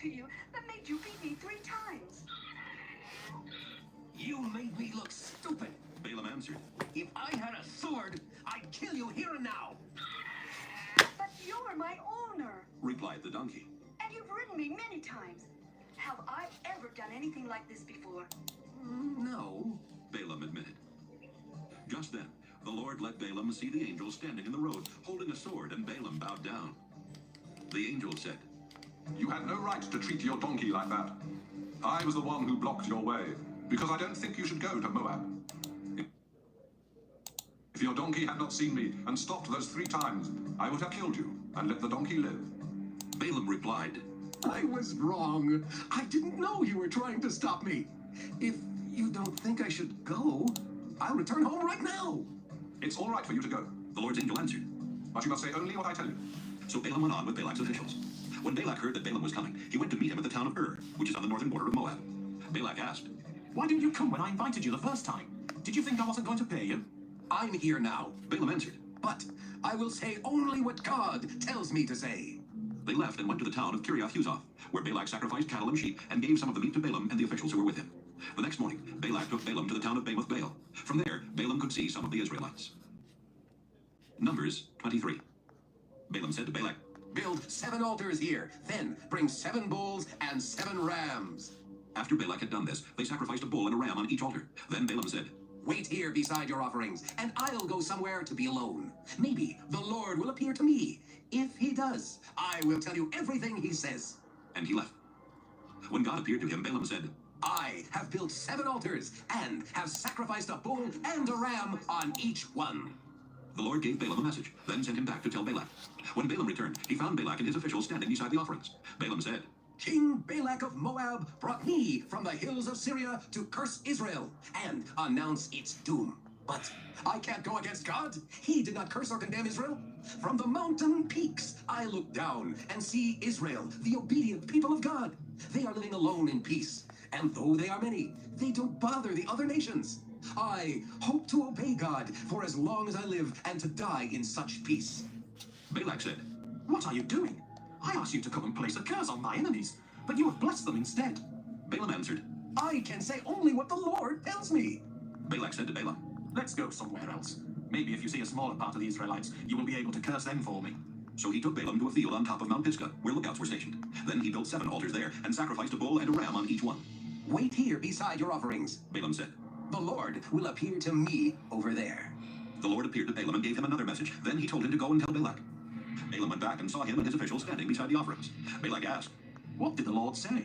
to you that made you beat me 3 times. You made me look stupid, Balaam answered. If I had a sword, I'd kill you here and now. But you're my owner, Replied the donkey. and you've ridden me many times. Have I ever done anything like this before? No, Balaam admitted. Just then, the Lord let Balaam see the angel standing in the road, holding a sword, and Balaam bowed down. The angel said, You had no right to treat your donkey like that. I was the one who blocked your way, because I don't think you should go to Moab. If your donkey had not seen me and stopped those 3 times, I would have killed you and let the donkey live. Balaam replied, I was wrong. I didn't know you were trying to stop me. If you don't think I should go, I'll return home right now. It's all right for you to go, The Lord's angel answered. but you must say only what I tell you. So Balaam went on with Balak's officials. When Balak heard that Balaam was coming, he went to meet him at the town of Ur, which is on the northern border of Moab. Balak asked, Why didn't you come when I invited you the first time? Did you think I wasn't going to pay you? I'm here now, Balaam answered. but I will say only what God tells me to say. They left and went to the town of Kiriath Huzoth, where Balak sacrificed cattle and sheep and gave some of the meat to Balaam and the officials who were with him. The next morning, Balak took Balaam to the town of Bamoth Baal. From there, Balaam could see some of the Israelites. Numbers 23. Balaam said to Balak, Build 7 altars here, then bring 7 bulls and 7 rams. After Balak had done this, they sacrificed a bull and a ram on each altar. Then Balaam said, Wait here beside your offerings, and I'll go somewhere to be alone. Maybe the Lord will appear to me. If he does, I will tell you everything he says. and he left. When God appeared to him, Balaam said, I have built 7 altars and have sacrificed a bull and a ram on each one. The Lord gave Balaam a message, then sent him back to tell Balak. When Balaam returned, he found Balak and his officials standing beside the offerings. Balaam said, King Balak of Moab brought me from the hills of Syria to curse Israel and announce its doom. But I can't go against God. He did not curse or condemn Israel. From the mountain peaks, I look down and see Israel, the obedient people of God. They are living alone in peace. And though they are many, they don't bother the other nations. I hope to obey God for as long as I live and to die in such peace. Balak said, What are you doing? I asked you to come and place a curse on my enemies, but you have blessed them instead. Balaam answered. I can say only what the Lord tells me. Balak said to Balaam, Let's go somewhere else. Maybe if you see a smaller part of the Israelites, you will be able to curse them for me. So he took Balaam to a field on top of Mount Pisgah, where lookouts were stationed. Then he built 7 altars there and sacrificed a bull and a ram on each one. Wait here beside your offerings. Balaam said. The Lord will appear to me over there. The Lord appeared to Balaam and gave him another message. Then he told him to go and tell Balak. Balaam went back and saw him and his officials standing beside the offerings. Balak asked, What did the Lord say?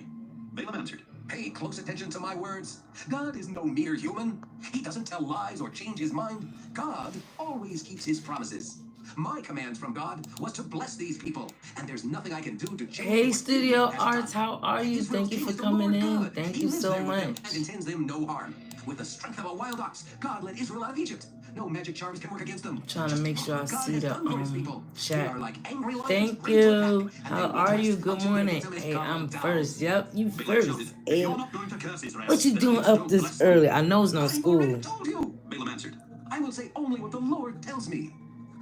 Balaam answered, Pay close attention to my words. God is no mere human. He doesn't tell lies or change his mind. God always keeps his promises. My command from God was to bless these people, and there's nothing I can do to change. Hey, what Studio He has Arts, done. how are you? Israel's Thank you king for is the coming Lord in. God. Thank He you lives so there with them much. and intends them no harm. With the strength of a wild ox, God led Israel out of Egypt. No magic charms can work against them. Trying to make sure I God see has the done for his people. They chat. are like angry lions Thank ready to you. attack, and How they are will you? test Good until their morning. victim is Hey, gone I'm down. first. Yep, you Balak first. shouted, Hey, You're not going to curse Israel. what you Then doing please up don't this bless them. early? I know it's no I've already school. told you. Balaam answered. I will say only what the Lord tells me.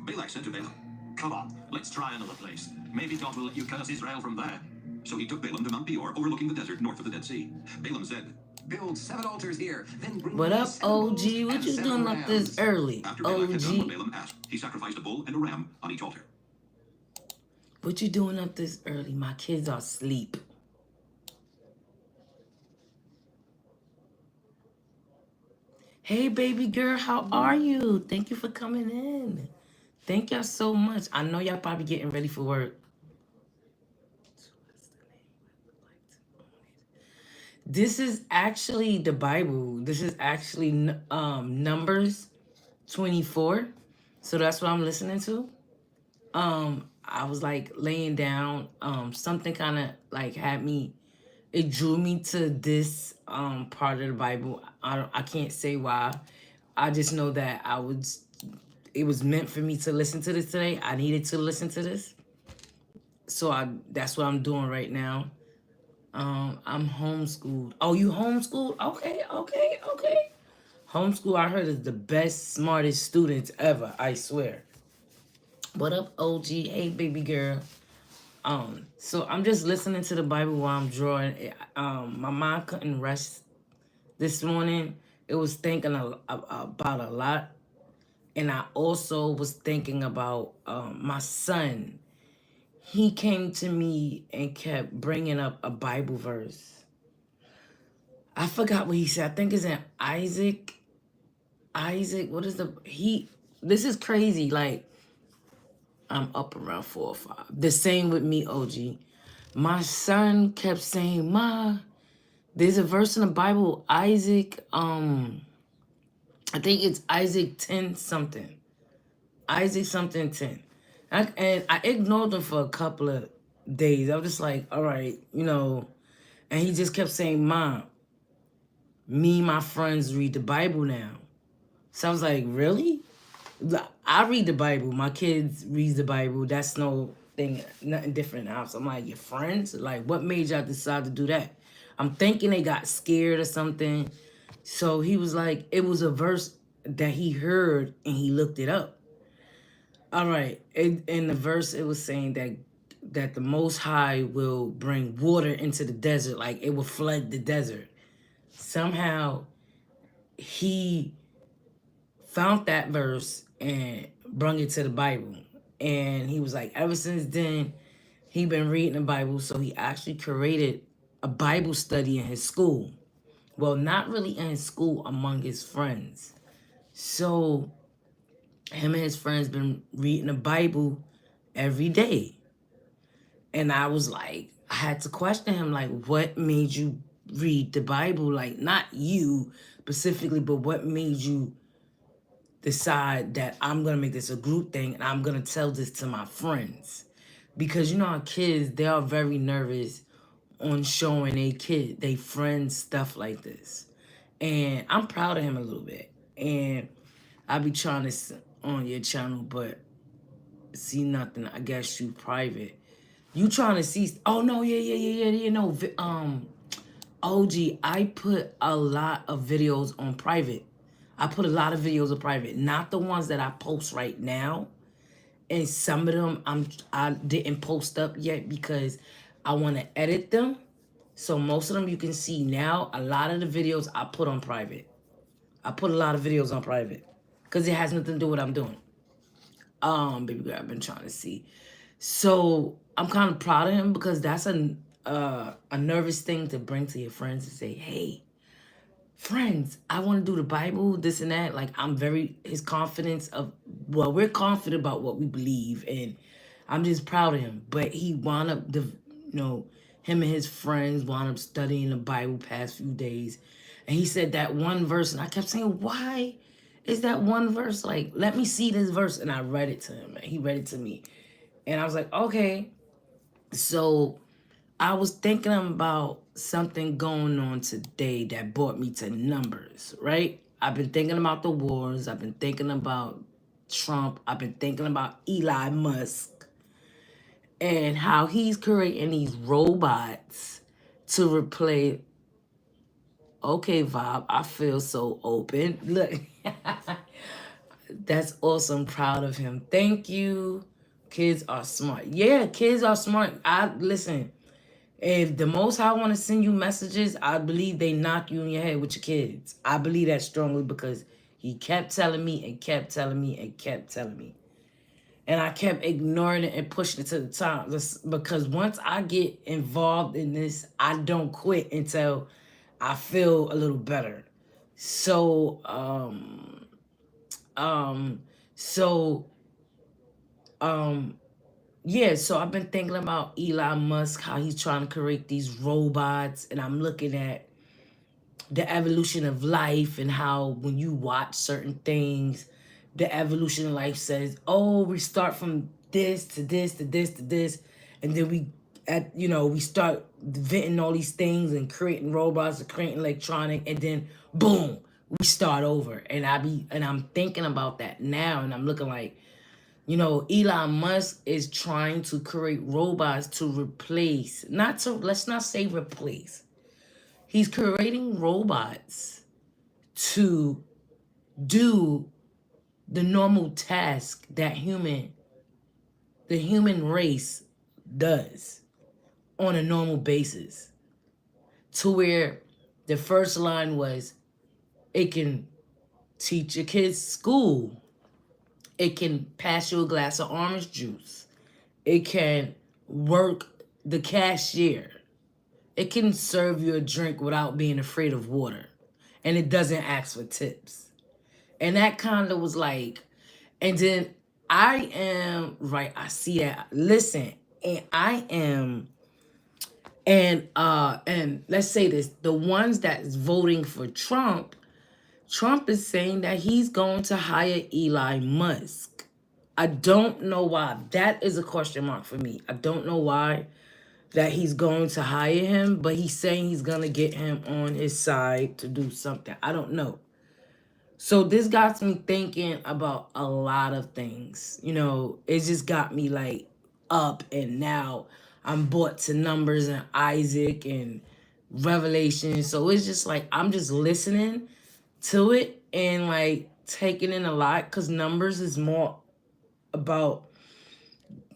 Balak said to Balaam. Come on, let's try another place. Maybe God will let you curse Israel from there. So he took Balaam to Mount Peor, overlooking the desert north of the Dead Sea. Balaam said, Build 7 altars here, then bring What me up, 7 bulls OG? What and you 7 doing up this rams. early? After Balak had done what OG, Balaam asked, he sacrificed a bull and a ram on each altar. what you doing up this early? My kids are asleep. Hey, baby girl, how are you? Thank you for coming in. Thank y'all so much. I know y'all probably getting ready for work. This is actually the Bible. This is actually Numbers 24. So that's what I'm listening to. I was like laying down. Something kind of like had me. It drew me to this part of the Bible. I can't say why. I just know that it was meant for me to listen to this today. I needed to listen to this. So that's what I'm doing right now. I'm homeschooled. Oh, you homeschooled? Okay. Homeschool, I heard, is the best, smartest students ever. I swear. What up, OG? Hey, baby girl. So I'm just listening to the Bible while I'm drawing. My mind couldn't rest this morning. It was thinking about a lot. And I also was thinking about my son. He came to me and kept bringing up a Bible verse. I forgot what he said. I think it's in Isaac. What is this is crazy. Like, I'm up around 4 or 5. The same with me, OG. My son kept saying, Ma, there's a verse in the Bible, Isaac, I think it's Isaac 10 something. Isaac something 10. And I ignored him for a couple of days. I was just like, all right, and he just kept saying, Mom, me and my friends read the Bible now. So I was like, really? I read the Bible. My kids read the Bible. That's nothing different in the house. I'm like, your friends? Like, what made y'all decide to do that? I'm thinking they got scared or something. So he was like, it was a verse that he heard and he looked it up. All right. In the verse, it was saying that the Most High will bring water into the desert. Like, it will flood the desert. Somehow, he found that verse and brung it to the Bible. And he was like, ever since then, he been reading the Bible. So he actually created a Bible study in his school. Well, not really in his school, among his friends. So him and his friends been reading the Bible every day. And I was like, I had to question him, like, what made you read the Bible? Like, not you specifically, but what made you decide that I'm going to make this a group thing and I'm going to tell this to my friends? Because our kids, they are very nervous on showing they friends stuff like this. And I'm proud of him a little bit. And I be trying to on your channel, but see nothing. I guess you private. You trying to see, oh no, yeah. OG, I put a lot of videos on private. I put a lot of videos on private, not the ones that I post right now. And some of them I didn't post up yet because I want to edit them. So most of them you can see now. A lot of the videos I put on private. I put a lot of videos on private because it has nothing to do with what I'm doing. Baby girl, I've been trying to see. So I'm kind of proud of him because that's a nervous thing to bring to your friends and say, hey, friends, I want to do the Bible, this and that. Like, his confidence we're confident about what we believe, and I'm just proud of him. But he wound up, him and his friends wound up studying the Bible past few days. And he said that one verse, and I kept saying, why is that one verse? Like, let me see this verse. And I read it to him, and he read it to me. And I was like, okay. So I was thinking about something going on today that brought me to Numbers, right? I've been thinking about the wars. I've been thinking about Trump. I've been thinking about Elon Musk and how he's creating these robots to replace. Okay, Vibe, I feel so open. Look, that's awesome. Proud of him. Thank you. Kids are smart. Yeah, kids are smart. Listen. If the Most High want to send you messages, I believe they knock you in your head with your kids. I believe that strongly because he kept telling me and kept telling me and kept telling me. And I kept ignoring it and pushing it to the top. Because once I get involved in this, I don't quit until I feel a little better. So, yeah, so I've been thinking about Elon Musk, how he's trying to create these robots, and I'm looking at the evolution of life and how when you watch certain things, the evolution of life says, oh, we start from this to this to this to this, and then we start inventing all these things and creating robots and creating electronic, and then boom, we start over. And I'm thinking about that now, and I'm looking like, Elon Musk is trying to create robots to replace, let's not say replace. He's creating robots to do the normal task that the human race does on a normal basis. To where the first line was, it can teach your kids school. It can pass you a glass of orange juice. It can work the cashier. It can serve you a drink without being afraid of water. And it doesn't ask for tips. And that kind of was like, and then I am, right, I see that. Listen, and I am, and let's say this, the ones that's voting for Trump, Trump is saying that he's going to hire Elon Musk. I don't know why. That is a question mark for me. I don't know why that he's going to hire him, but he's saying he's going to get him on his side to do something. I don't know. So this got me thinking about a lot of things. You know, it just got me like up, and now I'm brought to Numbers and Isaac and Revelation. So it's just like I'm just listening to it and like taking in a lot, because Numbers is more about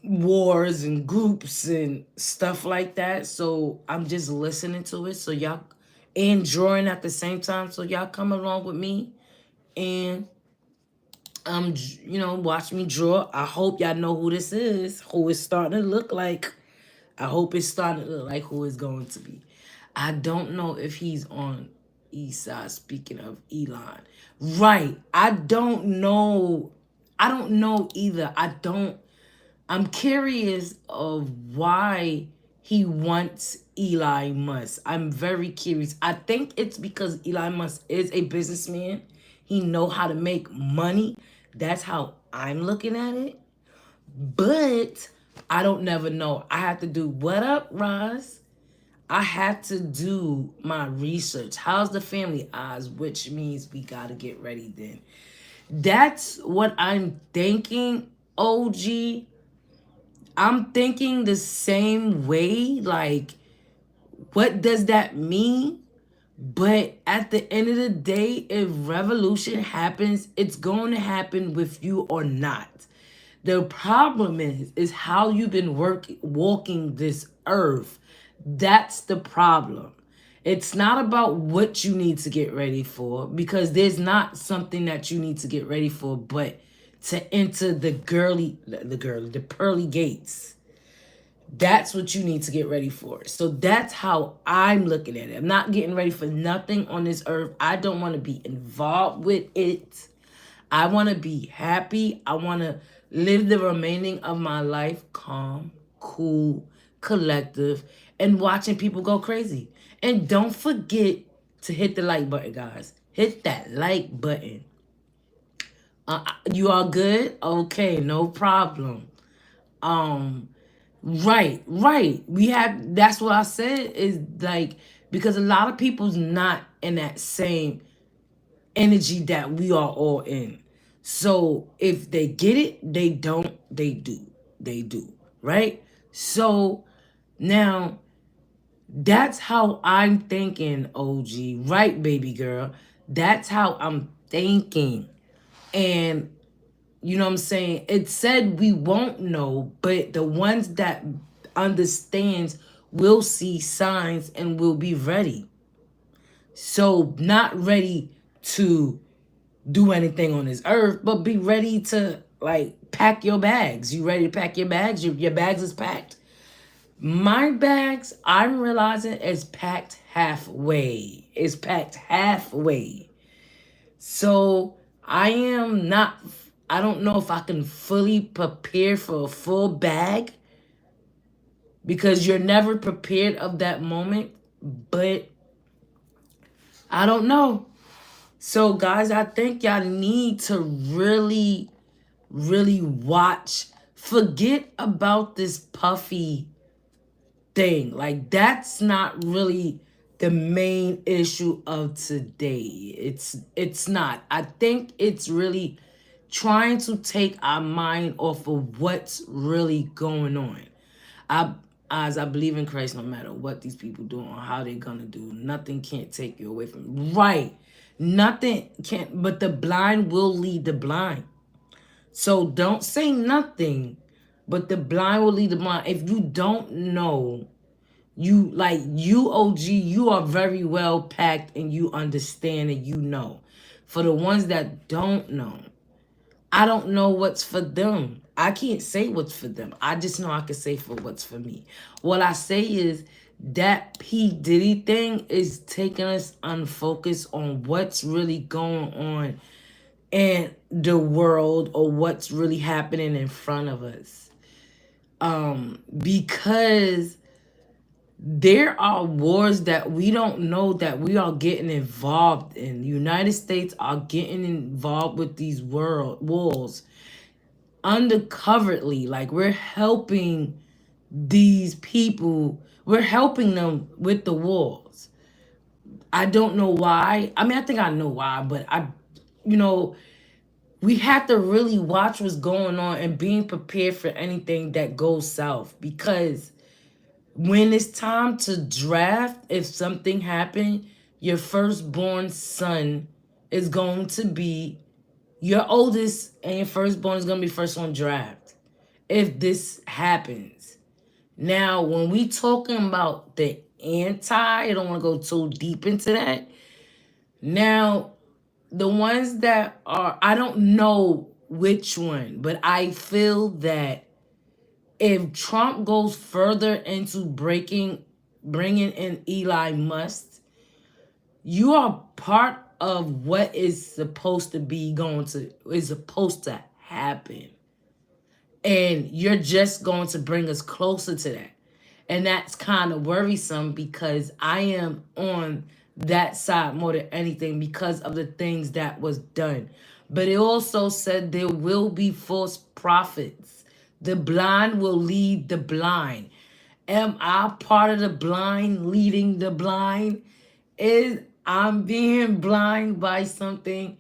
wars and groups and stuff like that. So I'm just listening to it. So y'all, and drawing at the same time. So y'all come along with me and you know, watch me draw. I hope y'all know who this is, who it's starting to look like. I hope it's starting to look like who it's going to be. I don't know if he's on east side, speaking of Elon. Right. I don't know. I don't know either. I'm curious of why he wants Elon Musk. I'm very curious. I think it's because Elon Musk is a businessman. He know how to make money. That's how I'm looking at it. But I don't never know. I have to do, what up, Roz? I have to do my research. How's the family odds? Which means we got to get ready then. That's what I'm thinking, OG. I'm thinking the same way. Like, what does that mean? But at the end of the day, if revolution happens, it's going to happen with you or not. The problem is how you've been walking this earth. That's the problem. It's not about what you need to get ready for, because there's not something that you need to get ready for, but to enter the pearly gates. That's what you need to get ready for. So that's how I'm looking at it. I'm not getting ready for nothing on this earth. I don't want to be involved with it. I want to be happy. I want to live the remaining of my life calm, cool, collective, and watching people go crazy. And don't forget to hit the like button, guys. Hit that like button. You all good? Okay, no problem. Right. That's what I said, is like, because a lot of people's not in that same energy that we are all in. So if they get it, they don't, they do, right? So now that's how I'm thinking, OG, right, baby girl? That's how I'm thinking. And you know what I'm saying? It said we won't know, but the ones that understands will see signs and will be ready. So not ready to do anything on this earth, but be ready to like pack your bags. You ready to pack your bags? Your bags is packed. My bags, I'm realizing, is packed halfway. It's packed halfway. So I don't know if I can fully prepare for a full bag, because you're never prepared of that moment, but I don't know. So guys, I think y'all need to really, really watch. Forget about this Puffy thing. Like, that's not really the main issue of today. It's not. I think it's really trying to take our mind off of what's really going on. I believe in Christ, no matter what these people do or how they're gonna do, nothing can't take you away from it. Right. Nothing can't, but the blind will lead the blind. So don't say nothing but the blind will lead the blind. If you don't know, you like you OG, you are very well packed and you understand and you know. For the ones that don't know, I don't know what's for them. I can't say what's for them. I just know I can say for what's for me. What I say is that P. Diddy thing is taking us unfocused on what's really going on in the world or what's really happening in front of us. Because there are wars that we don't know that we are getting involved in. The United States are getting involved with these wars undercovertly. Like we're helping these people. We're helping them with the wars. I don't know why. I mean, I think I know why, but we have to really watch what's going on and being prepared for anything that goes south. Because when it's time to draft, if something happened, your firstborn son is going to be your oldest, and your firstborn is going to be first on draft if this happens. Now, when we talking about the I don't want to go too deep into that. Now, the ones that are, I don't know which one, but I feel that if Trump goes further into bringing in Elon Musk, you are part of what is supposed to happen. And you're just going to bring us closer to that. And that's kind of worrisome because I am on that side more than anything because of the things that was done. But it also said there will be false prophets. The blind will lead the blind. Am I part of the blind leading the blind? Is I'm being blind by something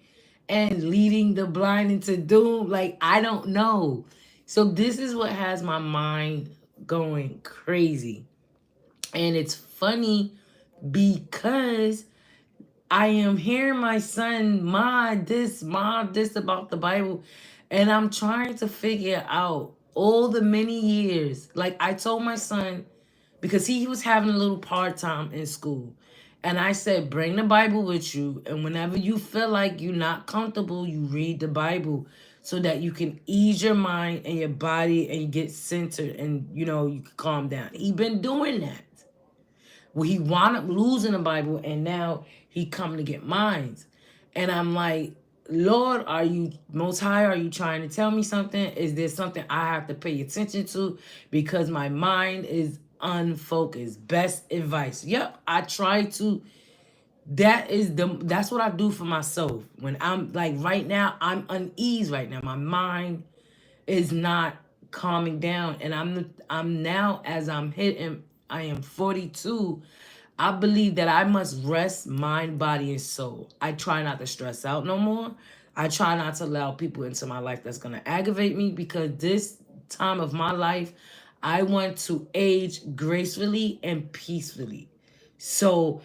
and leading the blind into doom? Like, I don't know. So this is what has my mind going crazy. And it's funny because I am hearing my son mod this about the Bible. And I'm trying to figure out all the many years. Like I told my son, because he was having a little part-time in school. And I said, bring the Bible with you. And whenever you feel like you're not comfortable, you read the Bible so that you can ease your mind and your body and you get centered and, you can calm down. He been doing that. Well, he wound up losing the Bible and now he come to get mine. And I'm like, Lord, are you most high? Are you trying to tell me something? Is there something I have to pay attention to? Because my mind is unfocused. Best advice. Yep, I try to. That's what I do for myself. When I'm like right now, I'm uneasy right now. My mind is not calming down. And I'm now, as I'm hitting, I am 42. I believe that I must rest mind, body, and soul. I try not to stress out no more. I try not to allow people into my life that's going to aggravate me, because this time of my life, I want to age gracefully and peacefully. So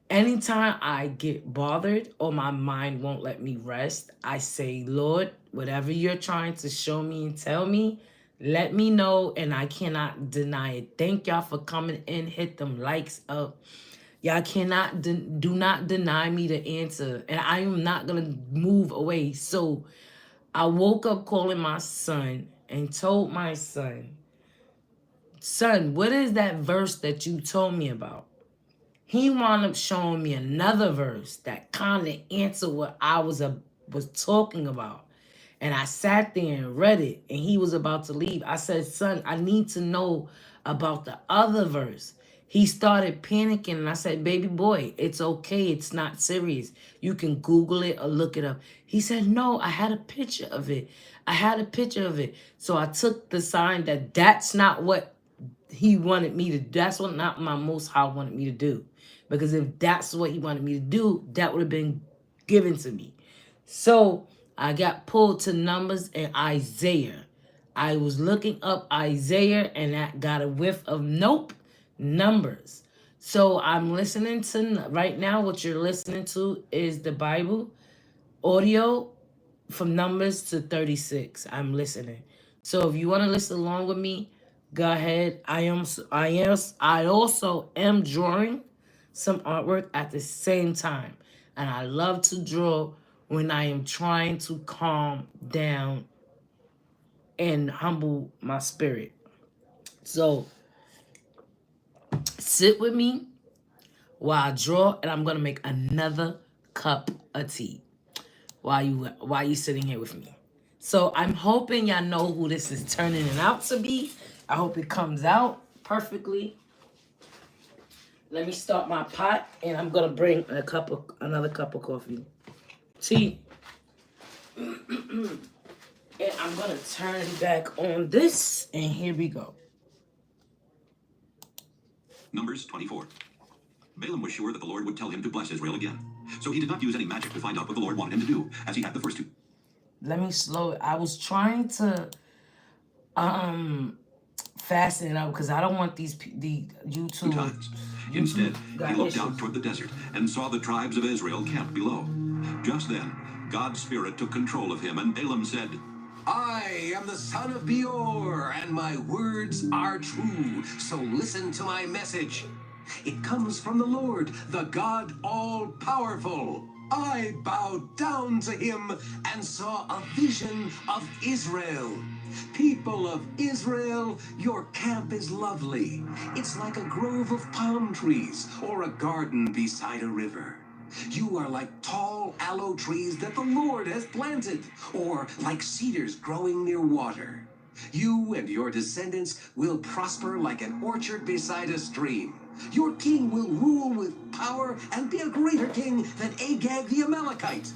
anytime I get bothered or my mind won't let me rest, I say, Lord, whatever you're trying to show me and tell me, let me know, and I cannot deny it. Thank y'all for coming in. Hit them likes up. Y'all cannot, do not deny me the answer. And I am not going to move away. So I woke up calling my son and told my son, what is that verse that you told me about? He wound up showing me another verse that kind of answered what I was talking about. And I sat there and read it, and he was about to leave. I said, son, I need to know about the other verse. He started panicking, and I said, baby boy, it's okay. It's not serious. You can Google it or look it up. He said, no, I had a picture of it. So I took the sign that that's not what he wanted me to do. That's what not my Most High wanted me to do. Because if that's what he wanted me to do, that would have been given to me. So I got pulled to Numbers and Isaiah. I was looking up Isaiah and that got a whiff of Numbers. So I'm listening to, right now what you're listening to is the Bible audio from Numbers to 36. I'm listening. So if you want to listen along with me, go ahead. I also am drawing some artwork at the same time. And I love to draw when I am trying to calm down and humble my spirit. So sit with me while I draw, and I'm gonna make another cup of tea while you sitting here with me. So I'm hoping y'all know who this is turning it out to be. I hope it comes out perfectly. Let me start my pot, and I'm gonna bring another cup of coffee, tea, and I'm gonna turn back on this, and here we go. Numbers 24. Balaam was sure that the Lord would tell him to bless Israel again. So he did not use any magic to find out what the Lord wanted him to do, as he had the first two. Let me slow it. I was trying to fasten it out because I don't want the YouTube. Times. Instead, got he looked issues. out toward the desert and saw the tribes of Israel camped below. Just then, God's Spirit took control of him, and Balaam said, I am the son of Beor, and my words are true. So listen to my message. It comes from the Lord, the God all-powerful. I bowed down to him and saw a vision of Israel. People of Israel, your camp is lovely. It's like a grove of palm trees or a garden beside a river. You are like tall aloe trees that the Lord has planted, or like cedars growing near water. You and your descendants will prosper like an orchard beside a stream. Your king will rule with power and be a greater king than Agag the Amalekite.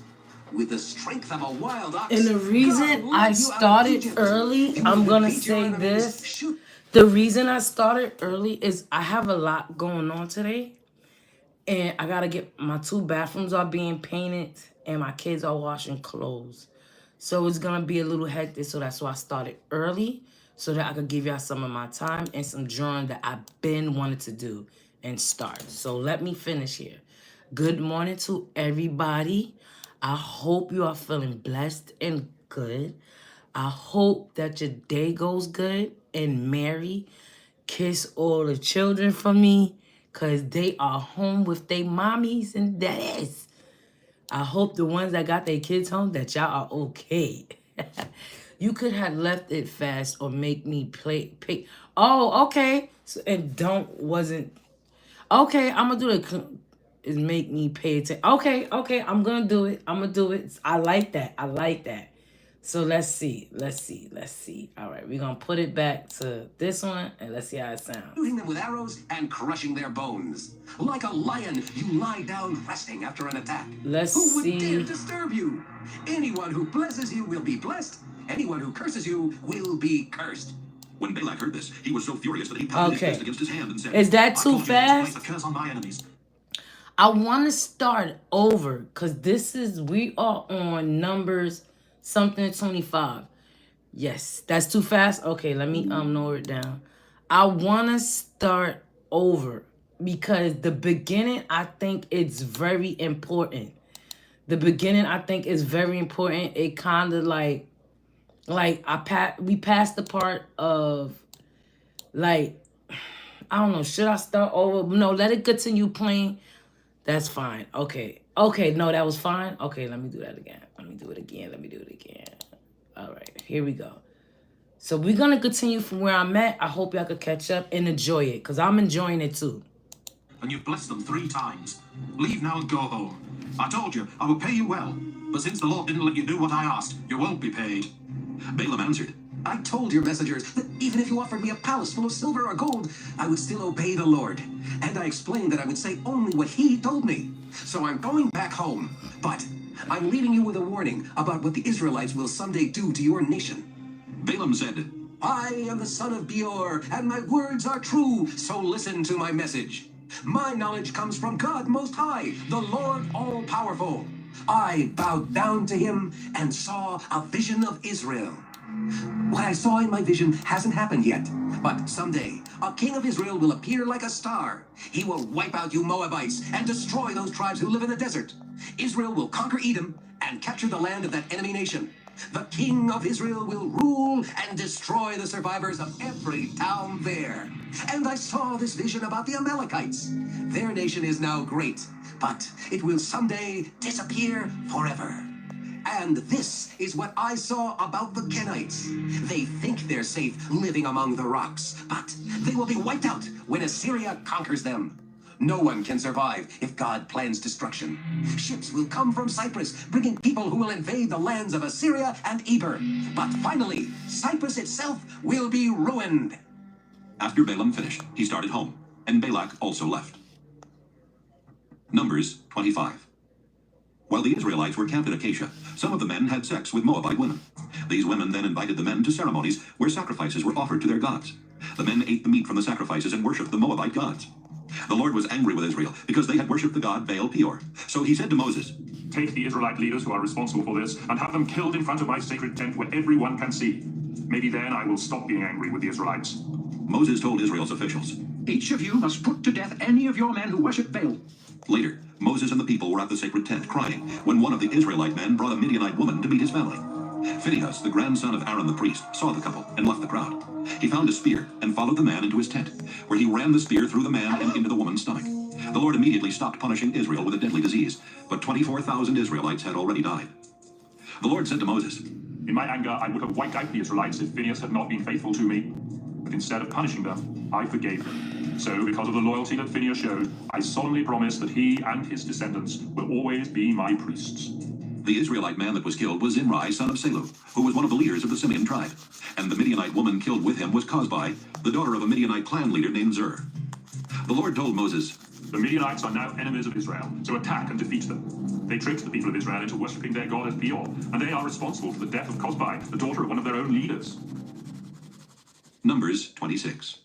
With the strength of a wild ox. And the reason God I led you out of started Egypt. early, You I'm will gonna defeat your say enemies. this. Shoot. The reason I started early is I have a lot going on today. And I gotta get my 2 bathrooms are being painted and my kids are washing clothes. So it's gonna be a little hectic. So that's why I started early, so that I could give y'all some of my time and some drawing that I've been wanted to do and start. So let me finish here. Good morning to everybody. I hope you are feeling blessed and good. I hope that your day goes good and merry. Kiss all the children for me, because they are home with their mommies and daddies. I hope the ones that got their kids home, that y'all are okay. You could have left it fast or make me pay. Oh, okay. So, and wasn't. Okay, I'm going to do it. Is make me pay attention. Okay, I'm going to do it. I'm going to do it. I like that. So let's see. All right, we're going to put it back to this one, and let's see how it sounds. Shooting them with arrows and crushing their bones. Like a lion, you lie down resting after an attack. Let's Who would see. dare disturb you? Anyone who blesses you will be blessed. Anyone who curses you will be cursed. When Balak heard this, he was so furious that he pounded his Okay. fist against his hand and said, Is that I too told you to place fast? a curse on my enemies. I want to start over because we are on Numbers something 25. Yes, that's too fast. Okay, let me lower it down. I want to start over because the beginning, I think it's very important. The beginning, I think, is very important. It kind of like we passed the part of like, I don't know, should I start over? No, let it continue playing. That's fine. Okay, no, that was fine. Okay, let me do that again. Let me do it again. All right, here we go. So we're going to continue from where I'm at. I hope y'all could catch up and enjoy it, because I'm enjoying it too. And you've blessed them 3 times. Leave now and go home. I told you I would pay you well, but since the Lord didn't let you do what I asked, you won't be paid. Balaam answered, I told your messengers that even if you offered me a palace full of silver or gold, I would still obey the Lord. And I explained that I would say only what he told me. So I'm going back home. But I'm leaving you with a warning about what the Israelites will someday do to your nation. Balaam said, I am the son of Beor, and my words are true, so listen to my message. My knowledge comes from God Most High, the Lord All-Powerful. I bowed down to him and saw a vision of Israel. What I saw in my vision hasn't happened yet, but someday a king of Israel will appear like a star. He will wipe out you Moabites and destroy those tribes who live in the desert. Israel will conquer Edom and capture the land of that enemy nation. The king of Israel will rule and destroy the survivors of every town there. And I saw this vision about the Amalekites. Their nation is now great, but it will someday disappear forever. And this is what I saw about the Kenites. They think they're safe living among the rocks, but they will be wiped out when Assyria conquers them. No one can survive if God plans destruction. Ships will come from Cyprus, bringing people who will invade the lands of Assyria and Eber. But finally, Cyprus itself will be ruined. After Balaam finished, he started home, and Balak also left. Numbers 25. While the Israelites were camped at Acacia, some of the men had sex with Moabite women. These women then invited the men to ceremonies where sacrifices were offered to their gods. The men ate the meat from the sacrifices and worshipped the Moabite gods. The Lord was angry with Israel because they had worshipped the god Baal Peor. So he said to Moses, Take the Israelite leaders who are responsible for this and have them killed in front of my sacred tent where everyone can see. Maybe then I will stop being angry with the Israelites. Moses told Israel's officials, Each of you must put to death any of your men who worship Baal. Later, Moses and the people were at the sacred tent crying when one of the Israelite men brought a Midianite woman to meet his family. Phinehas, the grandson of Aaron the priest, saw the couple and left the crowd. He found a spear and followed the man into his tent, where he ran the spear through the man and into the woman's stomach. The Lord immediately stopped punishing Israel with a deadly disease, but 24,000 Israelites had already died. The Lord said to Moses, In my anger, I would have wiped out the Israelites if Phinehas had not been faithful to me. But instead of punishing them, I forgave them. So, because of the loyalty that Phinehas showed, I solemnly promise that he and his descendants will always be my priests. The Israelite man that was killed was Zimri, son of Salu, who was one of the leaders of the Simeon tribe. And the Midianite woman killed with him was Cosbi, the daughter of a Midianite clan leader named Zur. The Lord told Moses, The Midianites are now enemies of Israel, so attack and defeat them. They tricked the people of Israel into worshipping their god as Peor, and they are responsible for the death of Cosbi, the daughter of one of their own leaders. Numbers 26.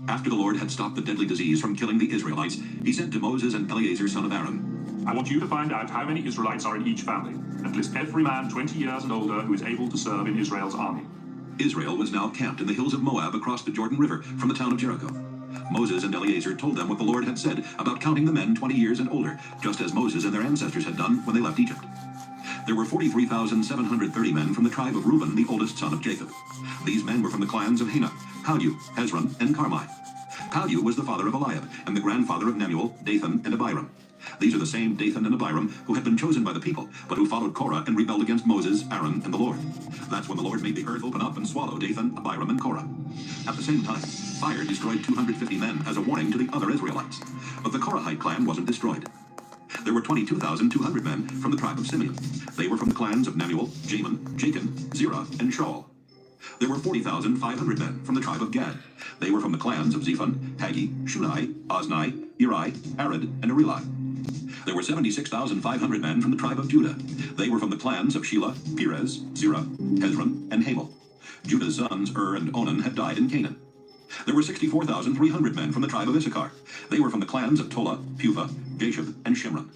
After the Lord had stopped the deadly disease from killing the Israelites, he said to Moses and Eleazar, son of Aaron, I want you to find out how many Israelites are in each family, and list every man 20 years and older who is able to serve in Israel's army. Israel was now camped in the hills of Moab across the Jordan River from the town of Jericho. Moses and Eleazar told them what the Lord had said about counting the men 20 years and older, just as Moses and their ancestors had done when they left Egypt. There were 43,730 men from the tribe of Reuben, the oldest son of Jacob. These men were from the clans of Hena, Palu, Hezron, and Carmi. Palu was the father of Eliab, and the grandfather of Nemuel, Dathan, and Abiram. These are the same Dathan and Abiram who had been chosen by the people, but who followed Korah and rebelled against Moses, Aaron, and the Lord. That's when the Lord made the earth open up and swallow Dathan, Abiram, and Korah. At the same time, fire destroyed 250 men as a warning to the other Israelites. But the Korahite clan wasn't destroyed. There were 22,200 men from the tribe of Simeon. They were from the clans of Nemuel, Jamin, Jachin, Zerah, and Shaul. There were 40,500 men from the tribe of Gad. They were from the clans of Zephon, Hagi, Shunai, Ozni, Eri, Arad, and Areli. There were 76,500 men from the tribe of Judah. They were from the clans of Shelah, Perez, Zerah, Hezron, and Hamel. Judah's sons, and Onan, had died in Canaan. There were 64,300 men from the tribe of Issachar. They were from the clans of Tola, Puvah, Jashub, and Shimron.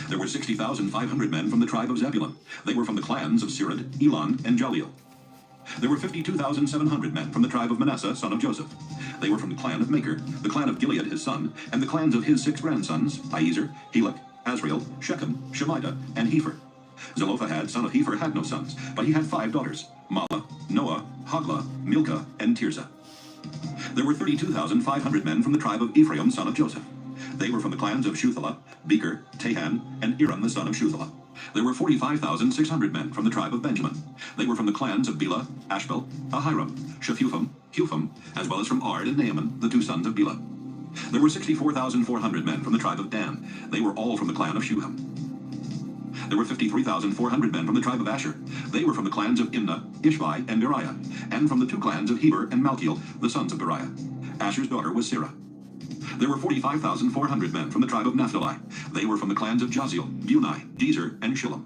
There were 60,500 men from the tribe of Zebulun. They were from the clans of Sirad, Elon, and Jaleel. There were 52,700 men from the tribe of Manasseh, son of Joseph. They were from the clan of Machir, the clan of Gilead his son, and the clans of his 6 grandsons, Ahiezer, Helek, Azriel, Shechem, Shemida, and Hefer. Zelophehad, son of Hefer, had no sons, but he had 5 daughters, Mala, Noah, Hoglah, Milcah, and Tirzah. There were 32,500 men from the tribe of Ephraim, son of Joseph. They were from the clans of Shuthelah, Becher, Tahan, and Iram, the son of Shuthelah. There were 45,600 men from the tribe of Benjamin. They were from the clans of Bela, Ashbel, Ahiram, Shephupham, Hupham, as well as from Ard and Naaman, the 2 sons of Bela. There were 64,400 men from the tribe of Dan. They were all from the clan of Shuham. There were 53,400 men from the tribe of Asher. They were from the clans of Imnah, Ishvi, and Beriah, and from the 2 clans of Heber and Malkiel, the sons of Beriah. Asher's daughter was Sirah. There were 45,400 men from the tribe of Naphtali. They were from the clans of Jaziel, Bunai, Jezer, and Shillem.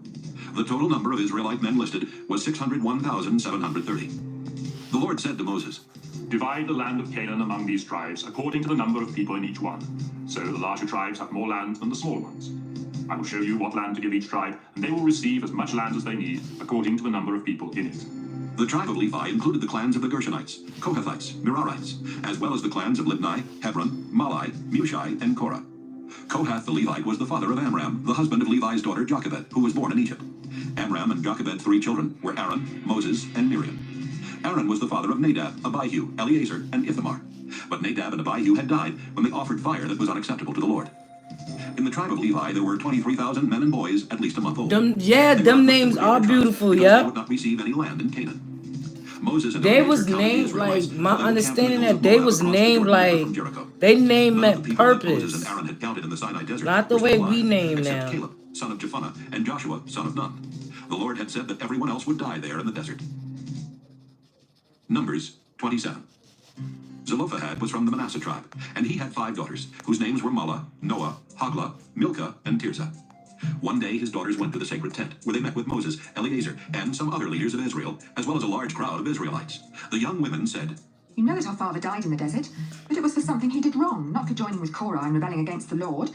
The total number of Israelite men listed was 601,730. The Lord said to Moses, Divide the land of Canaan among these tribes according to the number of people in each one. So the larger tribes have more land than the smaller ones. I will show you what land to give each tribe, and they will receive as much land as they need according to the number of people in it. The tribe of Levi included the clans of the Gershonites, Kohathites, Merarites, as well as the clans of Libni, Hebron, Malai, Mushai, and Korah. Kohath the Levite was the father of Amram, the husband of Levi's daughter Jochebed, who was born in Egypt. Amram and Jochebed 3 children were Aaron, Moses, and Miriam. Aaron was the father of Nadab, Abihu, Eleazar, and Ithamar. But Nadab and Abihu had died when they offered fire that was unacceptable to the Lord. In the tribe of Levi, there were 23,000 men and boys at least a month old. Them names are beautiful, They yeah. would not receive any land in Canaan. Moses and They Eleazar was counted the named Israelites, like my for they were understanding camped in that the they hills was of Moab named across the Jordan like from Jericho. they named None of at the people that Moses purpose. and Aaron had counted in the Sinai desert Not the were way still we alive, name except now. Caleb, son of Jephunneh, and Joshua, son of Nun. The Lord had said that everyone else would die there in the desert. Numbers 27. Zelophehad was from the Manasseh tribe, and he had 5 daughters, whose names were Mahlah, Noah, Hoglah, Milcah, and Tirzah. One day his daughters went to the sacred tent, where they met with Moses, Eleazar, and some other leaders of Israel, as well as a large crowd of Israelites. The young women said, You know that our father died in the desert, but it was for something he did wrong, not for joining with Korah and rebelling against the Lord.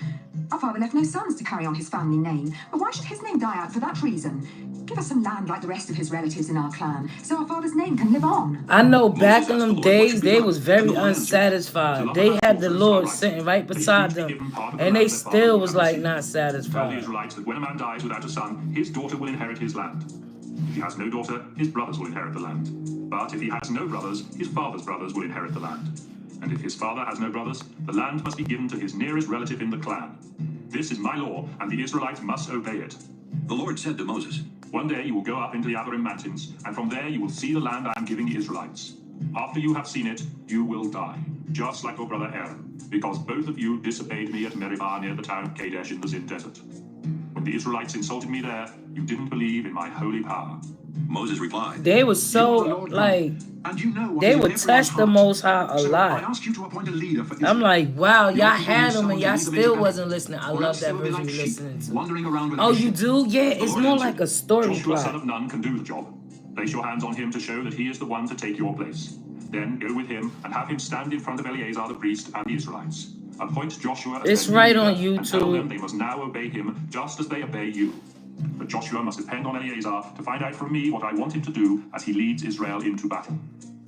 Our father left no sons to carry on his family name, but why should his name die out for that reason? Give us some land like the rest of his relatives in our clan, so our father's name can live on. I know back in Moses asked them the Lord what days should be they done, was and very the Lord answered, unsatisfied. They had the Lord sitting right beside them, and they still was like not Tell the satisfied. Israelites that when a man dies without a son, his daughter will inherit his land. If he has no daughter, his brothers will inherit the land. But if he has no brothers, his father's brothers will inherit the land. And if his father has no brothers, the land must be given to his nearest relative in the clan. This is my law, and the Israelites must obey it. The Lord said to Moses, One day you will go up into the Abarim mountains, and from there you will see the land I am giving the Israelites. After you have seen it, you will die, just like your brother Aaron, because both of you disobeyed me at Meribah near the town of Kadesh in the Zin desert. When the Israelites insulted me there, you didn't believe in my holy power. Moses replied, They was You are the so Lord God, like and you know what they is in would everyone's test the heart. Most High a So I lot. ask you to appoint a leader for Israel. I'm like, wow, Your y'all people had need them and someone to y'all lead them into still battle, wasn't listening. I or love else that they will be version like you sheep listening to. wandering around with Oh, you sheep. do? Yeah, it's Lord more answered, like a story Joshua, son plot. of Nun, can do the job. Place your hands on him to show that he is the one to take your place. Then go with him and have him stand in front of Eleazar the priest and the Israelites. Appoint Joshua as It's their right leader on and tell them YouTube. they must now obey him just as they obey you. But Joshua must depend on Eleazar to find out from me what I want him to do as he leads Israel into battle.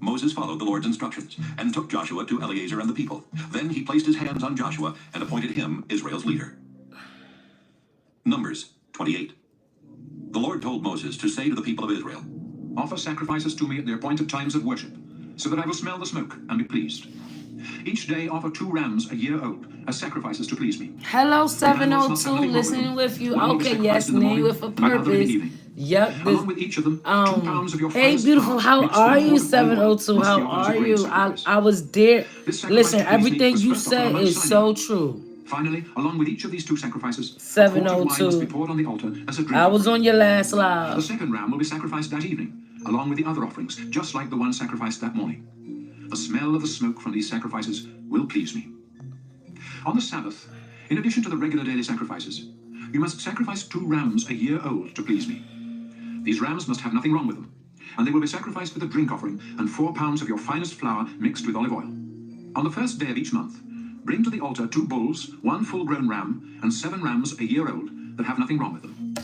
Moses followed the Lord's instructions and took Joshua to Eleazar and the people. Then he placed his hands on Joshua and appointed him Israel's leader. Numbers 28. The Lord told Moses to say to the people of Israel, Offer sacrifices to me at the appointed times of worship, so that I will smell the smoke and be pleased. Each day offer 2 rams a year old as sacrifices to please me. Hello, The animals must 702, have nothing wrong with listening them. with you. One will be Okay, yes, sacrificed in the need morning, with a and another in the purpose. evening. Yep. Along with each of them, 2 pounds of your Hey, finest beautiful. flour How mixed are with a you, quart of olive oil 702? must How be offered as a are grain you? sacrifice. I was there. This sacrifice Listen, to please me everything was you first offered said on Mount is Sinai. so true. Finally, along with each of these 2 sacrifices, a quart of wine must be 702. poured on the altar as a drink I was offering. on your last The live. second ram will be sacrificed that evening, along with the other offerings, just like the one sacrificed that morning. The smell of the smoke from these sacrifices will please me. On the Sabbath, in addition to the regular daily sacrifices, you must sacrifice 2 rams a year old to please me. These rams must have nothing wrong with them, and they will be sacrificed with a drink offering and 4 pounds of your finest flour mixed with olive oil. On the first day of each month, bring to the altar 2 bulls, 1 full-grown ram, and 7 rams a year old that have nothing wrong with them.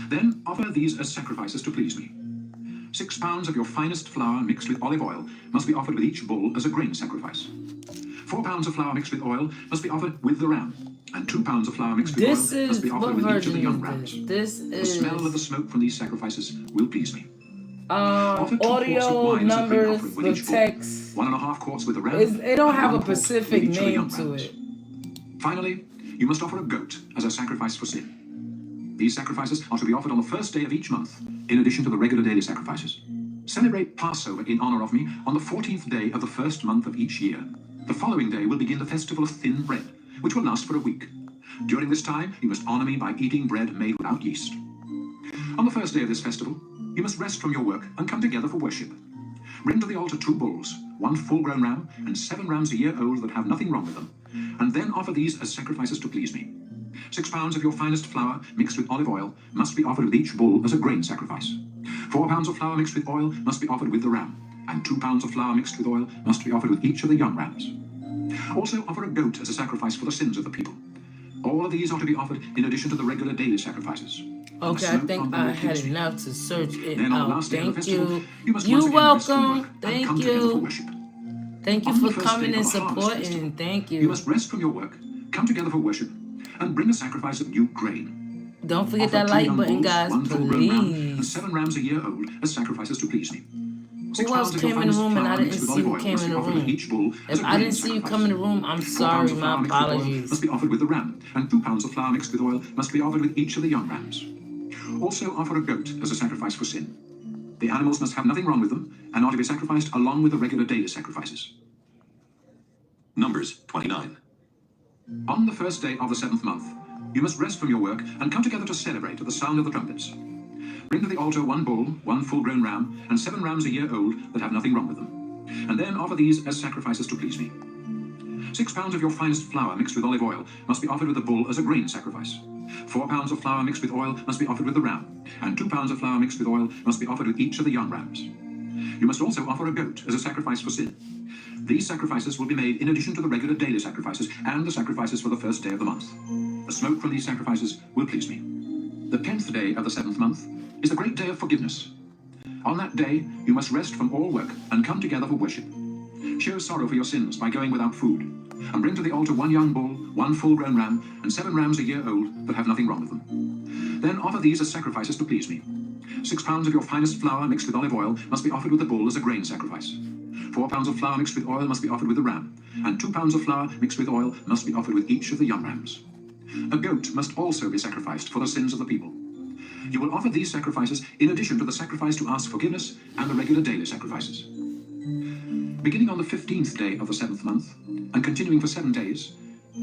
Then offer these as sacrifices to please me. 6 pounds of your finest flour mixed with olive oil must be offered with each bull as a grain sacrifice. 4 pounds of flour mixed with oil must be offered with the ram, and 2 pounds of flour mixed with This oil must is be offered what with each of the version young is rams. this? The This smell of the is smoke from these sacrifices will please me. Offer 2 quarts of audio wine as a drink numbers offering with the each bull, text. 1.5 quarts with the ram, It don't and have 1 a quart specific with each of the name young to rams. it. Finally, you must offer a goat as a sacrifice for sin. These sacrifices are to be offered on the first day of each month, in addition to the regular daily sacrifices. Celebrate Passover in honor of me on the 14th day of the first month of each year. The following day will begin the festival of thin bread, which will last for a week. During this time, you must honor me by eating bread made without yeast. On the first day of this festival, you must rest from your work and come together for worship. Bring to the altar 2 bulls, 1 full-grown ram, and 7 rams a year old that have nothing wrong with them, and then offer these as sacrifices to please me. 6 pounds of your finest flour mixed with olive oil must be offered with each bull as a grain sacrifice. 4 pounds of flour mixed with oil must be offered with the ram, and 2 pounds of flour mixed with oil must be offered with each of the young rams. Also offer a goat as a sacrifice for the sins of the people. All of these are to be offered in addition to the regular daily sacrifices. And the Okay, I smoke on think the I wood had keeps me. enough to search it Then on the out. last day of the Thank festival, you. you must once You're again rest from welcome. work and Thank come together for you. worship. Thank you On for the first coming day and of the harvest supporting. festival, Thank you you. must rest from your work, come together for worship, and bring a sacrifice of new grain. Don't forget Offer that 2 like young button, bulls, guys, 1 full-grown ram, and please. 7 rams a year old as sacrifices to please me. 6 Who else pounds of your came in the finest room and I flour didn't mixed with see olive who oil came must in be the offered with room? each bull as If a I grain didn't see you sacrifice. come in the room, I'm 4 pounds sorry. of My flour mixed with oil apologies. must be offered with the ram, and 2 pounds of flour mixed with oil must be offered with each of the young rams. Also offer a goat as a sacrifice for sin. The animals must have nothing wrong with them and are to be sacrificed along with the regular daily sacrifices. Numbers 29. On the first day of the 7th month, you must rest from your work and come together to celebrate at the sound of the trumpets. Bring to the altar 1 bull, 1 full-grown ram, and 7 rams a year old that have nothing wrong with them. And then offer these as sacrifices to please me. 6 pounds of your finest flour mixed with olive oil must be offered with the bull as a grain sacrifice. 4 pounds of flour mixed with oil must be offered with the ram, and 2 pounds of flour mixed with oil must be offered with each of the young rams. You must also offer a goat as a sacrifice for sin. These sacrifices will be made in addition to the regular daily sacrifices and the sacrifices for the first day of the month. The smoke from these sacrifices will please me. The 10th day of the 7th month is the great day of forgiveness. On that day, you must rest from all work and come together for worship. Show sorrow for your sins by going without food, and bring to the altar 1 young bull, 1 full-grown ram, and 7 rams a year old that have nothing wrong with them. Then offer these as sacrifices to please me. 6 pounds of your finest flour mixed with olive oil must be offered with the bull as a grain sacrifice. 4 pounds of flour mixed with oil must be offered with the ram, and 2 pounds of flour mixed with oil must be offered with each of the young rams. A goat must also be sacrificed for the sins of the people. You will offer these sacrifices in addition to the sacrifice to ask forgiveness and the regular daily sacrifices. Beginning on the 15th day of the 7th month, and continuing for 7 days,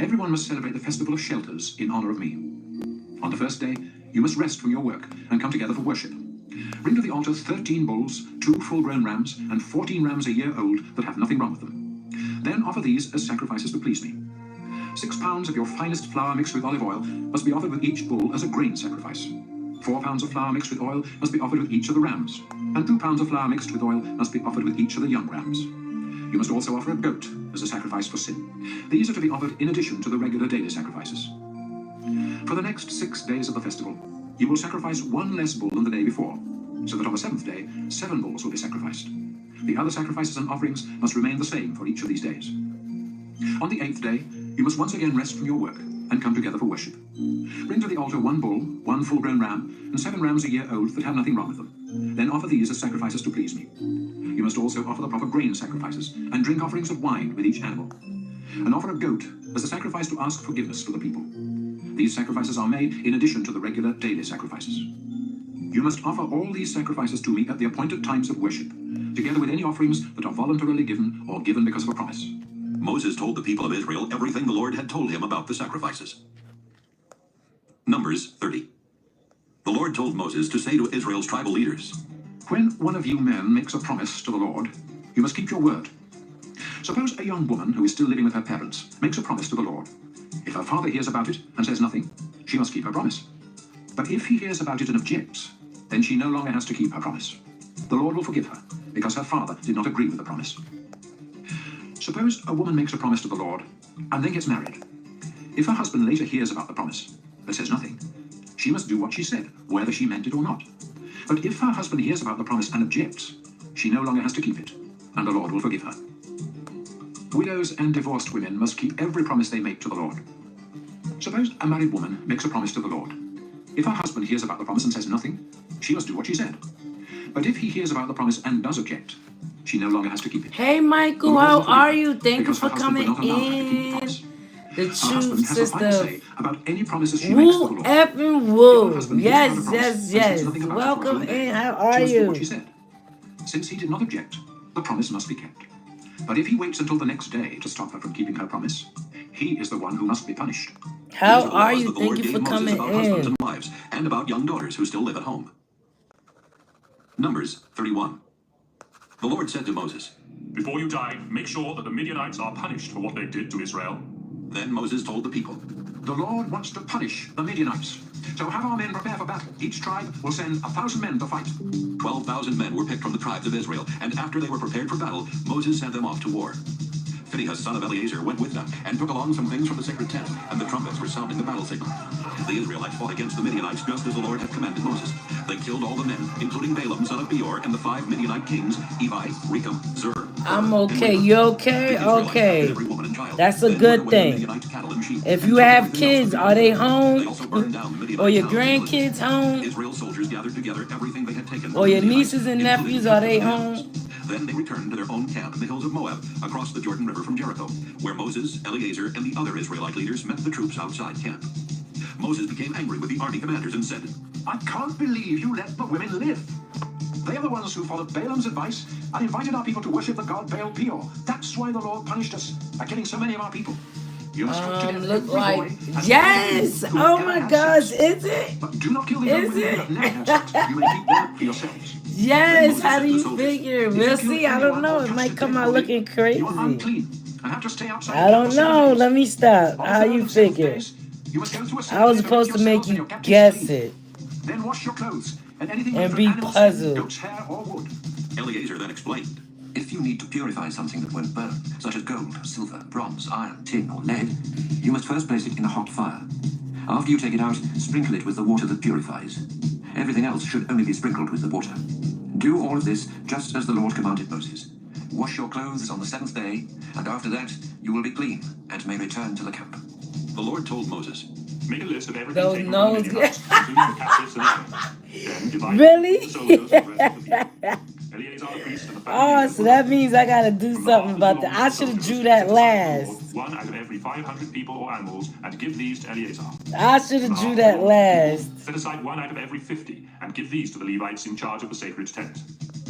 everyone must celebrate the festival of shelters in honor of me. On the first day, you must rest from your work and come together for worship. Bring to the altar 13 bulls, 2 full-grown rams, and 14 rams a year old that have nothing wrong with them. Then offer these as sacrifices to please me. 6 pounds of your finest flour mixed with olive oil must be offered with each bull as a grain sacrifice. 4 pounds of flour mixed with oil must be offered with each of the rams, and 2 pounds of flour mixed with oil must be offered with each of the young rams. You must also offer a goat as a sacrifice for sin. These are to be offered in addition to the regular daily sacrifices. For the next 6 days of the festival, you will sacrifice 1 less bull than the day before, so that on the 7th day, 7 bulls will be sacrificed. The other sacrifices and offerings must remain the same for each of these days. On the 8th day, you must once again rest from your work and come together for worship. Bring to the altar 1 bull, 1 full-grown ram, and 7 rams a year old that have nothing wrong with them. Then offer these as sacrifices to please me. You must also offer the proper grain sacrifices and drink offerings of wine with each animal. And offer a goat as a sacrifice to ask forgiveness for the people. These sacrifices are made in addition to the regular daily sacrifices. You must offer all these sacrifices to me at the appointed times of worship, together with any offerings that are voluntarily given or given because of a promise. Moses told the people of Israel everything the Lord had told him about the sacrifices. Numbers 30. The Lord told Moses to say to Israel's tribal leaders, When one of you men makes a promise to the Lord, you must keep your word. Suppose a young woman who is still living with her parents makes a promise to the Lord. If her father hears about it and says nothing, she must keep her promise. But if he hears about it and objects, then she no longer has to keep her promise. The Lord will forgive her, because her father did not agree with the promise. Suppose a woman makes a promise to the Lord and then gets married. If her husband later hears about the promise but says nothing, she must do what she said, whether she meant it or not. But if her husband hears about the promise and objects, she no longer has to keep it, and the Lord will forgive her. Widows and divorced women must keep every promise they make to the Lord. Suppose a married woman makes a promise to the Lord. If her husband hears about the promise and says nothing, she must do what she said. But if he hears about the promise and does object, she no longer has to keep it. Hey, Michael, how are you? Thank you for coming in. The true sister. About any promises she makes to the Woo, Lord. effing woo. Yes. Welcome in. How are She must do what you? she said. Since he did not object, the promise must be kept. But if he waits until the next day to stop her from keeping her promise, he is the one who must be punished. How These the are laws you? that the Thank Lord you gave for Moses coming about husbands in. and wives, and about young daughters who still live at home. Numbers 31. The Lord said to Moses, Before you die, make sure that the Midianites are punished for what they did to Israel. Then Moses told the people, The Lord wants to punish the Midianites. So have our men prepare for battle. Each tribe will send 1,000 men to fight. 12,000 men were picked from the tribes of Israel, and after they were prepared for battle, Moses sent them off to war. Phinehas, son of Eleazar, went with them, and took along some things from the sacred tent, and the trumpets were sounding the battle signal. The Israelites fought against the Midianites just as the Lord had commanded Moses. They killed all the men, including Balaam, son of Beor, and the 5 Midianite kings, Evi, Rechem, Zur. I'm okay. You okay? Okay. That's a good thing. sheep. If and you took have everything else kids, from are they Israel. home? They also burned down the Midianite Or your towns and villages. grandkids home? Israel's soldiers gathered together everything they had taken. Or from your the Midianites, nieces and including nephews, are they captive animals. home? Then they returned to their own camp in the hills of Moab, across the Jordan River from Jericho, where Moses, Eleazar, and the other Israelite leaders met the troops outside camp. Moses became angry with the army commanders and said, I can't believe you let the women live. They are the ones who followed Balaam's advice and invited our people to worship the god Baal Peor. That's why the Lord punished us by killing so many of our people. You must put to death Look every like boy and yes. girl who Oh ever my had gosh, sex. is it? But do not kill the young Is women who it? have never had sex. You may keep them for yourselves. Yes. How do you soldiers, figure? If We'll you kill see. I don't anyone know. or It touch might the come dead out body, looking you crazy. are unclean and have to stay outside I the don't camp for 7 know. days. Let me stop. On How the third you and seventh figure? days, you must go through a I was ceremony supposed to yourselves make and your you captives guess clean. it Then wash your clothes and anything and made be from animal skin, puzzled. goat's hair, or wood. Eleazar then explained, If you need to purify something that won't burn, such as gold, silver, bronze, iron, tin, or lead, you must first place it in a hot fire. After you take it out, sprinkle it with the water that purifies. Everything else should only be sprinkled with the water. Do all of this just as the Lord commanded Moses. Wash your clothes on the 7th day, and after that you will be clean and may return to the camp. the Lord told Moses, Make a list of everything Those taken nose- from the Midianites, including the captives and the Then divide Really? the soldiers and the rest of the people. Eleazar the priest and the family Oh, leaders so were that with them. means I gotta do From the something half about of that. the I long should have soldiers, drew that set aside last. for the Lord, 1 out of every 500 people or animals, and give these to Eleazar. I should have drew that last. Set aside 1 out of every 50, and give these to the Levites in charge of the sacred tent.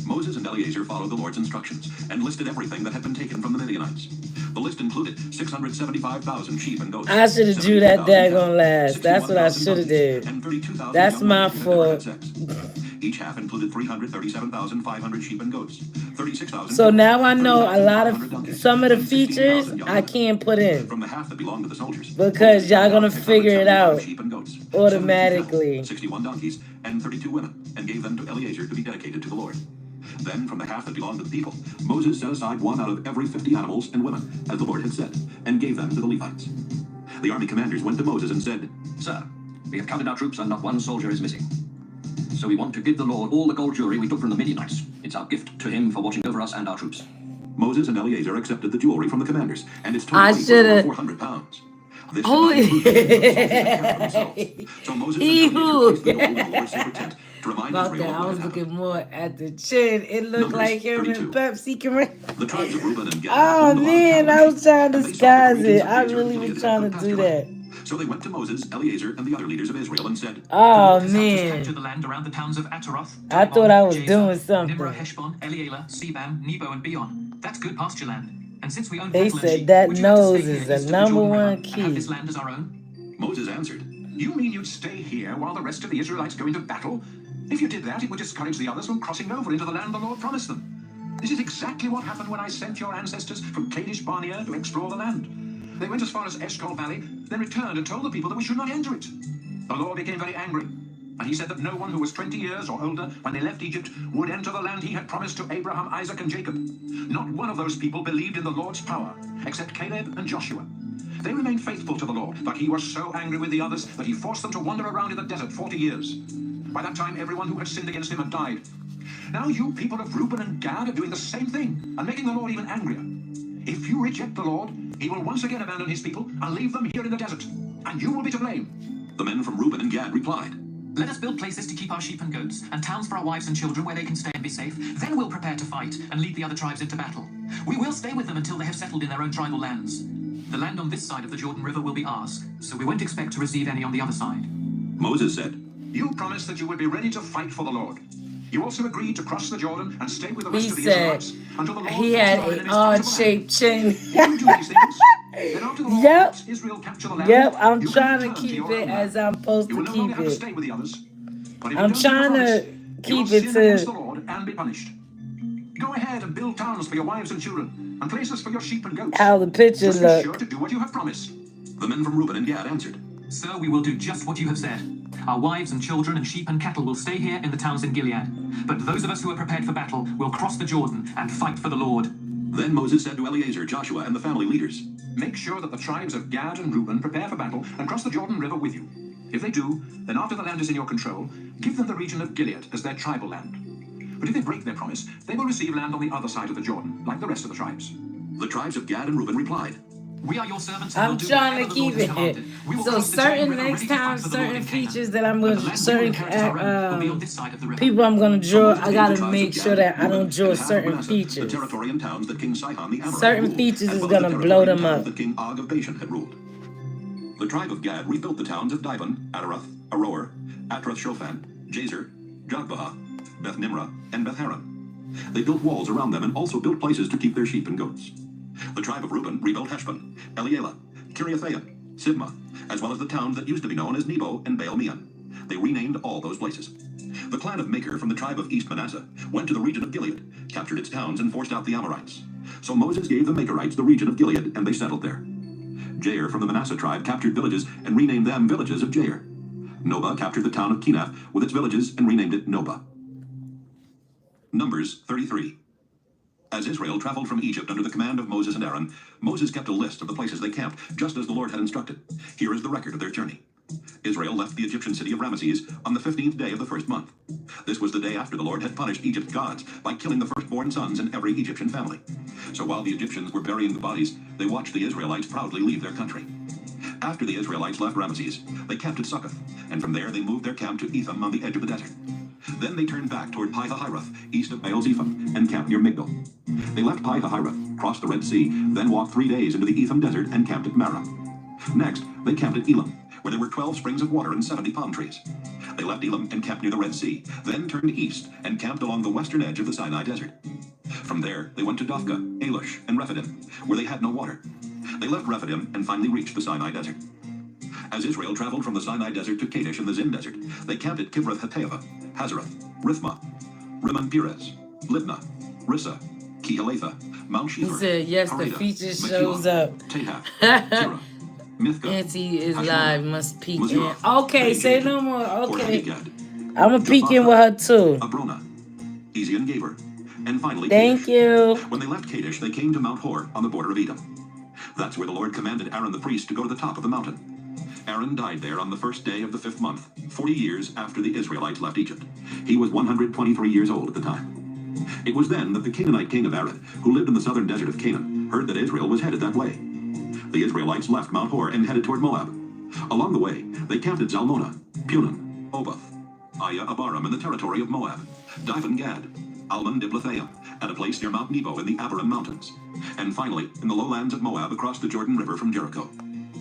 Moses and Eleazar followed the Lord's instructions and listed everything that had been taken from the Midianites. The list included 675,000 sheep and goats. I should have drew that 72,000 daggone last. cattle, That's what I 61,000 should have donkeys, did. and 32,000 That's young my women who had never had fault. sex. Each half included 337,500 sheep and goats, 36,000. So goats, now I know a lot 30,500 of donkeys, some of the and features 16,000 young I women. can't put in From the half that belonged to the soldiers, because y'all gonna 675 figure it out sheep and goats, 72 automatically. cattle, 61 donkeys, and 32 women, and gave them to Eleazar to be dedicated to the Lord. Then, from the half that belonged to the people, Moses set aside 1 out of every 50 animals and women, as the Lord had said, and gave them to the Levites. The army commanders went to Moses and said, Sir, we have counted our troops and not one soldier is missing. So we want to give the Lord all the gold jewelry we took from the Midianites. It's our gift to him for watching over us and our troops. Moses and Eleazar accepted the jewelry from the commanders, and its I total weight was shoulda- over 400 pounds. This Oh, did not include the things that the soldiers had kept for themselves. So Moses and Eleazar placed the gold in the Lord's sacred tent to remind About Israel that, of I what was had happened. looking more at the chin. It looked Numbers like him 32. and Pepsi commercial. The tribes of Reuben and Gad Oh owned a lot of man, cattle I and was sheep, trying to and they sought the disguise regions it. of I Jazer really and was Gilead trying that to had do pasture that. land. So they went to Moses, Eleazar, and the other leaders of Israel and said, Oh Has man, captured the land around the towns of Ataroth, I thought I was Jazer, doing something. Nimrah, Heshbon, Elealeh, Sebam, Nebo, and Beon. That's good pasture land. And since we own They cattle and said sheep, that would you have to nose stay is here the east of the number Jordan River one and have key. this land as our own? Moses answered, You mean you'd stay here while the rest of the Israelites go into battle? If you did that, it would discourage the others from crossing over into the land the Lord promised them. This is exactly what happened when I sent your ancestors from Kadesh Barnea to explore the land. They went as far as Eshcol Valley, then returned and told the people that we should not enter it. The Lord became very angry, and he said that no one who was 20 years or older when they left Egypt would enter the land he had promised to Abraham, Isaac, and Jacob. Not one of those people believed in the Lord's power, except Caleb and Joshua. They remained faithful to the Lord, but he was so angry with the others that he forced them to wander around in the desert 40 years. By that time, everyone who had sinned against him had died. Now you people of Reuben and Gad are doing the same thing and making the Lord even angrier. If you reject the Lord, he will once again abandon his people and leave them here in the desert, and you will be to blame. The men from Reuben and Gad replied, Let us build places to keep our sheep and goats, and towns for our wives and children where they can stay and be safe. Then we'll prepare to fight and lead the other tribes into battle. We will stay with them until they have settled in their own tribal lands. The land on this side of the Jordan River will be ours, so we won't expect to receive any on the other side. Moses said, You promised that you would be ready to fight for the Lord. You also agreed to cross the Jordan and stay with the rest He of the said Israelites until the Lord he forced had your an enemies out of the land. odd-shaped chin. If you do these things, then after the Lord Yep. lets Israel capture the land, Yep, I'm you can trying to return keep your it own as land. I'm supposed You to will no longer keep have to it. stay with the others. But if I'm you don't keep trying the to promise, you will keep it sin against to the Lord and be punished. Go ahead and build towns for your wives and children, and places for your sheep and goats. how the picture Just be sure look. to do what you have promised. The men from Reuben and Gad answered, Sir, we will do just what you have said. Our wives and children and sheep and cattle will stay here in the towns in Gilead. But those of us who are prepared for battle will cross the Jordan and fight for the Lord. Then Moses said to Eleazar, Joshua, and the family leaders, Make sure that the tribes of Gad and Reuben prepare for battle and cross the Jordan River with you. If they do, then after the land is in your control, give them the region of Gilead as their tribal land. But if they break their promise, they will receive land on the other side of the Jordan, like the rest of the tribes. The tribes of Gad and Reuben replied, We are your servants and I'm will do trying whatever to the Lord keep has it. commanded. We will So cross the Jordan certain River next ready to time, fight for the Lord certain in Canaan. features that I'm And going the to, land we certain will inherit as our own will be on this side of the river. people I'm going to draw, So I got to Moses gave the make tribes sure of that I Gad, don't Reuben, draw and half of certain Manasseh, features. the territory and towns that King Sihon the Amorite Certain ruled, features as is well as gonna the blow territory and them towns up. that King Og of Bashan had ruled. The tribe of Gad rebuilt the towns of Dibon, Adaroth, Aroer, Atroth-Shofan, Jazer, Jogbehah, Beth Nimrah, and Beth Haran. They built walls around them and also built places to keep their sheep and goats. The tribe of Reuben rebuilt Heshbon, Elealeh, Kiriathaim, Sibmah, as well as the towns that used to be known as Nebo and Baal-Meon. They renamed all those places. The clan of Machir from the tribe of East Manasseh went to the region of Gilead, captured its towns, and forced out the Amorites. So Moses gave the Machirites the region of Gilead, and they settled there. Jair from the Manasseh tribe captured villages and renamed them villages of Jair. Nobah captured the town of Kenath with its villages and renamed it Nobah. Numbers 33. As Israel traveled from Egypt under the command of Moses and Aaron, Moses kept a list of the places they camped, just as the Lord had instructed. Here is the record of their journey. Israel left the Egyptian city of Ramesses on the 15th day of the first month. This was the day after the Lord had punished Egypt's gods by killing the firstborn sons in every Egyptian family. So while the Egyptians were burying the bodies, they watched the Israelites proudly leave their country. After the Israelites left Ramesses, they camped at Succoth, and from there they moved their camp to Etham on the edge of the desert. Then they turned back toward Pi-hahiroth, east of Baal-Zephon, and camped near Migdol. They left Pi-hahiroth, crossed the Red Sea, then walked 3 days into the Etham desert and camped at Marah. Next, they camped at Elam, where there were 12 springs of water and 70 palm trees. They left Elam and camped near the Red Sea, then turned east and camped along the western edge of the Sinai desert. From there, they went to Dophkah, Alush, and Rephidim, where they had no water. They left Rephidim and finally reached the Sinai desert. As Israel traveled from the Sinai desert to Kadesh in the Zin desert, they camped at Kibroth-Hattaavah, Hazeroth, Rithmah, Rimmon-Perez, Libnah, Rissa, Kehelatha, Mount He Shefer, said, yes, the Harada, feature Mekillah, shows up. Tahath, Zerah, Mithkah, Auntie is Hashmona, live, must peek in. Mizurah, Okay, say Ben-Gad, no more. Okay. Hor-Haggad, I'm going to peek in with her too. Abrona, Ezion-Geber, and finally Thank Kadesh. you. When they left Kadesh, they came to Mount Hor on the border of Edom. That's where the Lord commanded Aaron the priest to go to the top of the mountain. Aaron died there on the first day of the 5th month, 40 years after the Israelites left Egypt. He was 123 years old at the time. It was then that the Canaanite king of Arad, who lived in the southern desert of Canaan, heard that Israel was headed that way. The Israelites left Mount Hor and headed toward Moab. Along the way, they camped at Zalmonah, Punon, Oboth, Aya Abarim in the territory of Moab, Dibon-Gad, Almon Diblathaim, at a place near Mount Nebo in the Abarim Mountains, and finally in the lowlands of Moab across the Jordan River from Jericho.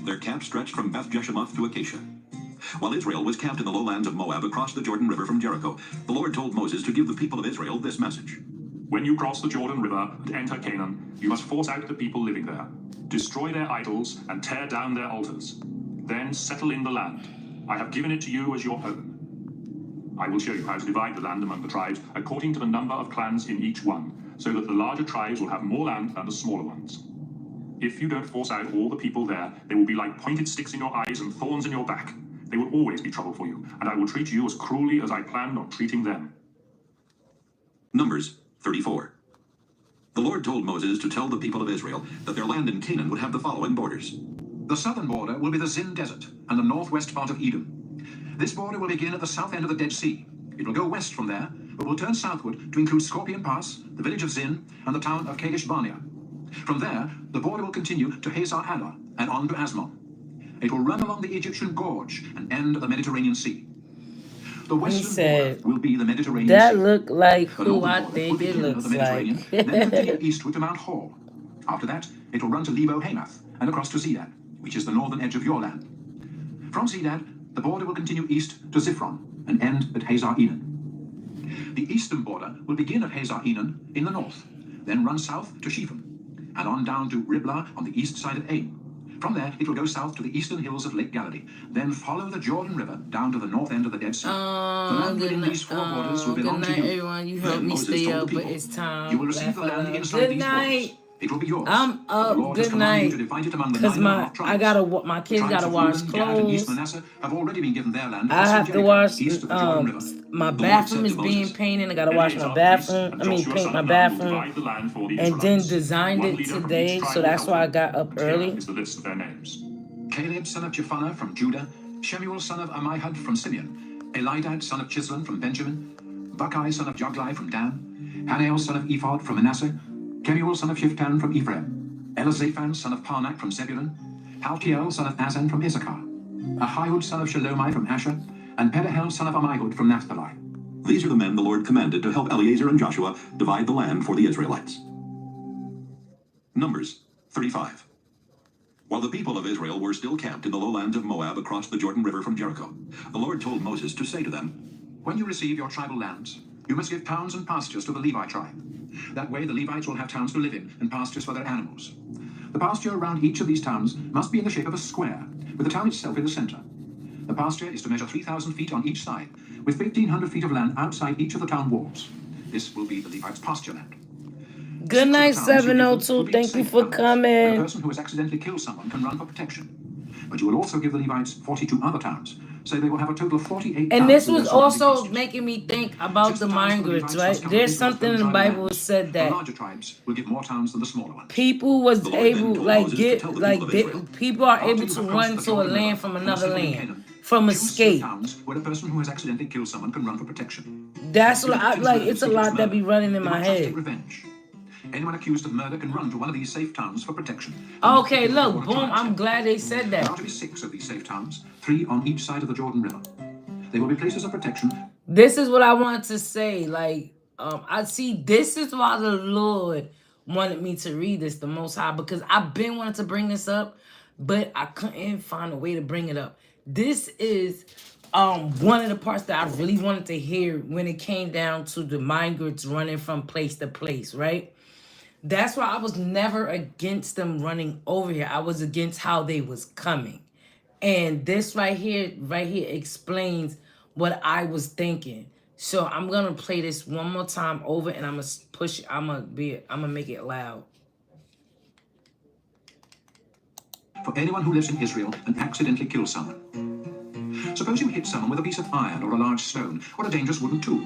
Their camp stretched from Beth Jeshemoth to Acacia. While Israel was camped in the lowlands of Moab across the Jordan River from Jericho, the Lord told Moses to give the people of Israel this message. When you cross the Jordan River and enter Canaan, you must force out the people living there, destroy their idols, and tear down their altars. Then settle in the land. I have given it to you as your own. I will show you how to divide the land among the tribes according to the number of clans in each one, so that the larger tribes will have more land than the smaller ones. If you don't force out all the people there, they will be like pointed sticks in your eyes and thorns in your back. They will always be trouble for you, and I will treat you as cruelly as I planned on treating them. Numbers 34. The Lord told Moses to tell the people of Israel that their land in Canaan would have the following borders. The southern border will be the Zin Desert and the northwest part of Edom. This border will begin at the south end of the Dead Sea. It will go west from there, but will turn southward to include Scorpion Pass, the village of Zin, and the town of Kadesh Barnea. From there, the border will continue to Hazar Adar and on to Asmon. It will run along the Egyptian Gorge and end at the Mediterranean Sea. The western border will be the Mediterranean that Sea. looked like The who northern I border will think it begin at looks the Mediterranean, like. then continue eastward to Mount Hor. After that, it will run to Lebo Hamath and across to Zedad, which is the northern edge of your land. From Zedad, the border will continue east to Ziphron and end at Hazar Enan. The eastern border will begin at Hazar Enan in the north, then run south to Shephem, and on down to Riblah on the east side of Ain. From there, it will go south to the eastern hills of Lake Galilee, then follow the Jordan River down to the north end of the Dead Sea. The land within these four borders will belong to you. Everyone. You helped me stay up, but it's time. You will receive the land inside Good these night. borders. It will be yours. I'm up. The Lord has Good commanded you night. to divide it among the Cause 9 tribes. I gotta, my The kids tribes gotta of wash Reuben, Gad, and East clothes. Manasseh have already been given their land. I have to Jericho, wash. east of the Jordan River. My The Lord bathroom said is to being Moses, painted. I gotta wash my bathroom. I mean, paint my bathroom. And then designed it today, so that's why I got up early. Is the list of their names. Caleb, son of Jephunneh from Judah, Shemuel, son of Ammihud from Simeon, Elidad, son of Chislon from Benjamin, Buckai, son of Joglai from Dan, Hanael, son of Ephod from Manasseh, Kemuel, son of Shiftan from Ephraim, Elizaphan, son of Parnak from Zebulun, Paltiel, son of Azan from Issachar, Ahihud, son of Shalomai from Asher, and Pedahel, son of Ammihud from Naphtali. These are the men the Lord commanded to help Eleazar and Joshua divide the land for the Israelites. Numbers 35. While the people of Israel were still camped in the lowlands of Moab across the Jordan River from Jericho, the Lord told Moses to say to them, When you receive your tribal lands, you must give towns and pastures to the Levi tribe. That way the Levites will have towns to live in and pastures for their animals. The pasture around each of these towns must be in the shape of a square, with the town itself in the center. The pasture is to measure 3,000 feet on each side, with 1,500 feet of land outside each of the town walls. This will be the Levites' pasture land. Good night, 702. Thank you for A coming. person who has accidentally killed someone can run for protection. But you will also give the Levites 42 other towns, so they will have a total of 48 And towns this with was their surrounding also pastures. making me think about the 6 towns for migrants, Levites right? must come There's into those something in the fertile Bible lands. that said The that larger tribes will give more towns than the smaller ones. people was The Lord then able, told like, Moses to get, tell the like, people of they, Israel, people are After able you to have run crossed the to a Jordan land River from and another settled in land, Canaan, from choose 6 escape. towns where a person who has accidentally killed someone can run for protection. That's what If I victims like. murder It's a seekers lot that murder, be running in they my will just take head. revenge. Anyone accused of murder can run to one of these safe towns for protection. Okay, look, boom. I'm glad they said There that. are to be 6 of these safe towns, 3 on each side of the Jordan River. They will be places of protection. This is what I want to say. Like, I see. This is why the Lord wanted me to read this, the Most High, because I've been wanting to bring this up, but I couldn't find a way to bring it up. This is one of the parts that I really wanted to hear when it came down to the migrants running from place to place, right? That's why I was never against them running over here. I was against how they was coming. And this right here explains what I was thinking. So I'm gonna play this one more time over, and I'm gonna push. I'm gonna make it loud. For anyone who lives in Israel and accidentally kills someone. Suppose you hit someone with a piece of iron or a large stone or a dangerous wooden tool.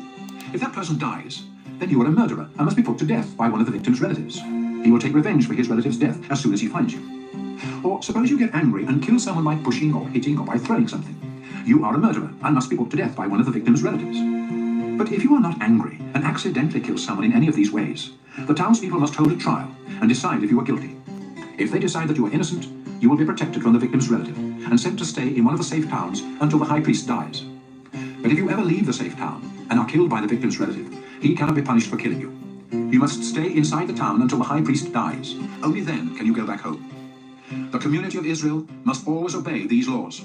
If that person dies, then you are a murderer and must be put to death by one of the victim's relatives. He will take revenge for his relative's death as soon as he finds you. Or suppose you get angry and kill someone by pushing or hitting or by throwing something. You are a murderer and must be put to death by one of the victim's relatives. But if you are not angry and accidentally kill someone in any of these ways, the townspeople must hold a trial and decide if you are guilty. If they decide that you are innocent, you will be protected from the victim's relative and sent to stay in one of the safe towns until the high priest dies. But if you ever leave the safe town and are killed by the victim's relative, he cannot be punished for killing you. You must stay inside the town until the high priest dies. Only then can you go back home. The community of Israel must always obey these laws.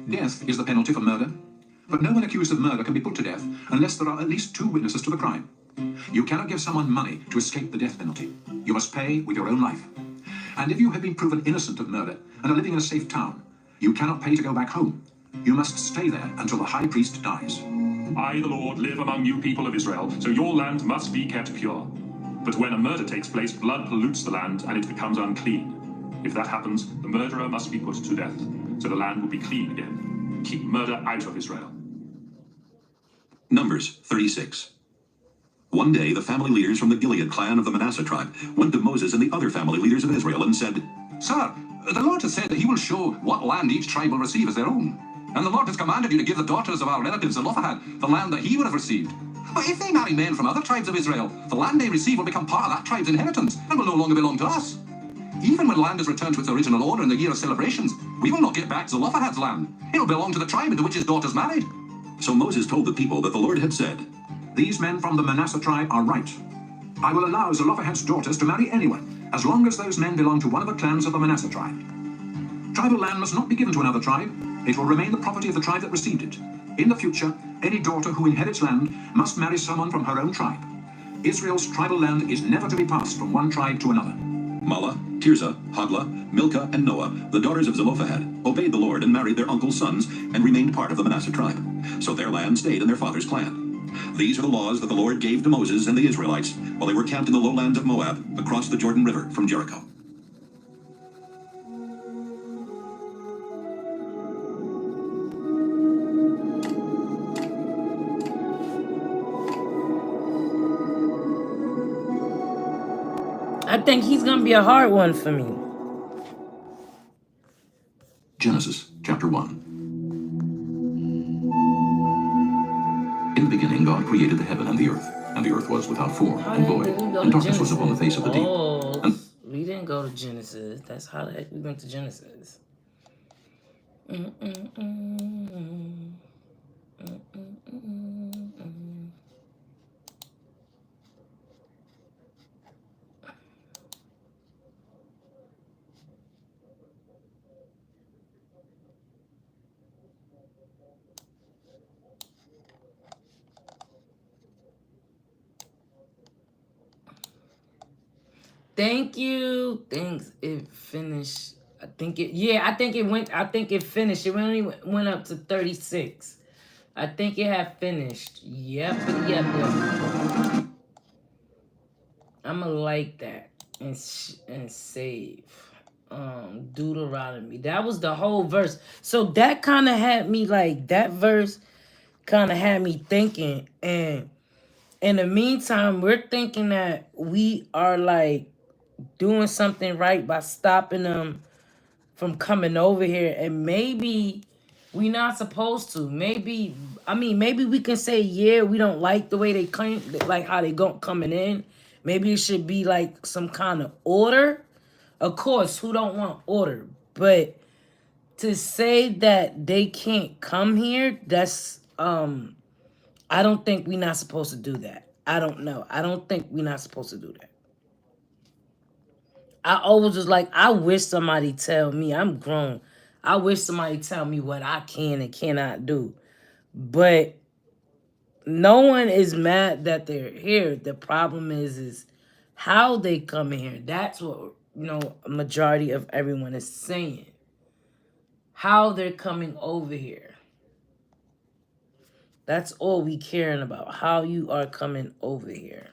Death is the penalty for murder, but no one accused of murder can be put to death unless there are at least 2 witnesses to the crime. You cannot give someone money to escape the death penalty. You must pay with your own life. And if you have been proven innocent of murder and are living in a safe town, you cannot pay to go back home. You must stay there until the high priest dies. I, the Lord, live among you people of Israel, so your land must be kept pure. But when a murder takes place, blood pollutes the land and it becomes unclean. If that happens, the murderer must be put to death, so the land will be clean again. Keep murder out of Israel. Numbers 36. One day, the family leaders from the Gilead clan of the Manasseh tribe went to Moses and the other family leaders of Israel and said, Sir, the Lord has said that he will show what land each tribe will receive as their own. And the Lord has commanded you to give the daughters of our relatives Zelophehad the land that he would have received. But if they marry men from other tribes of Israel, the land they receive will become part of that tribe's inheritance and will no longer belong to us. Even when land is returned to its original owner in the year of celebrations, we will not get back Zelophehad's land. It will belong to the tribe into which his daughters married. So Moses told the people that the Lord had said, These men from the Manasseh tribe are right. I will allow Zelophehad's daughters to marry anyone, as long as those men belong to one of the clans of the Manasseh tribe. Tribal land must not be given to another tribe. It will remain the property of the tribe that received it. In the future, any daughter who inherits land must marry someone from her own tribe. Israel's tribal land is never to be passed from one tribe to another. Mahlah, Tirzah, Hoglah, Milcah, and Noah, the daughters of Zelophehad, obeyed the Lord and married their uncle's sons and remained part of the Manasseh tribe. So their land stayed in their father's clan. These are the laws that the Lord gave to Moses and the Israelites while they were camped in the lowlands of Moab across the Jordan River from Jericho. I think he's gonna be a hard one for me. Genesis chapter 1. In the beginning, God created the heaven and the earth was without form and void, and darkness was upon the face of the deep. Oh, we didn't didn't go to Genesis. That's how the heck we went to Genesis. Thank you. Thanks. It finished. I think it. Yeah, I think it finished. It only went up to 36. I think it had finished. Yep. I'ma like that and save. Deuteronomy. That was the whole verse. So that kind of had me like that verse. Kind of had me thinking, and in the meantime, we're thinking that we are like doing something right by stopping them from coming over here, and maybe we not supposed to. Maybe we can say, yeah, we don't like the way they claim, like how they go coming in. Maybe it should be like some kind of order. Of course, who don't want order? But to say that they can't come here, that's I don't think we're not supposed to do that. I don't know. I don't think we're not supposed to do that. I always was like, I wish somebody tell me, I'm grown. I wish somebody tell me what I can and cannot do. But no one is mad that they're here. The problem is how they come in here. That's what, a majority of everyone is saying. How they're coming over here. That's all we caring about. How you are coming over here.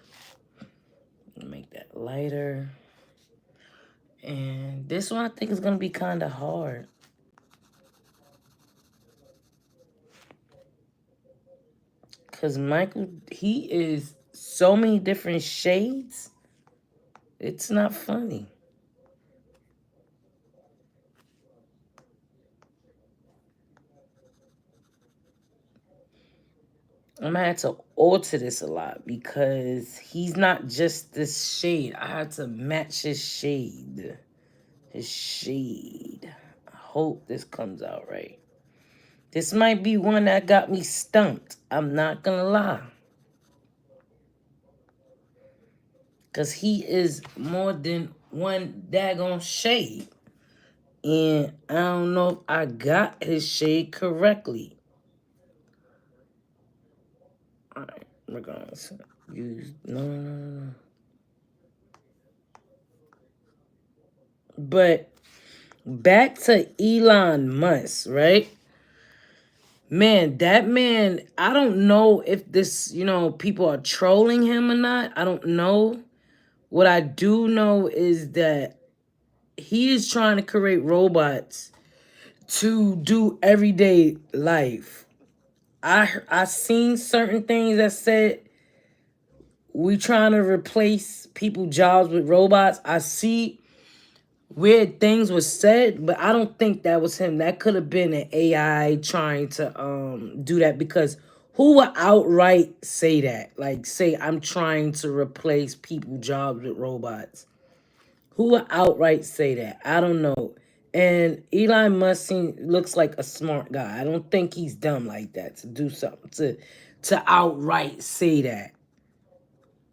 Make that lighter. And this one I think is going to be kind of hard. Because Michael, he is so many different shades. It's not funny. I'm going to have to alter this a lot because he's not just this shade. I have to match his shade. His shade. I hope this comes out right. This might be one that got me stumped. I'm not going to lie. Because he is more than one daggone shade. And I don't know if I got his shade correctly. Alright, we're going to use... No. But back to Elon Musk, right? Man, that man, I don't know if this, people are trolling him or not. I don't know. What I do know is that he is trying to create robots to do everyday life. I seen certain things that said we trying to replace people's jobs with robots. I see weird things were said, but I don't think that was him. That could have been an AI trying to do that, because who would outright say that? Like say I'm trying to replace people's jobs with robots. Who would outright say that? I don't know. And Elon Musk looks like a smart guy. I don't think he's dumb like that to do something to outright say that.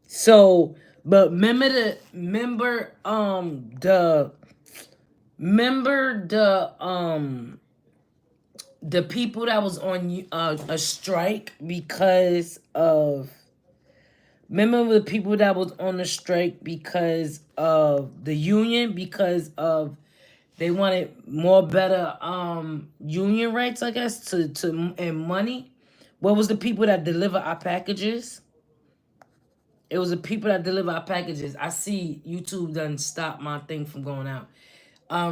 So, but remember the people that was on a strike because of. Remember the people that was on the strike because of the union, because of they wanted better union rights, I guess, and money. What was the people that deliver our packages? It was the people that deliver our packages. I see YouTube done stop my thing from going out.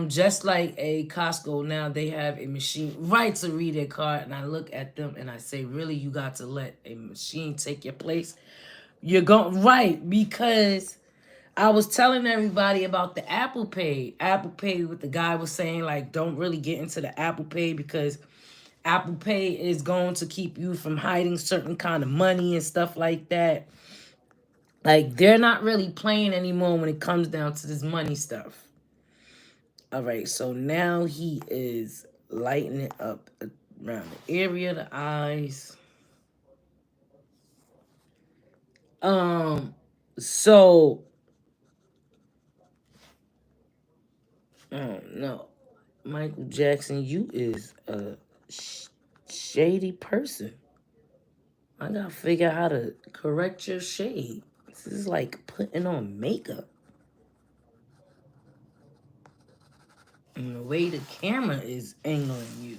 Just like a Costco now, they have a machine right to read their card, and I look at them and I say, really, you got to let a machine take your place? You're going right, because I was telling everybody about the Apple Pay. Apple Pay, what the guy was saying, like, don't really get into the Apple Pay because Apple Pay is going to keep you from hiding certain kind of money and stuff like that. Like, they're not really playing anymore when it comes down to this money stuff. All right, so now he is lighting it up around the area, the eyes. So, no, Michael Jackson, you is a shady person. I gotta figure out how to correct your shade. This is like putting on makeup. And the way the camera is angling you.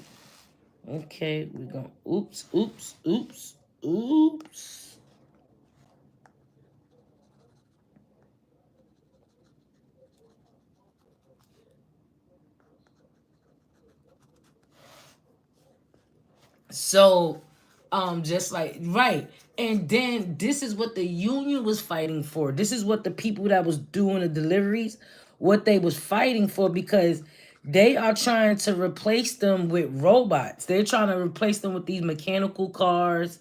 Okay, we're going, oops, oops, oops, oops. So, just like, right. And then this is what the union was fighting for. This is what the people that was doing the deliveries, what they was fighting for, because they are trying to replace them with robots. They're trying to replace them with these mechanical cars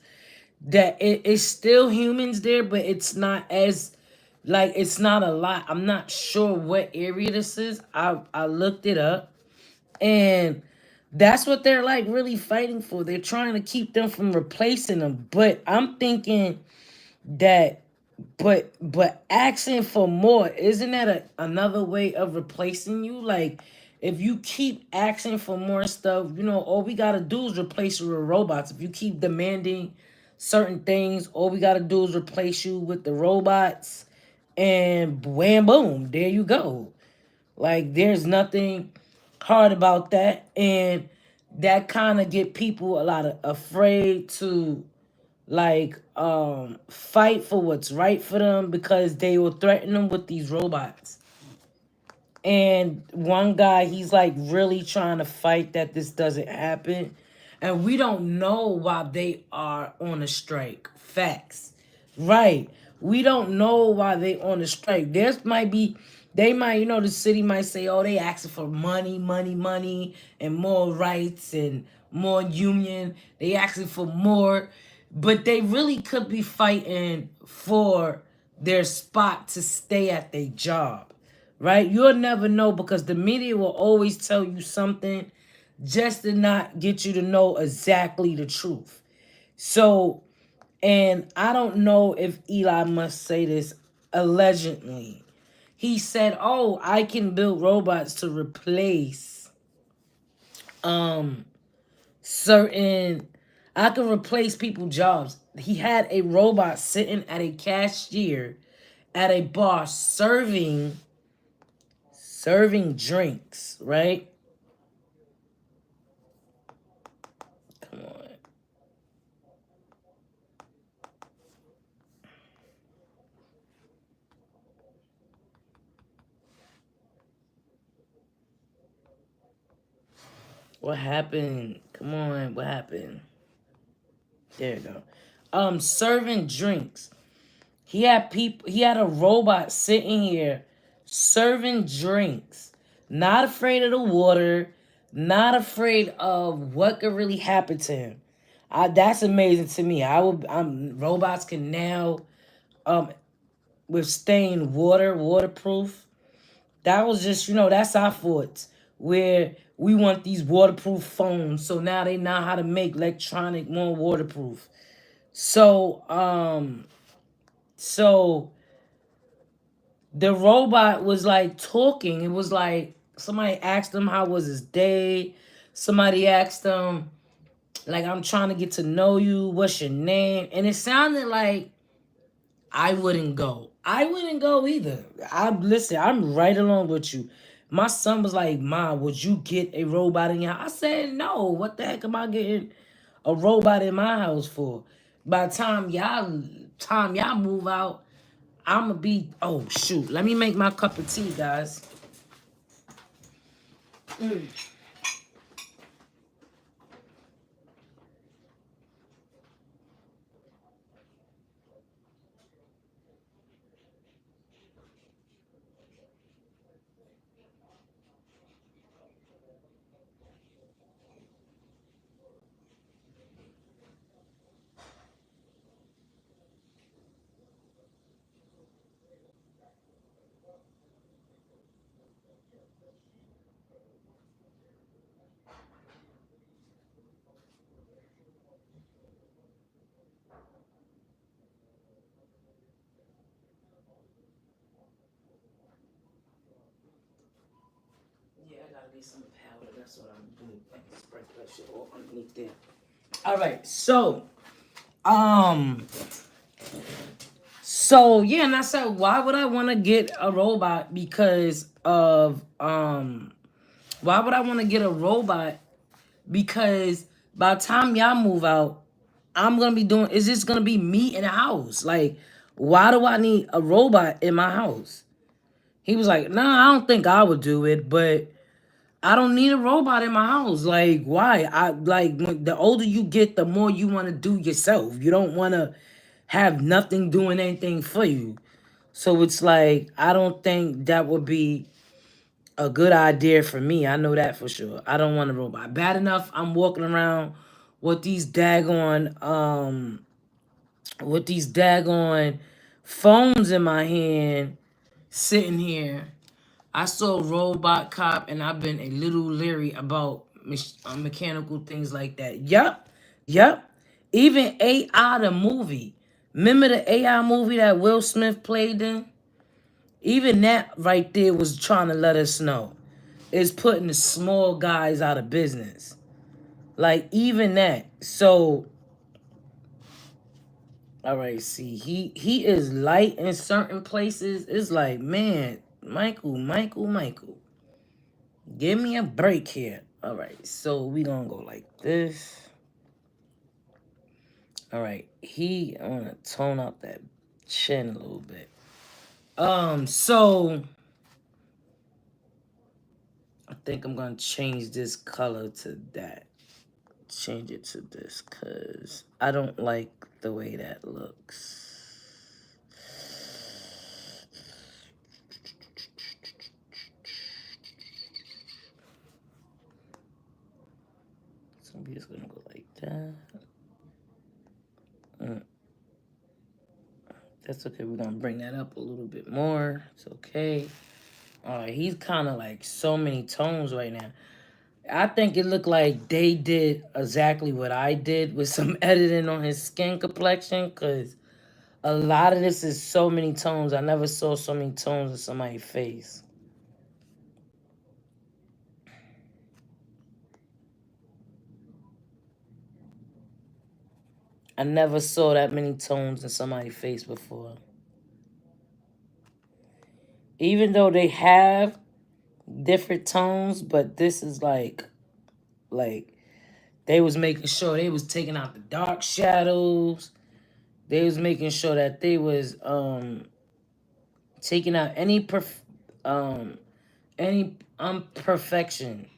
that it's still humans there, but it's not as, like, it's not a lot. I'm not sure what area this is. I looked it up, and that's what they're like really fighting for. They're trying to keep them from replacing them. But I'm thinking that, but asking for more, isn't that another way of replacing you? Like, if you keep asking for more stuff, you know, all we gotta do is replace you with robots. If you keep demanding certain things, all we gotta do is replace you with the robots, and wham boom, there you go. Like, there's nothing hard about that. And that kind of get people a lot of afraid to, like, fight for what's right for them, because they will threaten them with these robots. And one guy, he's like really trying to fight that this doesn't happen. And we don't know why they are on a strike. Facts. Right. We don't know why they on a strike. There's might be, they might, you know, the city might say, oh, they asking for money, money, money, and more rights and more union. They asking for more. But they really could be fighting for their spot to stay at their job. Right? You'll never know, because the media will always tell you something just to not get you to know exactly the truth. So, and I don't know if Elon Musk say this, allegedly. He said, oh, I can build robots to replace certain, I can replace people's jobs. He had a robot sitting at a cashier at a bar serving drinks, right? Come on. What happened? Come on, what happened? There you go. Serving drinks. He had a robot sitting here serving drinks. Not afraid of the water, not afraid of what could really happen to him. That's amazing to me. Robots can now withstand waterproof. That was just, you know, that's our thoughts, where we want these waterproof phones. So now they know how to make electronic more waterproof. So, so the robot was like talking. It was like somebody asked him how was his day. Somebody asked him, like, I'm trying to get to know you. What's your name? And it sounded like I wouldn't go. I wouldn't go either. Listen, I'm right along with you. My son was like, Mom, would you get a robot in your house? I said, no. What the heck am I getting a robot in my house for? By the time y'all move out, I'ma be, oh shoot. Let me make my cup of tea, guys. me some powder. That's what I'm doing. Sprinkle that shit all underneath there. All right, so yeah, and I said, why would I want to get a robot? Because of why would I want to get a robot? Because by the time y'all move out, I'm gonna be doing. It's just gonna be me in the house. Like, why do I need a robot in my house? He was like, nah, I don't think I would do it, but I don't need a robot in my house. Like, why? The older you get, the more you want to do yourself. You don't want to have nothing doing anything for you. So it's like, I don't think that would be a good idea for me. I know that for sure. I don't want a robot. Bad enough, I'm walking around with these daggone phones in my hand, sitting here. I saw Robot Cop, and I've been a little leery about mechanical things like that. Yep. Even AI, the movie. Remember the AI movie that Will Smith played in? Even that right there was trying to let us know. It's putting the small guys out of business. Like, even that. So, all right, see, he is light in certain places. It's like, man, Michael. Give me a break here. All right, so we gonna go like this. All right, I wanna tone up that chin a little bit. So I think I'm gonna change this color to that. Change it to this, cause I don't like the way that looks. So I'm just gonna go like that. That's okay. We're gonna bring that up a little bit more. It's okay. All right, he's kind of like so many tones right now. I think it looked like they did exactly what I did with some editing on his skin complexion, because a lot of this is so many tones. I never saw so many tones in somebody's face. I never saw that many tones in somebody's face before. Even though they have different tones, but this is like they was making sure they was taking out the dark shadows. They was making sure that they was taking out any imperfection.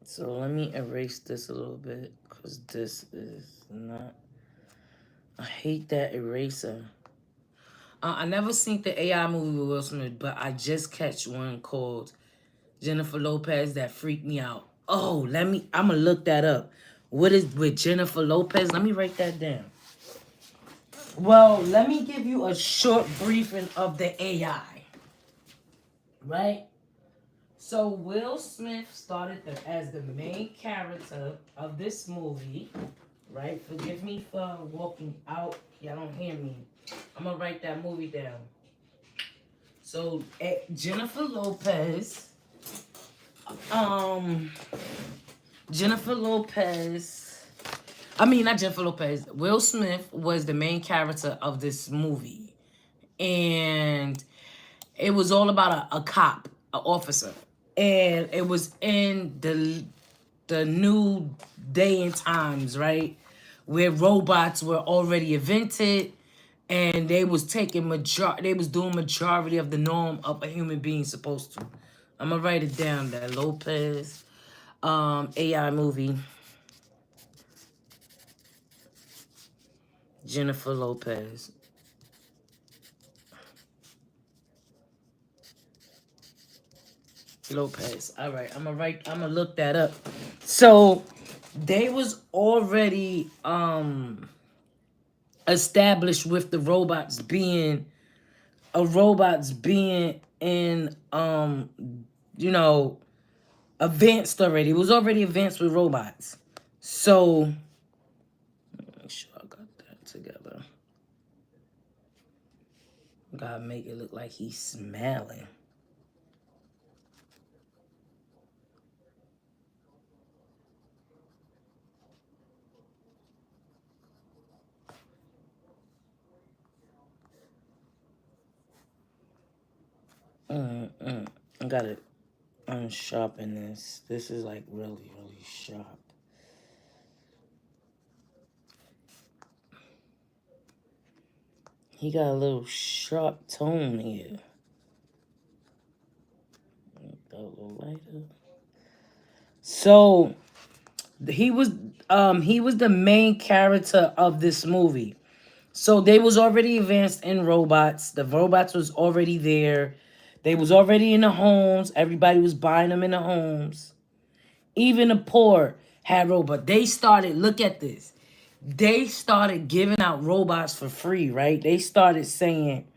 So let me erase this a little bit, because this is not... I hate that eraser. I never seen the AI movie with Will Smith, but I just catch one called Jennifer Lopez that freaked me out. Oh, I'm going to look that up. What is with Jennifer Lopez? Let me write that down. Well, let me give you a short briefing of the AI. Right? So Will Smith started as the main character of this movie, right? Forgive me for walking out. Y'all don't hear me. I'm gonna write that movie down. So Jennifer Lopez. Will Smith was the main character of this movie, and it was all about a cop, an officer. And it was in the new day and times, right? Where robots were already invented, and they was doing majority of the norm of a human being supposed to. I'm gonna write it down, that Lopez AI movie. Jennifer Lopez. All right, I'm gonna look that up. So they was already established with the robots being in advanced already. It was already advanced with robots. So Gotta make it look like he's smelling. I gotta unsharpen this. This is like really, really sharp. He got a little sharp tone here. Go a little lighter. So he was the main character of this movie. So they was already advanced in robots. The robots was already there. They was already in the homes. Everybody was buying them in the homes. Even the poor had robots. They started, look at this. They started giving out robots for free, right? They started saying,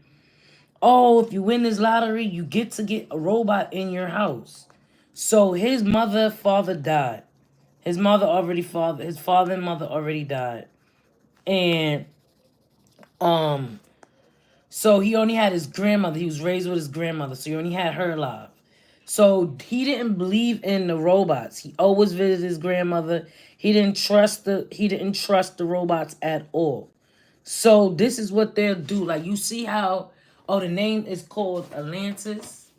oh, if you win this lottery, you get to get a robot in your house. So his father died. His father and mother already died. And so he only had his grandmother. He was raised with his grandmother, so he only had her alive. So he didn't believe in the robots. He always visited his grandmother. He didn't trust the robots at all. So this is what they'll do. Like, you see how, the name is called Atlantis?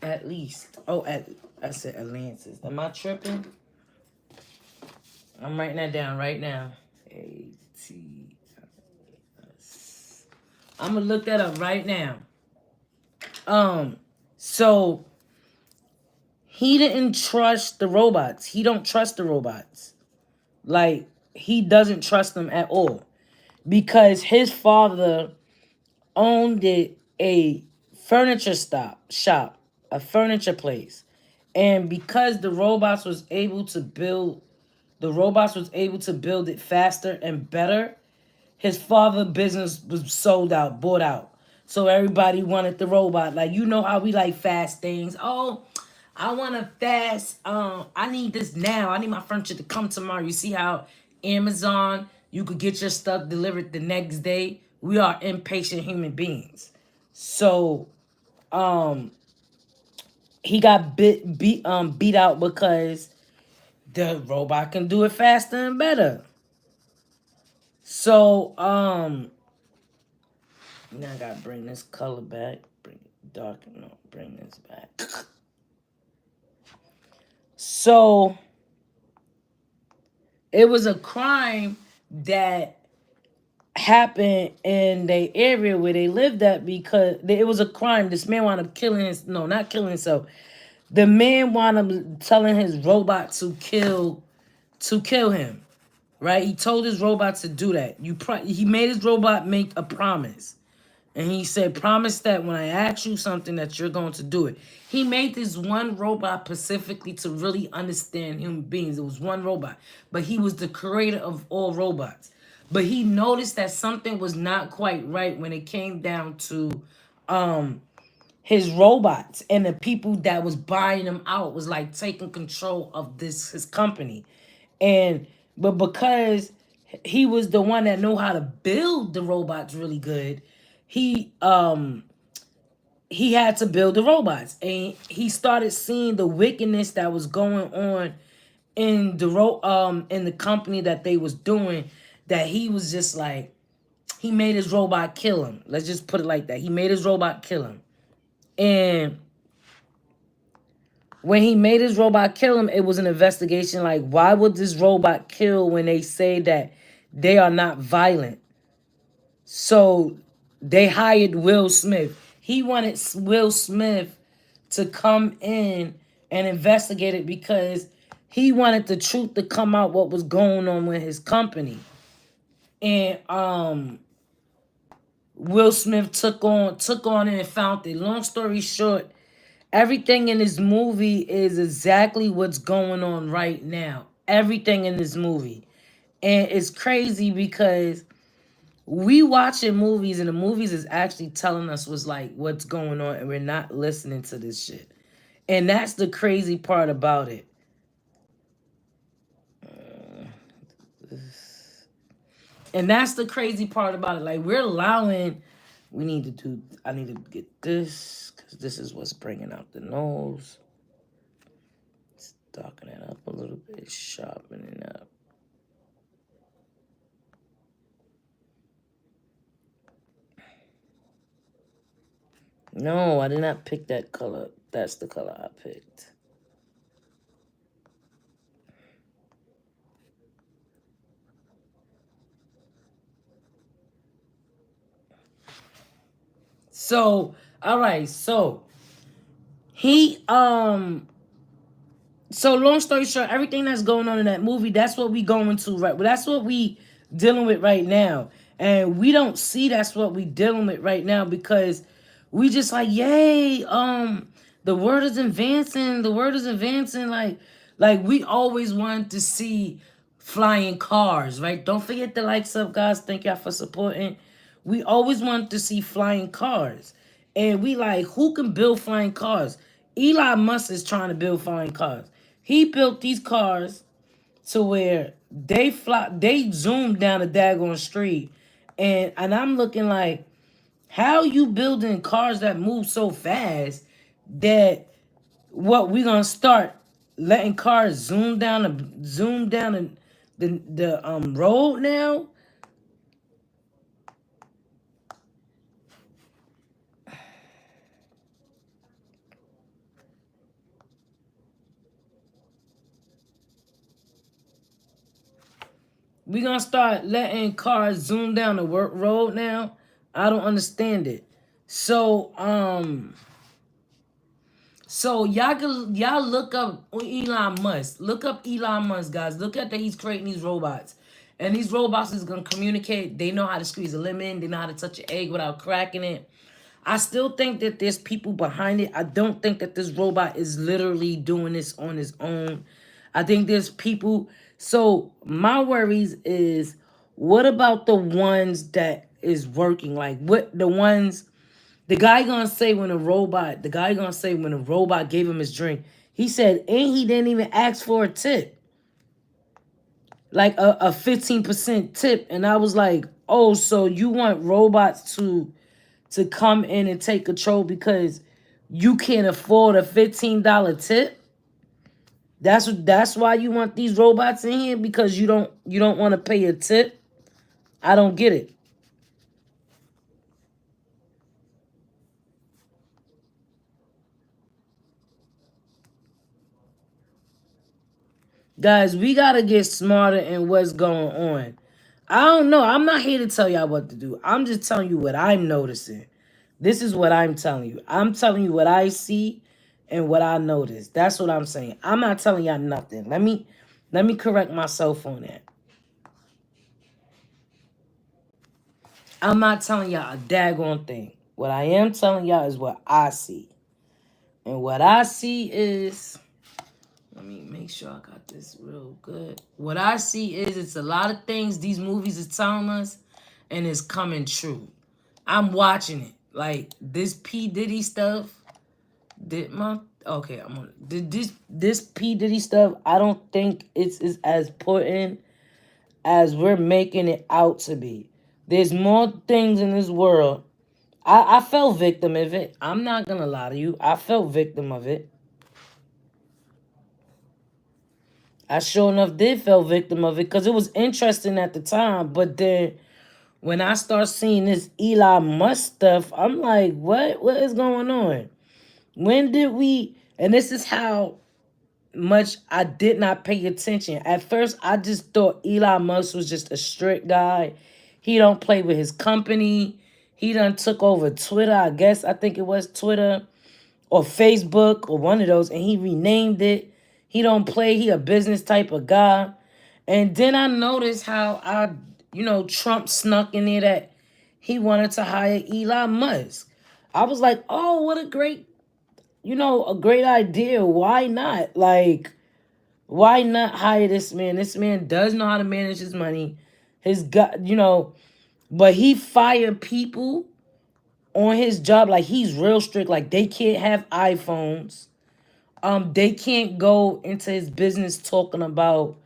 At least. I said Atlantis. Am I tripping? I'm writing that down right now. I'm gonna look that up right now. So he didn't trust the robots. He don't trust the robots. Like, he doesn't trust them at all. Because his father owned a furniture shop, a furniture place. And because the robots was able to build it faster and better, his father's business was sold out, bought out. So everybody wanted the robot. Like, you know how we like fast things. Oh, I want a fast, I need this now. I need my furniture to come tomorrow. You see how Amazon, you could get your stuff delivered the next day. We are impatient human beings. So, he got beat out because the robot can do it faster and better. So, now I gotta bring this color back. Bring it darker. No, bring this back. So, it was a crime that happened in the area where they lived at, because it was a crime. This man wound up not killing himself. The man wound up telling his robot to kill him. Right? He told his robot to do that. He made his robot make a promise. And he said, promise that when I ask you something that you're going to do it. He made this one robot specifically to really understand human beings. It was one robot. But he was the creator of all robots. But he noticed that something was not quite right when it came down to his robots. And the people that was buying them out was like taking control of his company. But because he was the one that knew how to build the robots really good, he had to build the robots. And he started seeing the wickedness that was going on in the company that they was doing, that he was just like, he made his robot kill him. Let's just put it like that. He made his robot kill him. And when he made his robot kill him, it was an investigation. Like, why would this robot kill when they say that they are not violent? So they hired Will Smith. He wanted Will Smith to come in and investigate it because he wanted the truth to come out, what was going on with his company. And Will Smith took on it and found it. Long story short, everything in this movie is exactly what's going on right now. Everything in this movie. And it's crazy because we watching movies and the movies is actually telling us what's going on, and we're not listening to this shit. And that's the crazy part about it. And that's the crazy part about it. Like, we're allowing We need to do, I need to get this, because this is what's bringing out the nose. Let's darken it up a little bit, sharpen it up. No, I did not pick that color. That's the color I picked. So, all right, so so long story short, everything that's going on in that movie, that's what we going to, right? Well, that's what we dealing with right now. And we don't see that's what we dealing with right now because we just like, yay, the word is advancing, the word is advancing. Like we always wanted to see flying cars, right? Don't forget the likes up, guys. Thank y'all for supporting. We always wanted to see flying cars. And we like, who can build flying cars? Elon Musk is trying to build flying cars. He built these cars to where they zoom down a daggone street. And I'm looking like, how you building cars that move so fast that what we gonna start letting cars zoom down the road now? We gonna start letting cars zoom down the road now? I don't understand it. So y'all look up Elon Musk. Look up Elon Musk, guys. Look at that he's creating these robots. And these robots is gonna communicate. They know how to squeeze a lemon. They know how to touch an egg without cracking it. I still think that there's people behind it. I don't think that this robot is literally doing this on his own. I think there's people. So my worries is, what about the ones that is working? Like what the ones, the guy gonna say when a robot gave him his drink, he said, and he didn't even ask for a tip. Like a 15% tip. And I was like, oh, so you want robots to come in and take control because you can't afford a $15 tip? That's why you want these robots in here, because you don't want to pay a tip? I don't get it. Guys, we got to get smarter in what's going on. I don't know. I'm not here to tell y'all what to do. I'm just telling you what I'm noticing. This is what I'm telling you. I'm telling you what I see and what I notice. That's what I'm saying. I'm not telling y'all nothing. Let me correct myself on that. I'm not telling y'all a daggone thing. What I am telling y'all is what I see. And what I see is, let me make sure I got this real good. What I see is it's a lot of things these movies is telling us, and it's coming true. I'm watching it. Like this P. Diddy stuff. This P. Diddy stuff, I don't think it's as important as we're making it out to be. There's more things in this world. I fell victim of it. I'm not gonna lie to you. I fell victim of it. I sure enough did fell victim of it because it was interesting at the time. But then when I start seeing this Elon Musk stuff, I'm like, what? What is going on? When did we... And this is how much I did not pay attention. At first, I just thought Elon Musk was just a strict guy. He don't play with his company. He done took over Twitter, I guess. I think it was Twitter or Facebook or one of those. And he renamed it. He don't play. He a business type of guy. And then I noticed how Trump snuck in there that he wanted to hire Elon Musk. I was like, oh, what a great, a great idea. Why not? Like, why not hire this man? This man does know how to manage his money. His gut, but he fired people on his job. Like, he's real strict. Like, they can't have iPhones. They can't go into his business talking about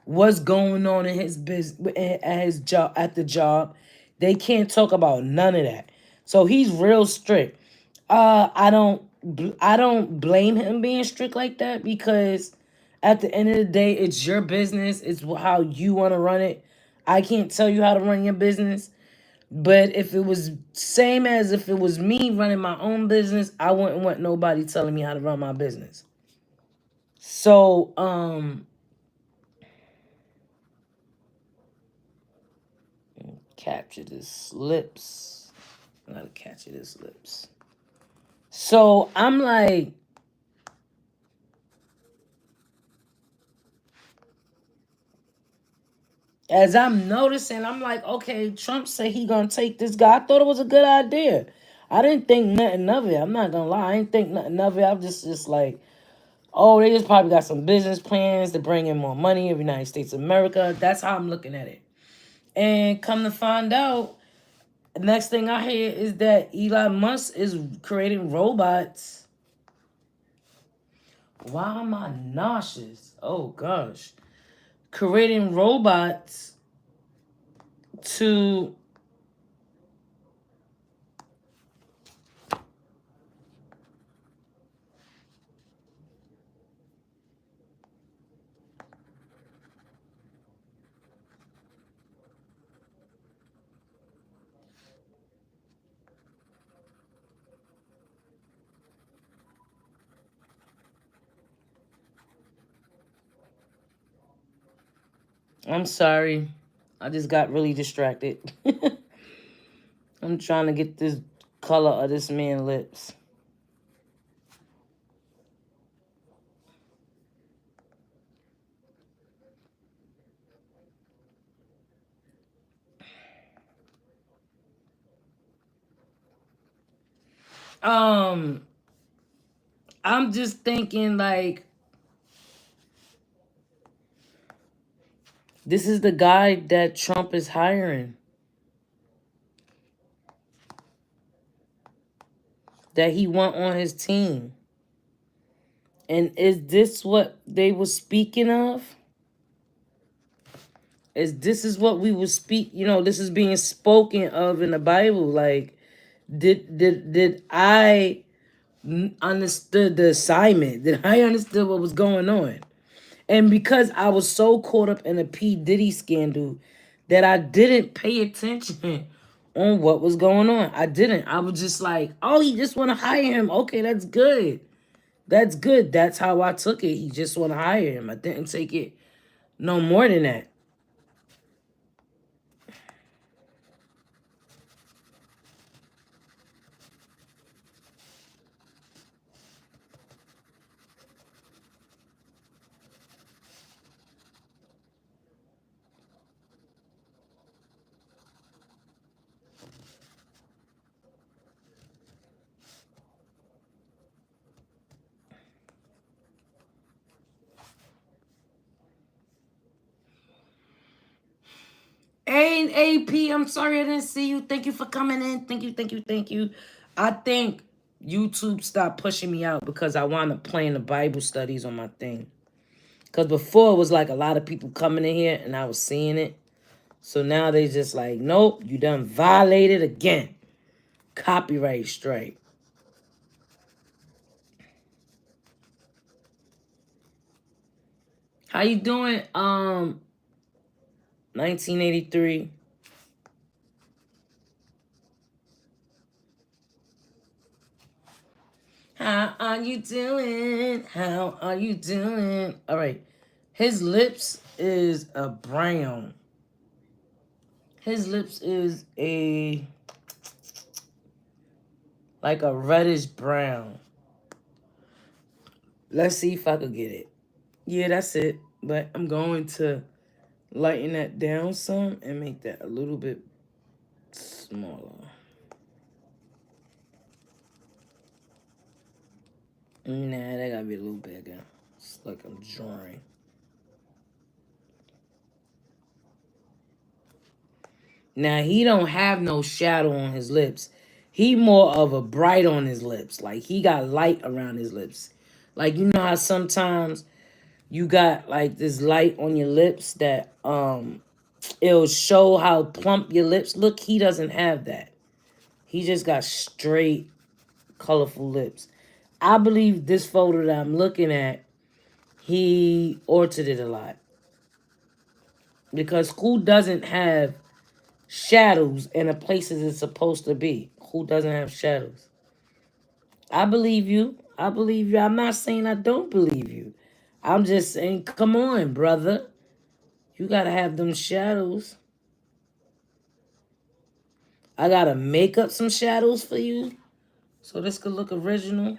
what's going on in his business at his job, at the job. They can't talk about none of that. So he's real strict. I don't blame him being strict like that, because at the end of the day, it's your business. It's how you want to run it. I can't tell you how to run your business. But if it was same as if it was me running my own business, I wouldn't want nobody telling me how to run my business. So, capture this lips. I gotta capture this lips. So I'm like, as I'm noticing, I'm like, okay, Trump said he gonna take this guy. I thought it was a good idea. I didn't think nothing of it. I'm not gonna lie. I didn't think nothing of it. I'm just like, oh, they just probably got some business plans to bring in more money of the United States of America. That's how I'm looking at it. And come to find out, the next thing I hear is that Elon Musk is creating robots. Why am I nauseous? Oh, gosh. Creating robots to I'm sorry. I just got really distracted. I'm trying to get this color of this man's lips. I'm just thinking, like, this is the guy that Trump is hiring, that he want on his team. And is this what they were speaking of? This is what we would speak, this is being spoken of in the Bible. Like, did I understood the assignment? Did I understood what was going on? And because I was so caught up in the P. Diddy scandal that I didn't pay attention on what was going on. I didn't. I was just like, oh, he just want to hire him. Okay, that's good. That's good. That's how I took it. He just want to hire him. I didn't take it no more than that. And AP, I'm sorry I didn't see you. Thank you for coming in. Thank you. I think YouTube stopped pushing me out because I wound up playing the Bible studies on my thing. Because before it was like a lot of people coming in here and I was seeing it. So now they just like, nope, you done violated again. Copyright strike. How you doing? 1983. How are you doing? How are you doing? All right. His lips is a brown. His lips is like a reddish brown. Let's see if I could get it. Yeah, that's it. But I'm going to lighten that down some and make that a little bit smaller. Nah, that gotta be a little bigger. It's like I'm drawing. Now, he don't have no shadow on his lips. He more of a bright on his lips. Like, he got light around his lips. Like, you know how sometimes you got, like, this light on your lips that, it'll show how plump your lips look? He doesn't have that. He just got straight colorful lips. I believe this photo that I'm looking at, he altered it a lot. Because who doesn't have shadows in the places it's supposed to be? Who doesn't have shadows? I believe you. I believe you. I'm not saying I don't believe you. I'm just saying, come on, brother. You gotta have them shadows. I gotta make up some shadows for you so this could look original.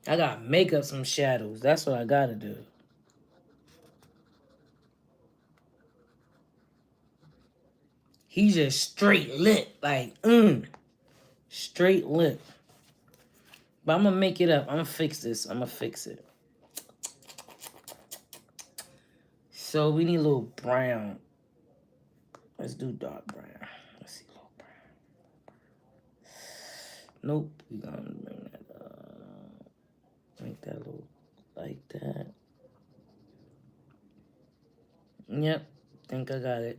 I gotta make up some shadows. That's what I gotta do. He just straight lit, like, straight lit. But I'm gonna make it up. I'm gonna fix this. I'm gonna fix it. So we need a little brown. Let's do dark brown. Let's see, little brown. Nope, we gonna bring that up. Make that a little like that. Yep, think I got it.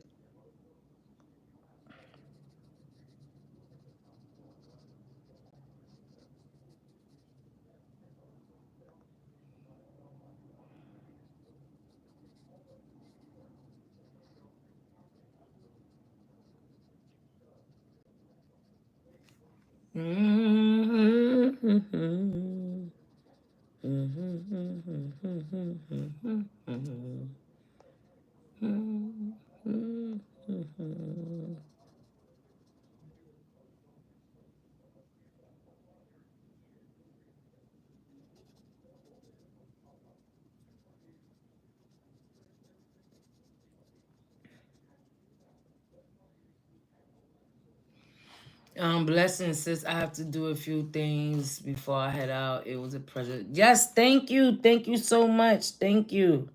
Blessings, sis. I have to do a few things before I head out. It was a pleasure. Yes, thank you. Thank you so much. Thank you.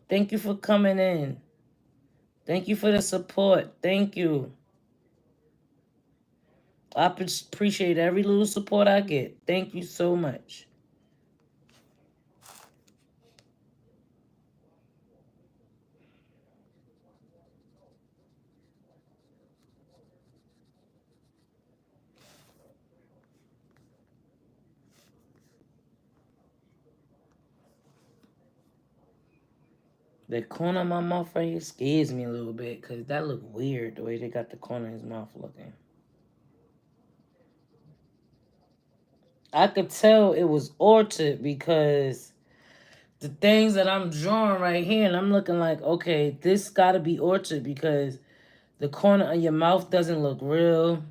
Thank you for coming in. Thank you for the support. Thank you. I appreciate every little support I get. Thank you so much. The corner of my mouth right here scares me a little bit because that look weird the way they got the corner of his mouth looking. I could tell it was altered because the things that I'm drawing right here, and I'm looking like, okay, this got to be altered because the corner of your mouth doesn't look real.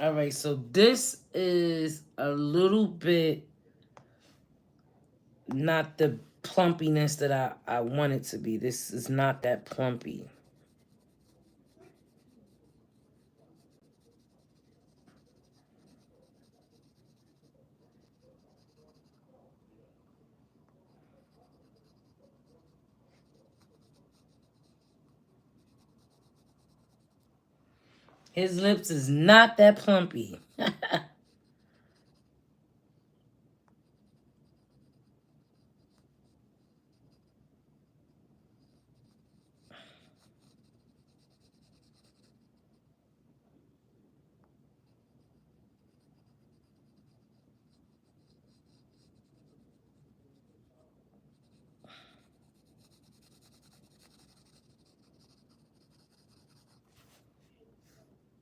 All right, so this is a little bit not the plumpiness that I want it to be. This is not that plumpy. His lips is not that plumpy.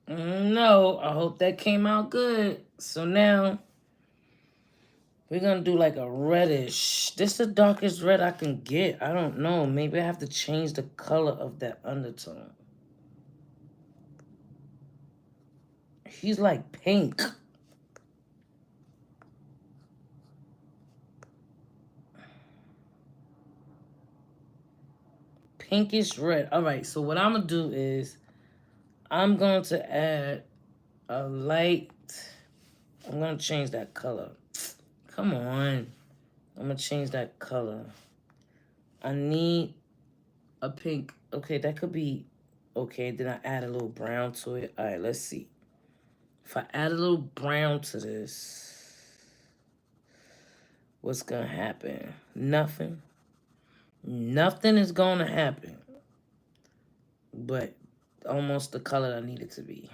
No, I hope that came out good. So now we're gonna do like a reddish. This is the darkest red I can get. I don't know. Maybe I have to change the color of that undertone. He's like pink. Pinkish red. All right, so what I'm gonna do is I'm going to add a light. I'm gonna change that color. Come on. I'm gonna change that color. I need a pink. Okay, that could be okay. Then I add a little brown to it. All right, let's see. If I add a little brown to this, what's gonna happen? Nothing. Nothing is gonna happen. But almost the color I need it to be.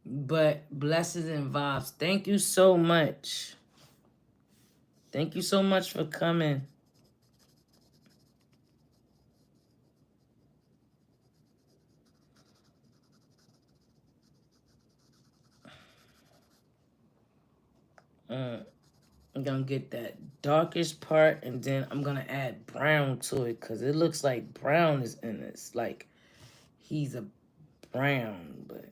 But blessings and vibes. Thank you so much. Thank you so much for coming. I'm gonna get that darkest part, and then I'm gonna add brown to it because it looks like brown is in this. Like he's a brown, but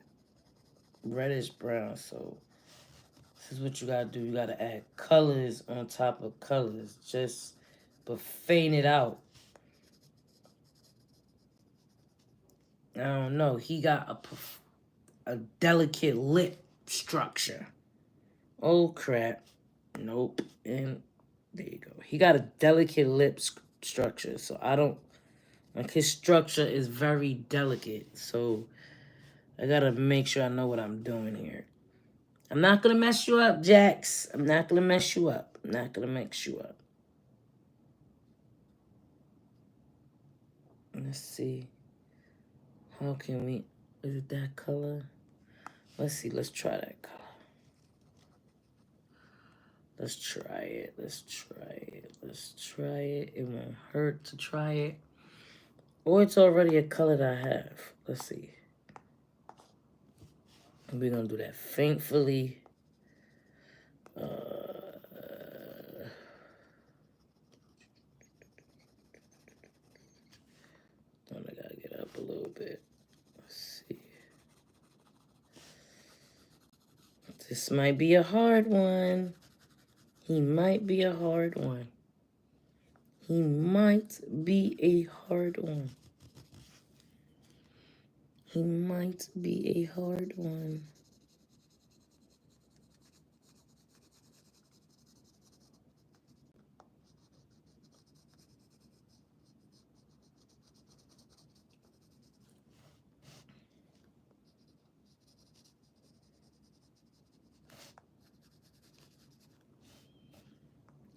reddish brown. So this is what you gotta do. You gotta add colors on top of colors, just but faint it out. I don't know. He got a delicate lip structure. Oh crap. Nope. And there you go. He got a delicate lip structure. So I don't, like his structure is very delicate. So I gotta make sure I know what I'm doing here. I'm not gonna mess you up, Jax. I'm not gonna mess you up. I'm not gonna mess you up. Let's see. How can we, is it that color? Let's see, let's try that color. Let's try it. Let's try it. Let's try it. It won't hurt to try it. Or it's already a color that I have. Let's see. And we're going to do that faintly. Then I got to get up a little bit. Let's see. This might be a hard one. He might be a hard one. He might be a hard one. He might be a hard one.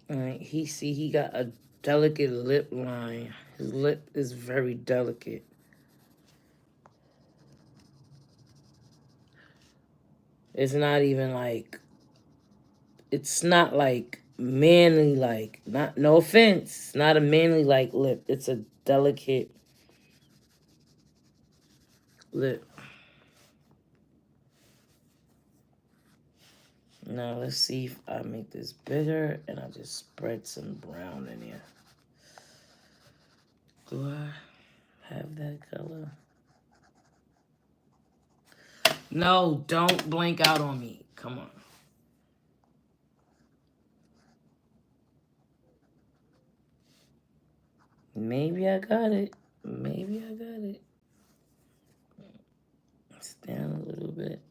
All right, he got a delicate lip line. His lip is very delicate. It's not even like, it's not like manly like, not, no offense, it's not a manly like lip. It's a delicate lip. Now let's see if I make this bigger and I just spread some brown in here. Do I have that color? No, don't blink out on me. Come on. Maybe I got it. Maybe I got it. It's down a little bit.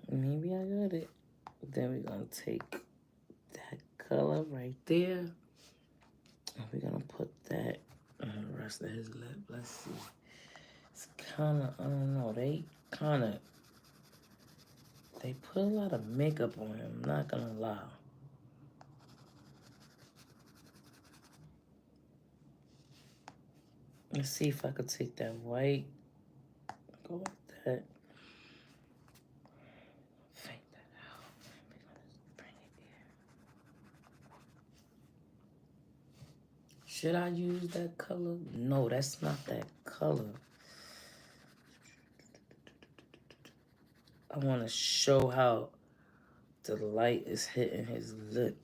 Maybe I got it. Then we're going to take that color right there. And we're going to put that on the rest of his lip. Let's see. It's kind of, I don't know. They put a lot of makeup on him. I'm not going to lie. Let's see if I could take that white. Go with that. Should I use that color? No, that's not that color. I want to show how the light is hitting his lip.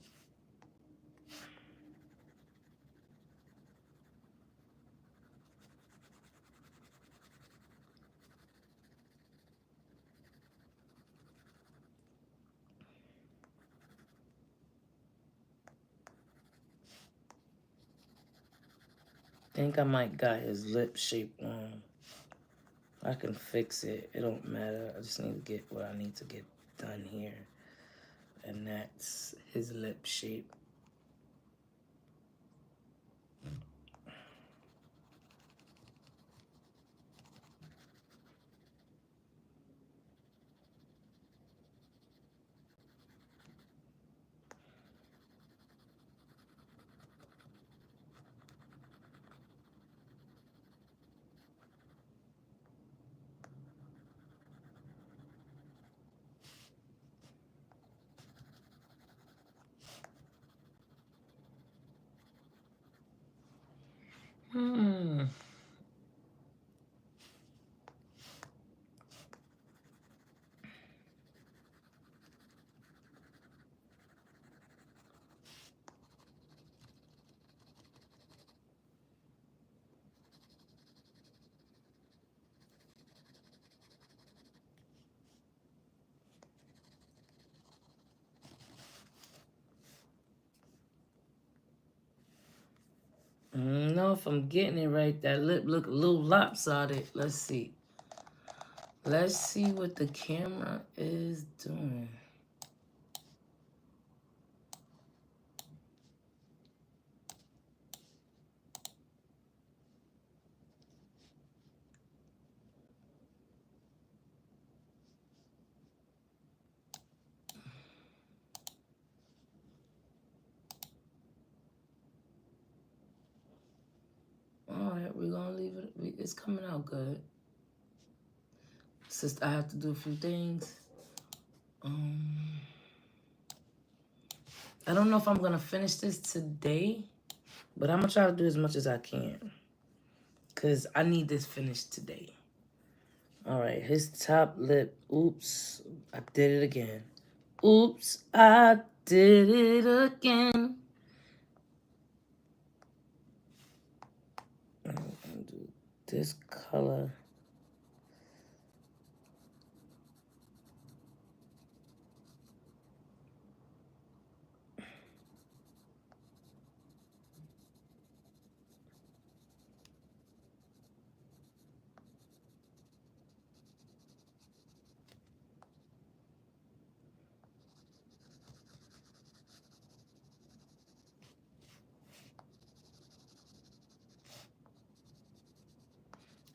think I might got his lip shape wrong. I can fix it. It don't matter. I just need to get what I need to get done here. And that's his lip shape. I don't know if I'm getting it right. That lip look a little lopsided. Let's see. Let's see what the camera is doing. Alright, we're gonna leave it. It's coming out good. It's just I have to do a few things. I don't know if I'm gonna finish this today, but I'm gonna try to do as much as I can. Cause I need this finished today. Alright, his top lip. Oops, I did it again. Oops, I did it again. I'm gonna do this color.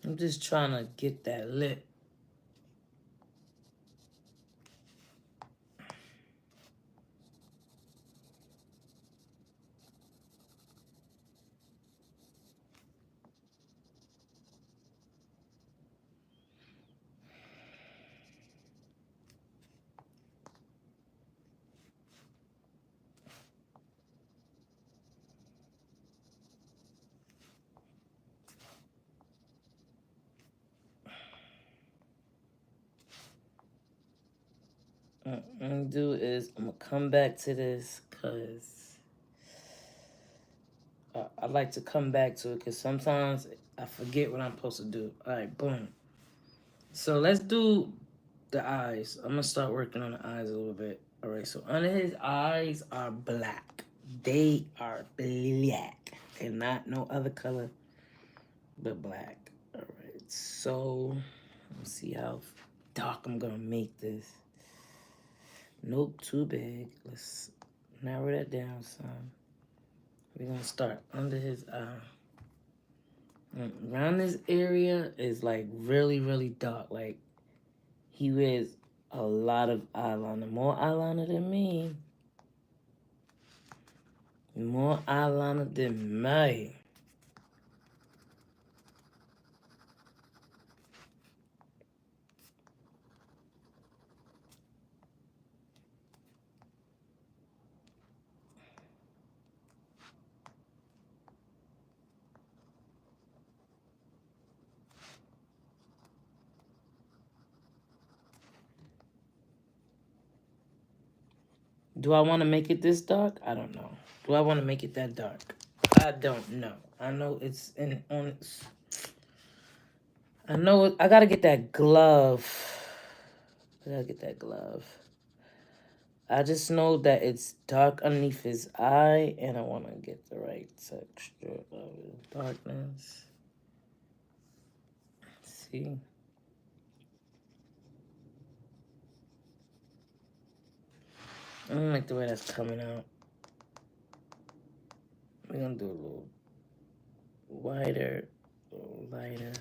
I'm just trying to get that lip. What I'm gonna do is I'm gonna come back to this because I like to come back to it because sometimes I forget what I'm supposed to do. All right, boom. So let's do the eyes. I'm gonna start working on the eyes a little bit. All right, so under his eyes are black. They are black and not no other color but black. All right, so let's see how dark I'm gonna make this. Nope, too big. Let's narrow that down some. We're gonna start under his eye. Around this area is like really, really dark. Like he wears a lot of eyeliner. More eyeliner than me. More eyeliner than me. Do I want to make it this dark? I don't know. Do I want to make it that dark? I don't know. I know it's on. I know I gotta get that glove. I gotta get that glove. I just know that it's dark underneath his eye, and I want to get the right texture of his darkness. See? I don't like the way that's coming out. We're gonna do a little wider, a little lighter.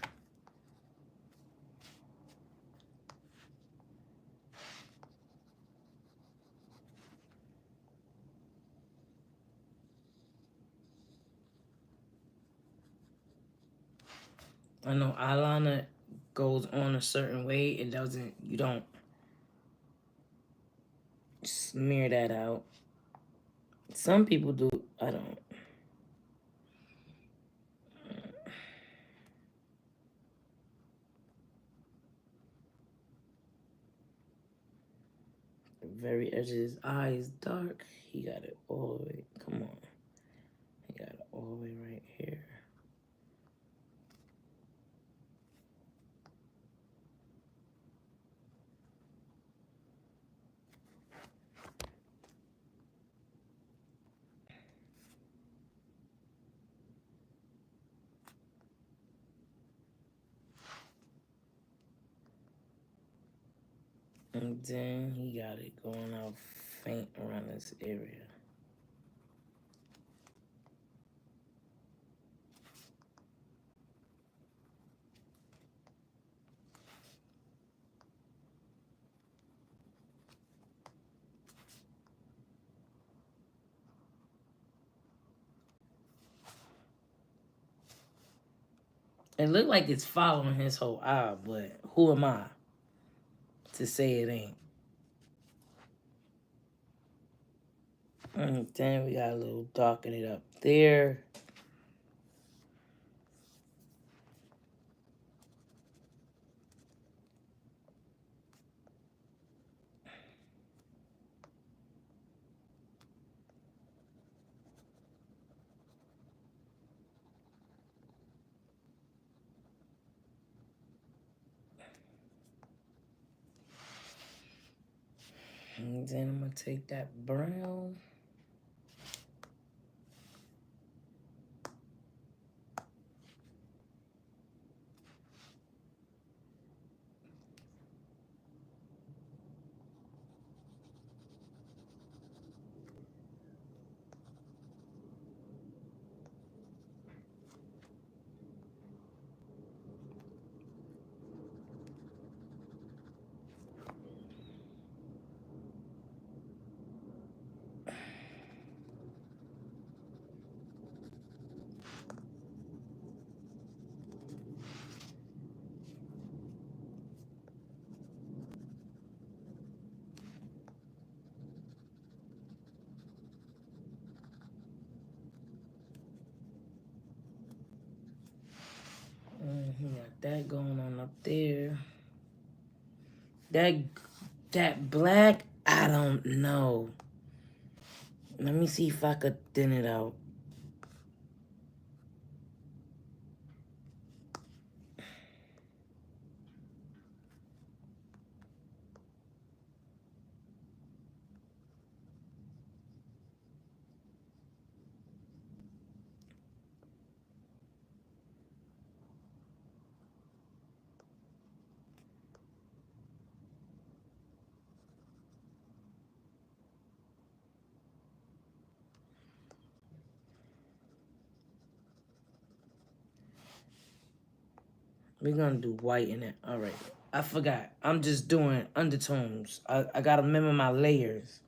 I know eyeliner goes on a certain way. It doesn't, you don't smear that out. Some people do, I don't. The very edge of his eye is dark. He got it all the way, come on. He got it all the way right here. And then he got it going out faint around this area. It looked like it's following his whole eye, but who am I to say it ain't? And then we got a little darken it up there. And then I'm gonna take that brown. He got that going on up there. That black, I don't know. Let me see if I could thin it out. We're gonna do white in it. All right. I forgot. I'm just doing undertones. I gotta remember my layers.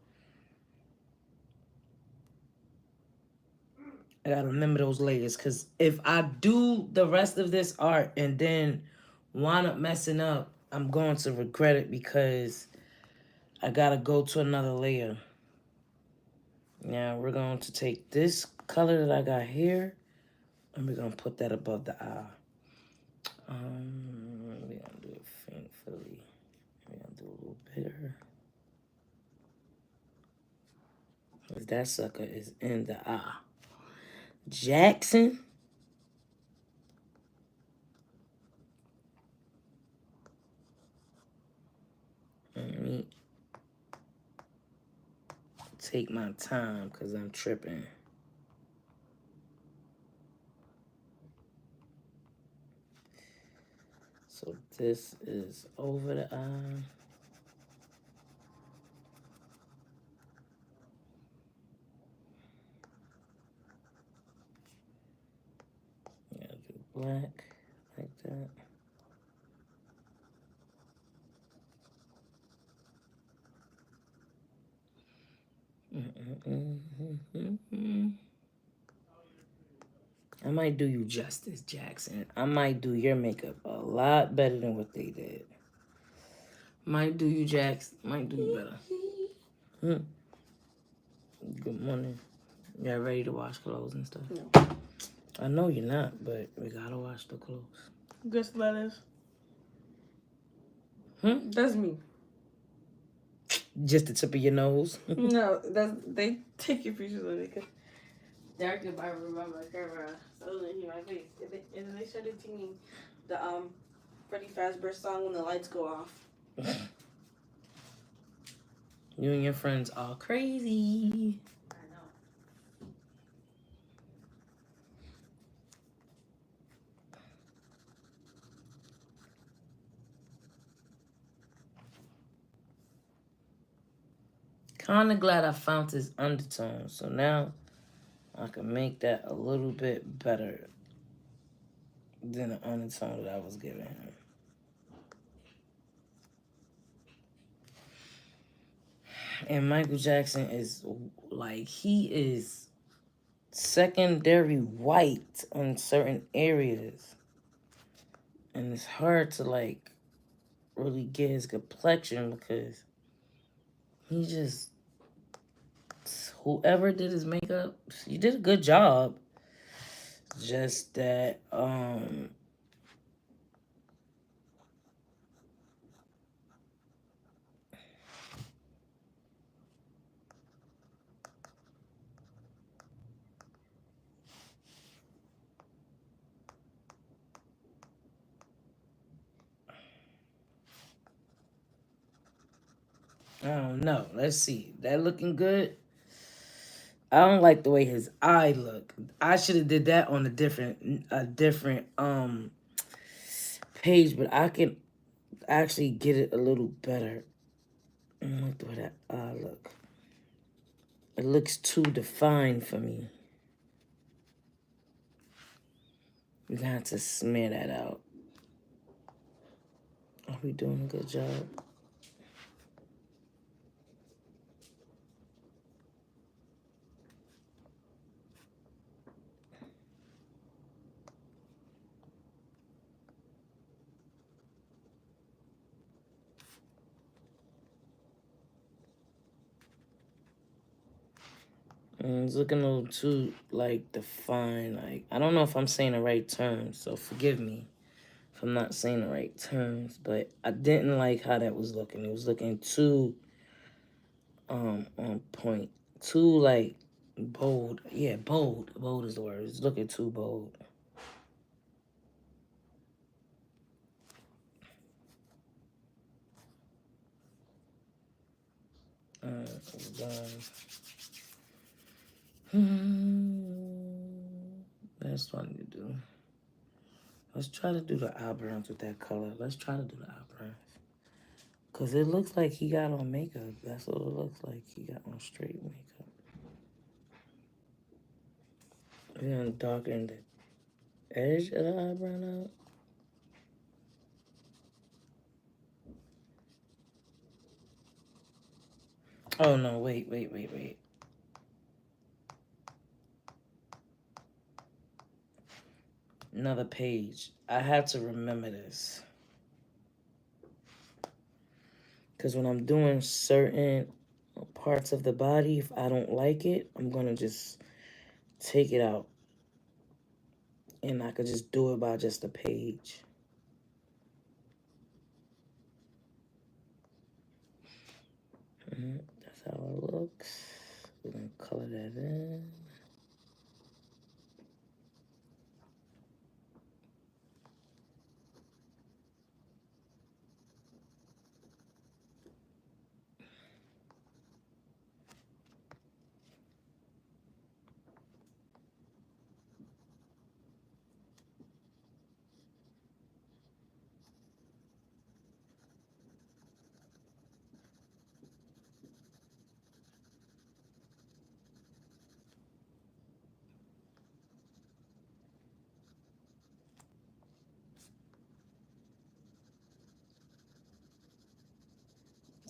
I gotta remember those layers, because if I do the rest of this art and then wind up messing up, I'm going to regret it, because I gotta go to another layer. Now we're going to take this color that I got here, and we're gonna put that above the eye. We're gonna do it faintly. We're gonna do a little bigger. Because that sucker is in the eye. Jackson. take my time because I'm tripping. So this is over the eye. Gotta do black like that. I might do you justice, Jackson. I might do your makeup a lot better than what they did. Might do you, Jax. Might do you better. Good morning. Y'all ready to wash clothes and stuff? No. I know you're not, but we gotta wash the clothes. Just lettuce. That's me. Just the tip of your nose? No, they take your pictures of it because Derek could buy my camera, so they hear my face. And then they started singing the Freddie Fazbear song when the lights go off. You and your friends all crazy. I know. Kinda glad I found this undertone, so now I can make that a little bit better than the undertone that I was giving him. And Michael Jackson is like, he is secondary white on certain areas. And it's hard to like really get his complexion because he just, whoever did his makeup, you did a good job. Just that, I don't know. Let's see. That looking good? I don't like the way his eye look. I should have did that on a different page, but I can actually get it a little better. I don't like the way that eye look. It looks too defined for me. We're gonna have to smear that out. Are we doing a good job? It's looking a little too, like, defined. Like, I don't know if I'm saying the right terms, so forgive me if I'm not saying the right terms. But I didn't like how that was looking. It was looking too, on point. Too, like, bold. Yeah, bold. Bold is the word. It's looking too bold. That's what I need to do. Let's try to do the eyebrows with that color. Let's try to do the eyebrows. Because it looks like he got on makeup. That's what it looks like. He got on straight makeup. We're going to darken the edge of the eyebrow out. Oh, no. Wait. Another page. I have to remember this. Because when I'm doing certain parts of the body, if I don't like it, I'm going to just take it out. And I could just do it by just a page. That's how it looks. We're going to color that in.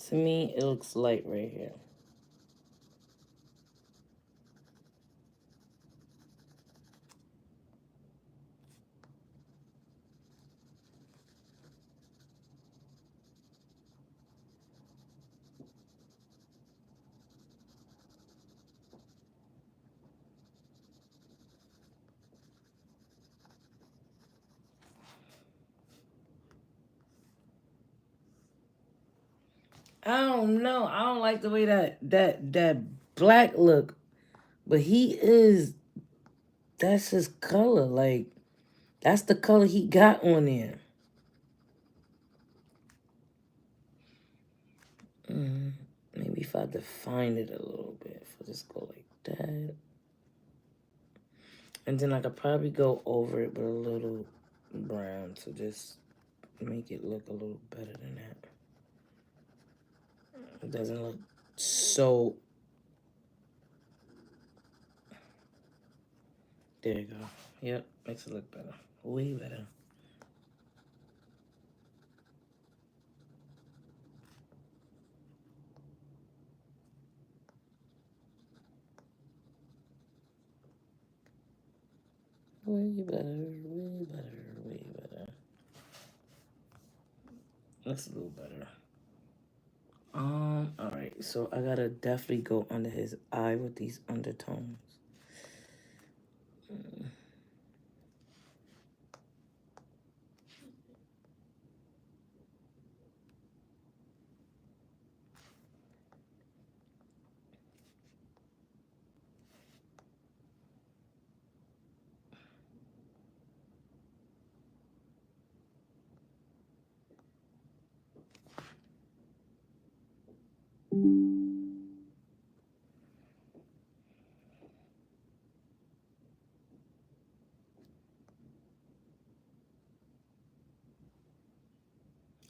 To me, it looks light right here. I don't know. I don't like the way that black look. But that's his color. Like, that's the color he got on there. Maybe if I define it a little bit. If I just go like that. And then I could probably go over it with a little brown to just make it look a little better than that. It doesn't look so... There you go. Yep, makes it look better. Way better. Way better, way better, way better. That's a little better. Alright, so I gotta definitely go under his eye with these undertones.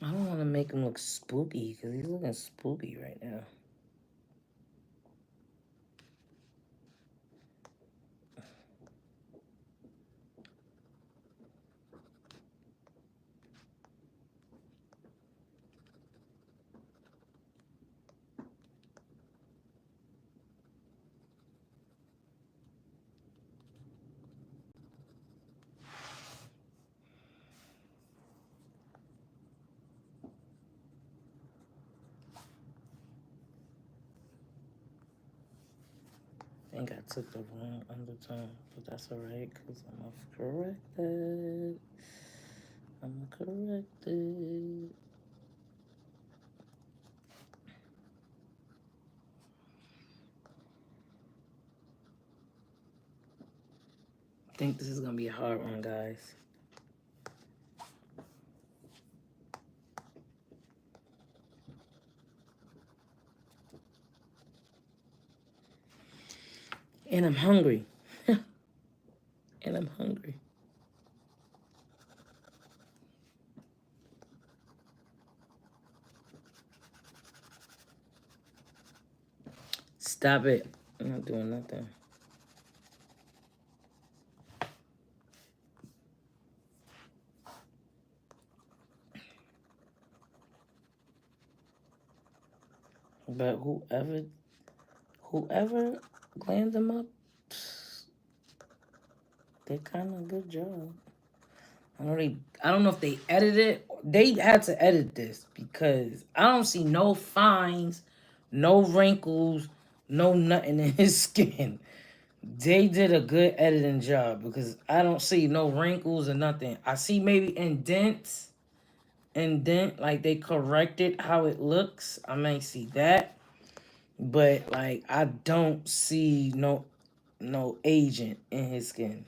I don't want to make him look spooky because he's looking spooky right now. I think I took the wrong undertone, but that's alright because I'm gonna correct it. I'm gonna correct it. I think this is gonna be a hard one, guys. And I'm hungry. And I'm hungry. Stop it. I'm not doing nothing. But whoever glammed them up, they kind of good job. I don't know if they edited it. They had to edit this because I don't see no fines, no wrinkles, no nothing in his skin. They did a good editing job because I don't see no wrinkles or nothing. I see maybe indent, like they corrected how it looks. I may see that. But like I don't see no agent in his skin.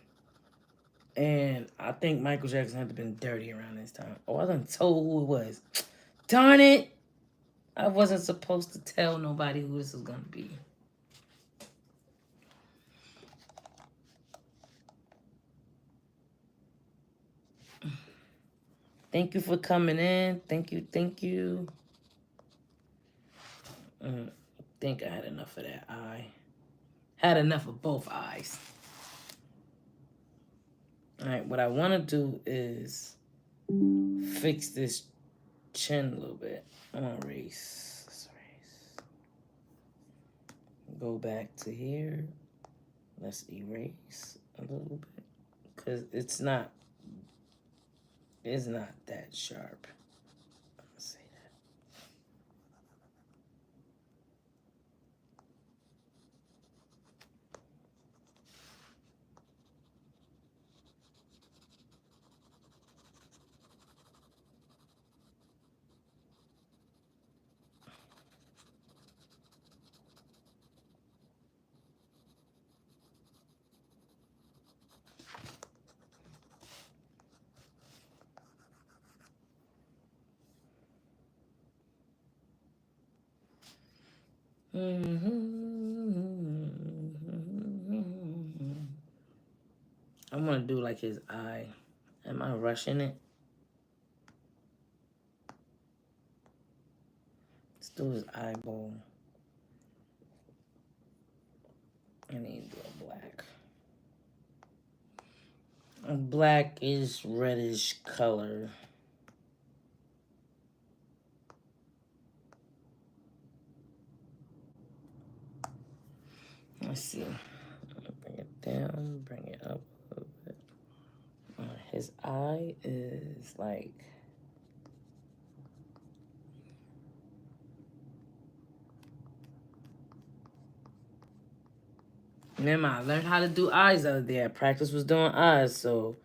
And I think Michael Jackson had to been dirty around this time. Oh, I done told who it was. Darn it! I wasn't supposed to tell nobody who this was gonna be. Thank you for coming in. Thank you, thank you. I think I had enough of that eye. Had enough of both eyes. All right, what I want to do is fix this chin a little bit. I'm gonna erase Go back to here. Let's erase a little bit. Because it's not that sharp. Let's say that. I'm gonna do like his eye. Am I rushing it? Let's do his eyeball. I need to do a black. Black is reddish color. Let's see. Bring it down, bring it up a little bit. His eye is like... Remember, I learned how to do eyes the other day. Practice was doing eyes, so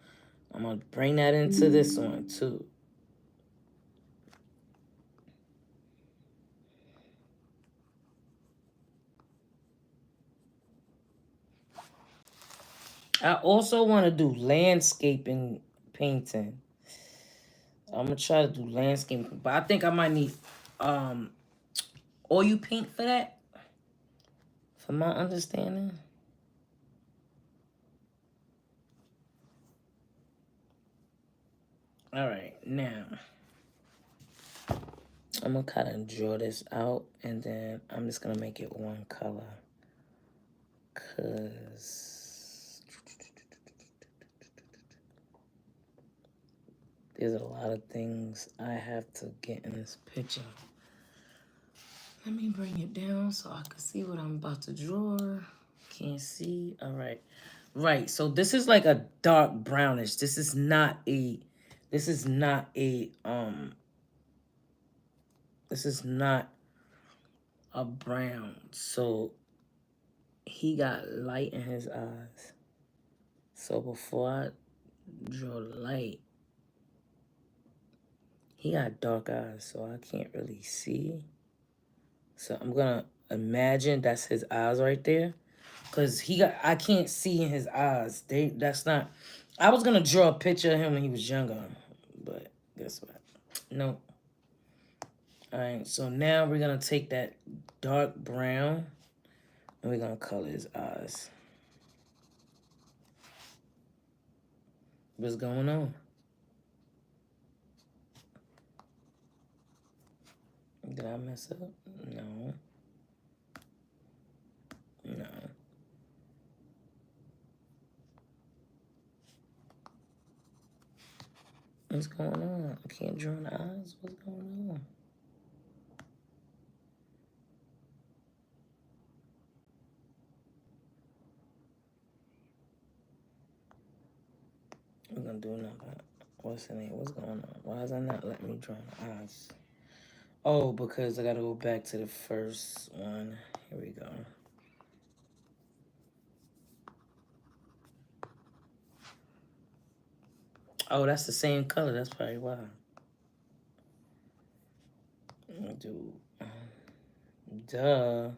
I'm going to bring that into this one, too. I also want to do landscaping painting. I'm going to try to do landscaping, but I think I might need oil paint for that, from my understanding. All right, now I'm gonna kind of draw this out, and then I'm just gonna make it one color, cause there's a lot of things I have to get in this picture. Let me bring it down so I can see what I'm about to draw. Can't see. All right. Right. So this is like a dark brownish. This is not a brown. So he got light in his eyes. So before I draw light, he got dark eyes, so I can't really see. So I'm gonna imagine that's his eyes right there. Cause I can't see in his eyes. That's not, I was gonna draw a picture of him when he was younger, but guess what? Nope. All right, so now we're gonna take that dark brown and we're gonna color his eyes. What's going on? Did I mess up? No. No. What's going on? I can't draw the eyes. What's going on? We're gonna do another. What's the name? What's going on? Why is it not letting me draw the eyes? Oh, because I gotta go back to the first one. Here we go. Oh, that's the same color. That's probably why. I'm gonna do, duh.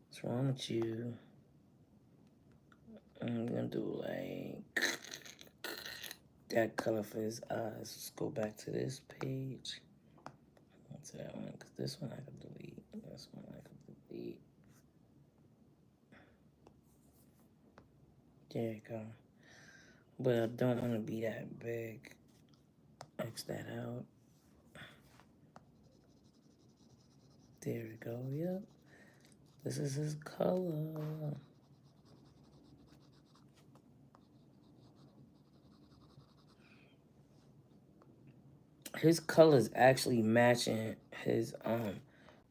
What's wrong with you? I'm gonna do like that color for his eyes. Let's go back to this page. To that one, because this one I can delete. This one I can delete. There you go. But I don't want to be that big. X that out. There we go. Yep. This is his color. His color's actually matching his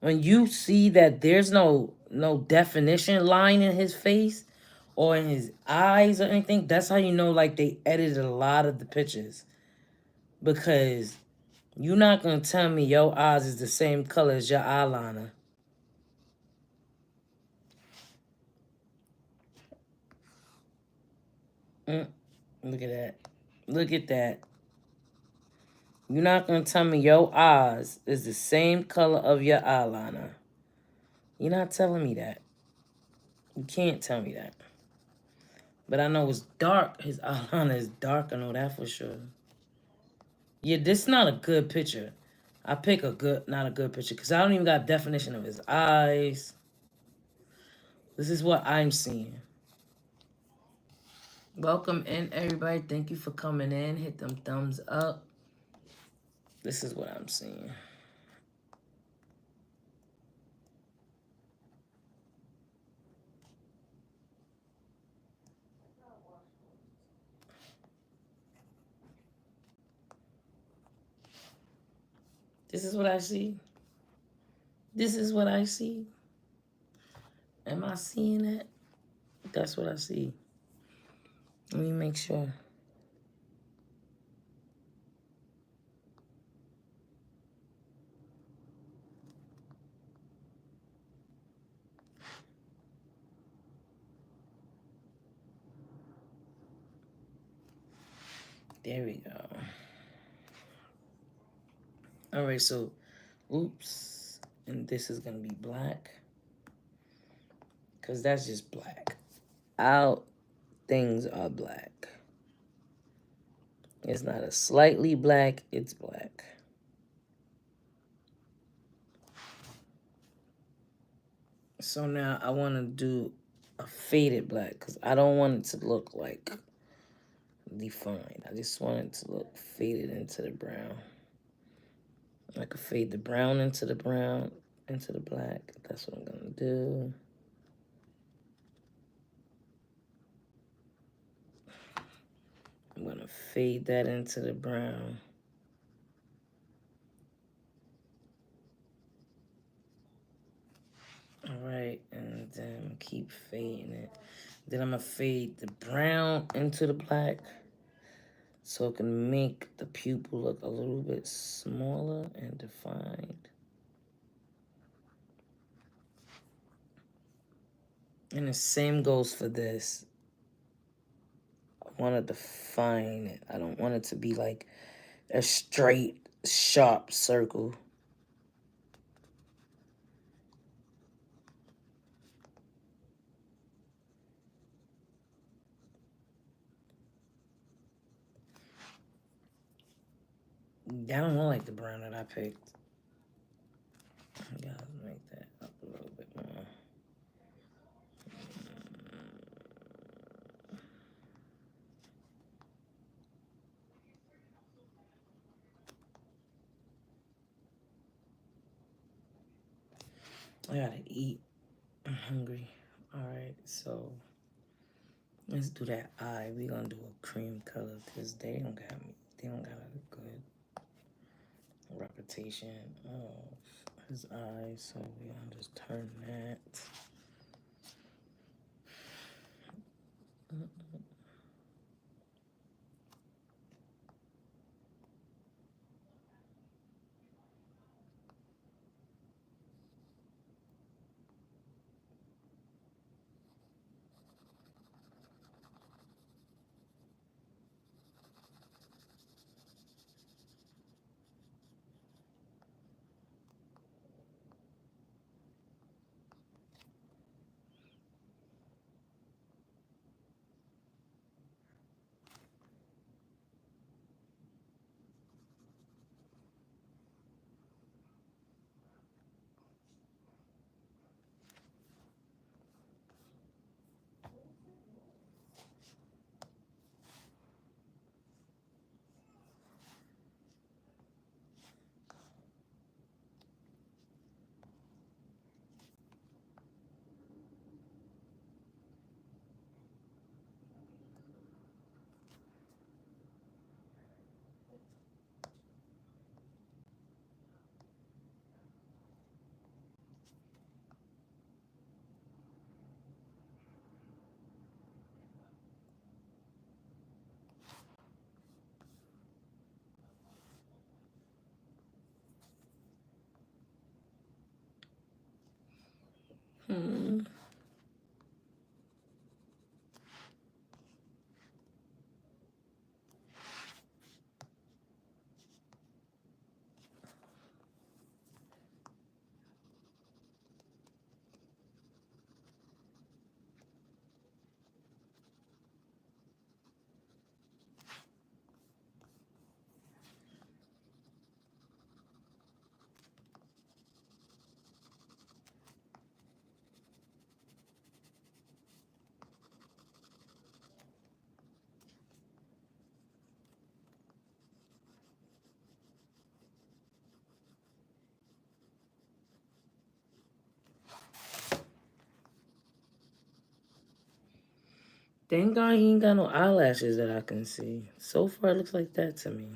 When you see that there's no definition line in his face or in his eyes or anything, that's how you know like they edited a lot of the pictures. Because you're not gonna tell me your eyes is the same color as your eyeliner. Look at that. Look at that. You're not gonna tell me your eyes is the same color of your eyeliner. You're not telling me that. You can't tell me that. But I know it's dark. His eyeliner is dark. I know that for sure. Yeah, this is not a good picture. I pick not a good picture because I don't even got definition of his eyes. This is what I'm seeing. Welcome in, everybody. Thank you for coming in. Hit them thumbs up. This is what I'm seeing. This is what I see. This is what I see. Am I seeing it? That's what I see. Let me make sure. There we go. All right, so, oops. And this is going to be black. Because that's just black. All things are black. It's not a slightly black, it's black. So now I want to do a faded black because I don't want it to look like defined. I just want it to look faded into the brown. I could fade the brown into the black. That's what I'm going to do. I'm going to fade that into the brown. All right, and then keep fading it. Then I'm going to fade the brown into the black so it can make the pupil look a little bit smaller and defined. And the same goes for this. I want to define it. I don't want it to be like a straight, sharp circle. I don't want like the brown that I picked. I gotta make that up a little bit more. I gotta eat. I'm hungry. Alright, so let's do that eye. We're gonna do a cream color because they don't got a good reputation of his eyes. So we're gonna just turn that. Hmm. Thank God he ain't got no eyelashes that I can see. So far, it looks like that to me.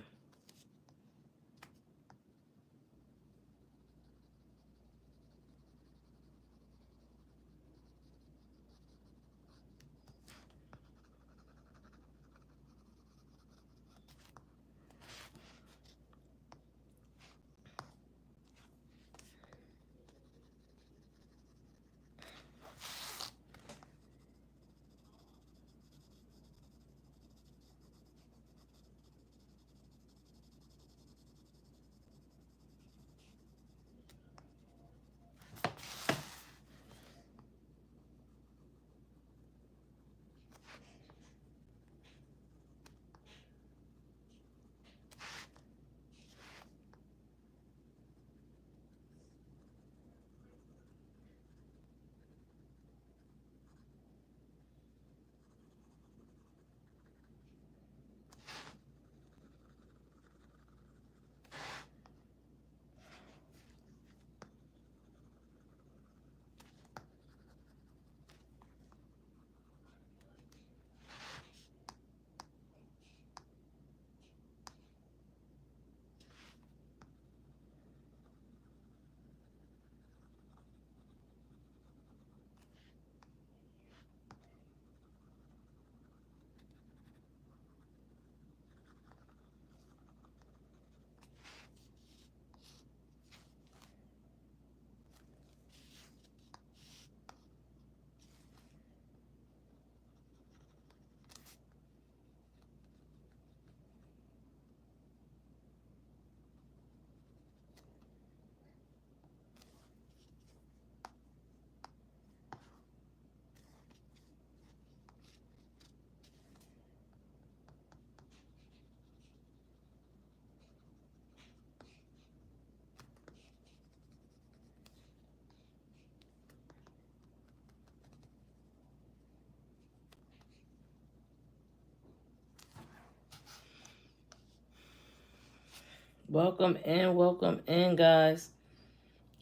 Welcome in, guys.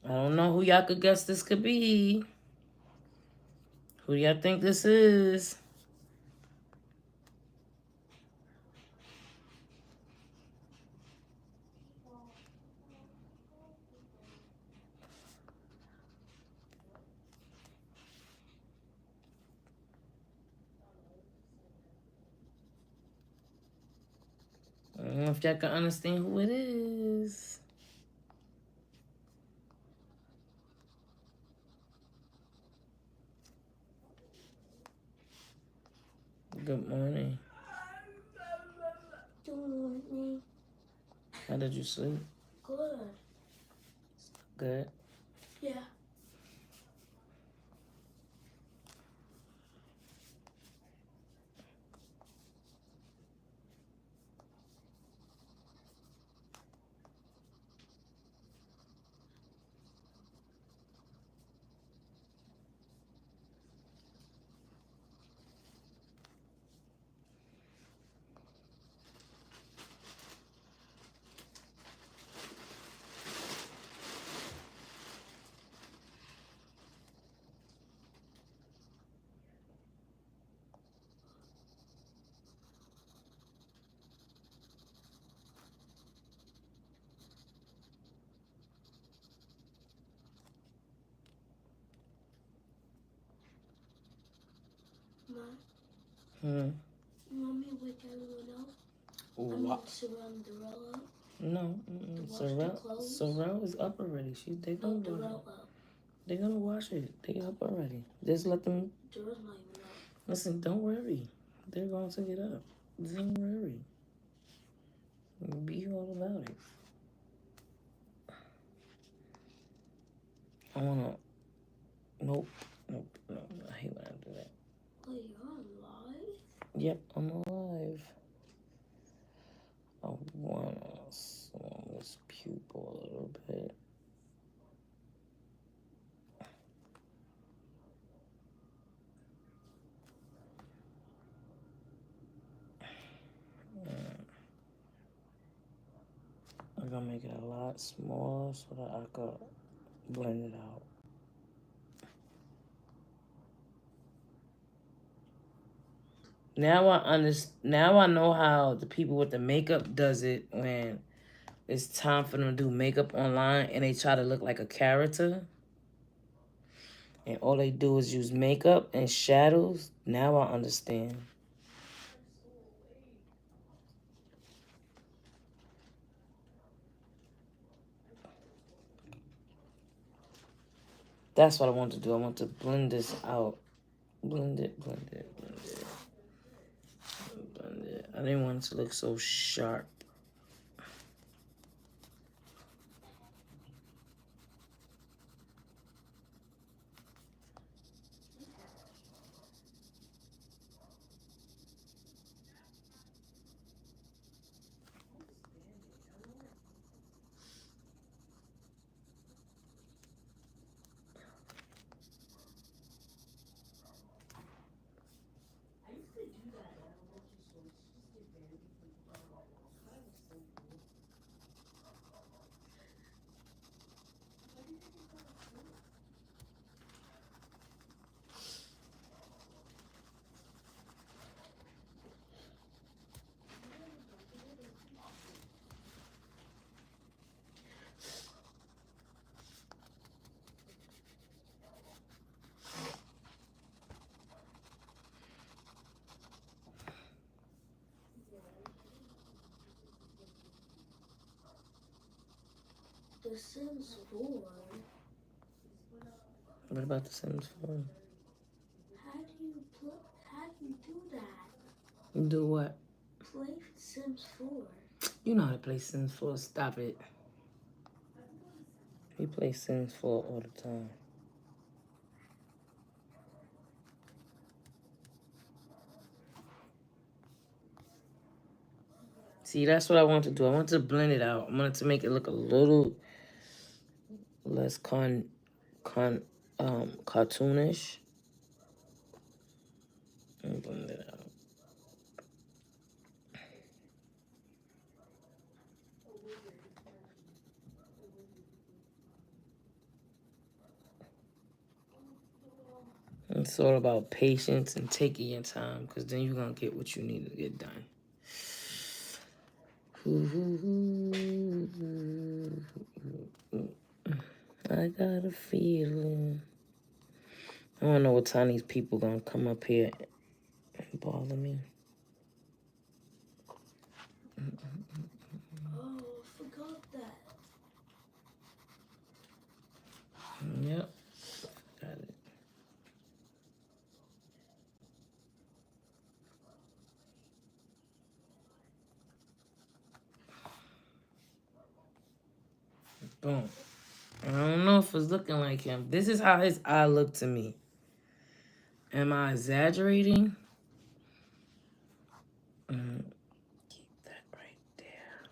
I don't know who y'all could guess this could be. Who y'all think this is? I don't know if y'all can understand who it is. Good morning. Good morning. How did you sleep? Good. Good. Yeah. Mom, you want me to wake everyone up? I mean, Cinderella. No, Wash the clothes. Sorrel is up already. They No, don't go. Dorella. They're gonna wash it. They up already. Just let them. Jordan's not even up. Listen, don't worry. They're going to get up. Don't worry. Be all about it. I wanna. Nope. Nope. No. I hate when I do that. Wait, you're on live? Yep, I'm alive. I wanna swim this pupil a little bit. I'm gonna make it a lot smaller so that I could blend it out. Now I know how the people with the makeup does it when it's time for them to do makeup online and they try to look like a character. And all they do is use makeup and shadows. Now I understand. That's what I want to do. I want to blend this out. Blend it, blend it, blend it. Blend it. I didn't want it to look so sharp. The Sims 4. What about The Sims 4? How do you do that? Do what? Play Sims 4. You know how to play Sims 4. Stop it. We play Sims 4 all the time. See, that's what I want to do. I want to blend it out. I want to make it look a little less cartoonish. And blend it out. It's all about patience and taking your time, because then you're going to get what you need to get done. I got a feeling. I don't know what time these people gonna come up here and bother me. Oh, I forgot that. Yep. Got it. Boom. I don't know if it's looking like him. This is how his eye looked to me. Am I exaggerating? Keep that right there.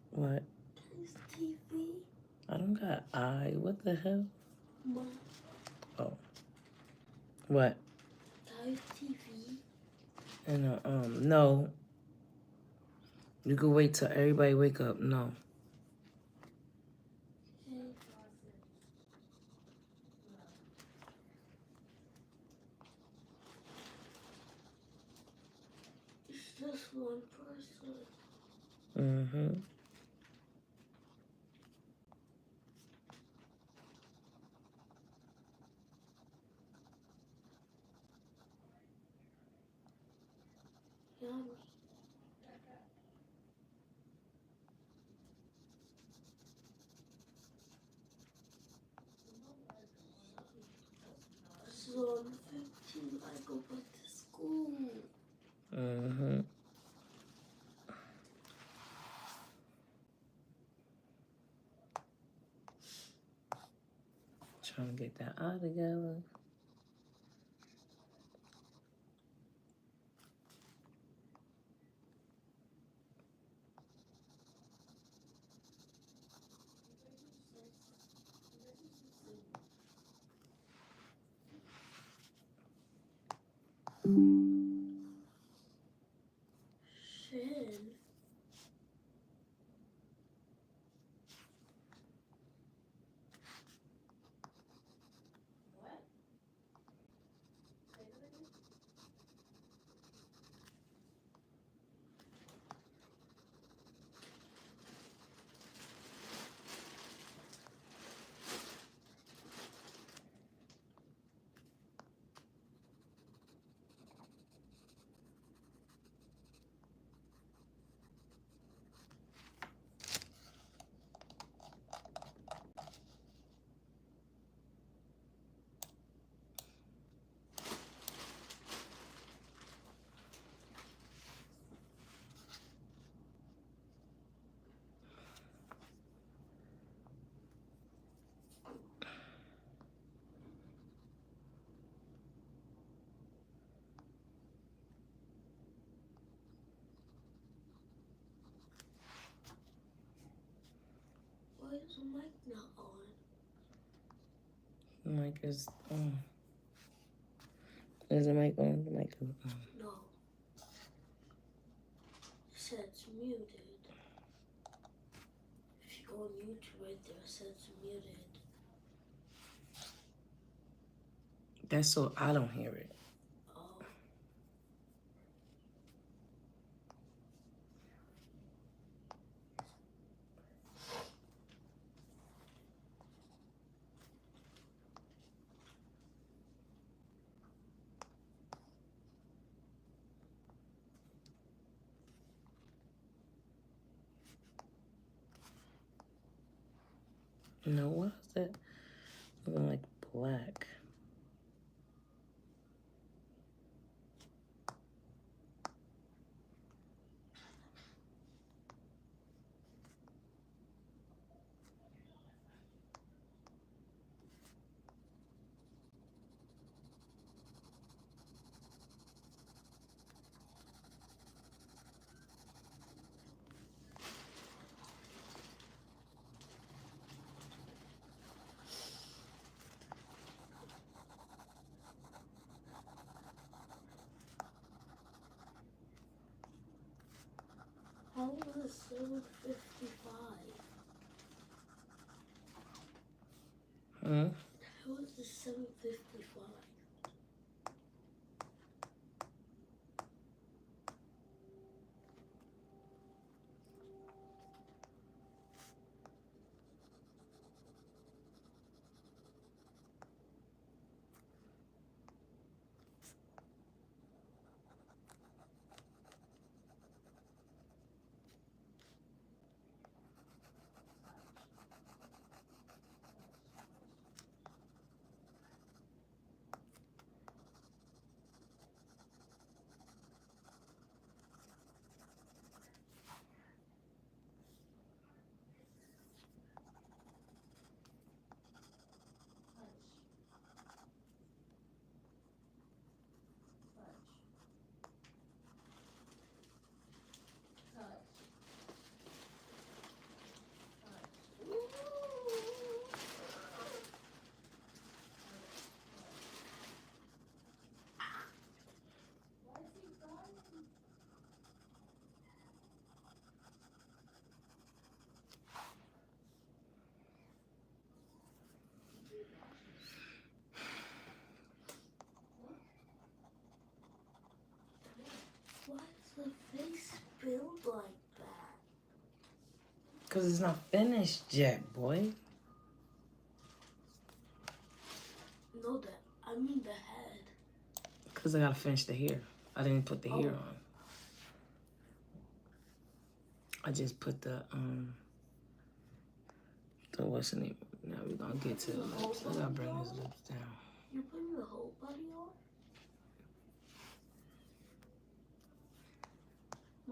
What? It's TV. I don't got eye. What the hell? Mom, Oh. What? Type TV. And no. You can wait till everybody wake up. No. It's just one person. Mm-hmm. Yummy. trying to get that all together. Shin. Why is the mic not on? Mic is on. Is the mic on? The mic is on. No. It says it's muted. If you go on YouTube right there, it says it's muted. That's so I don't hear it. Oh. No, what is that? Looking like black. How was it 7:55? Hmm? How was it 7:55? Why is the face built like that? Because it's not finished yet, boy. No, I mean the head. Because I gotta finish the hair. I didn't put the hair on. I just put the what's the name? Now we're gonna get to the lips. I gotta bring his lips down. You're putting the whole body on?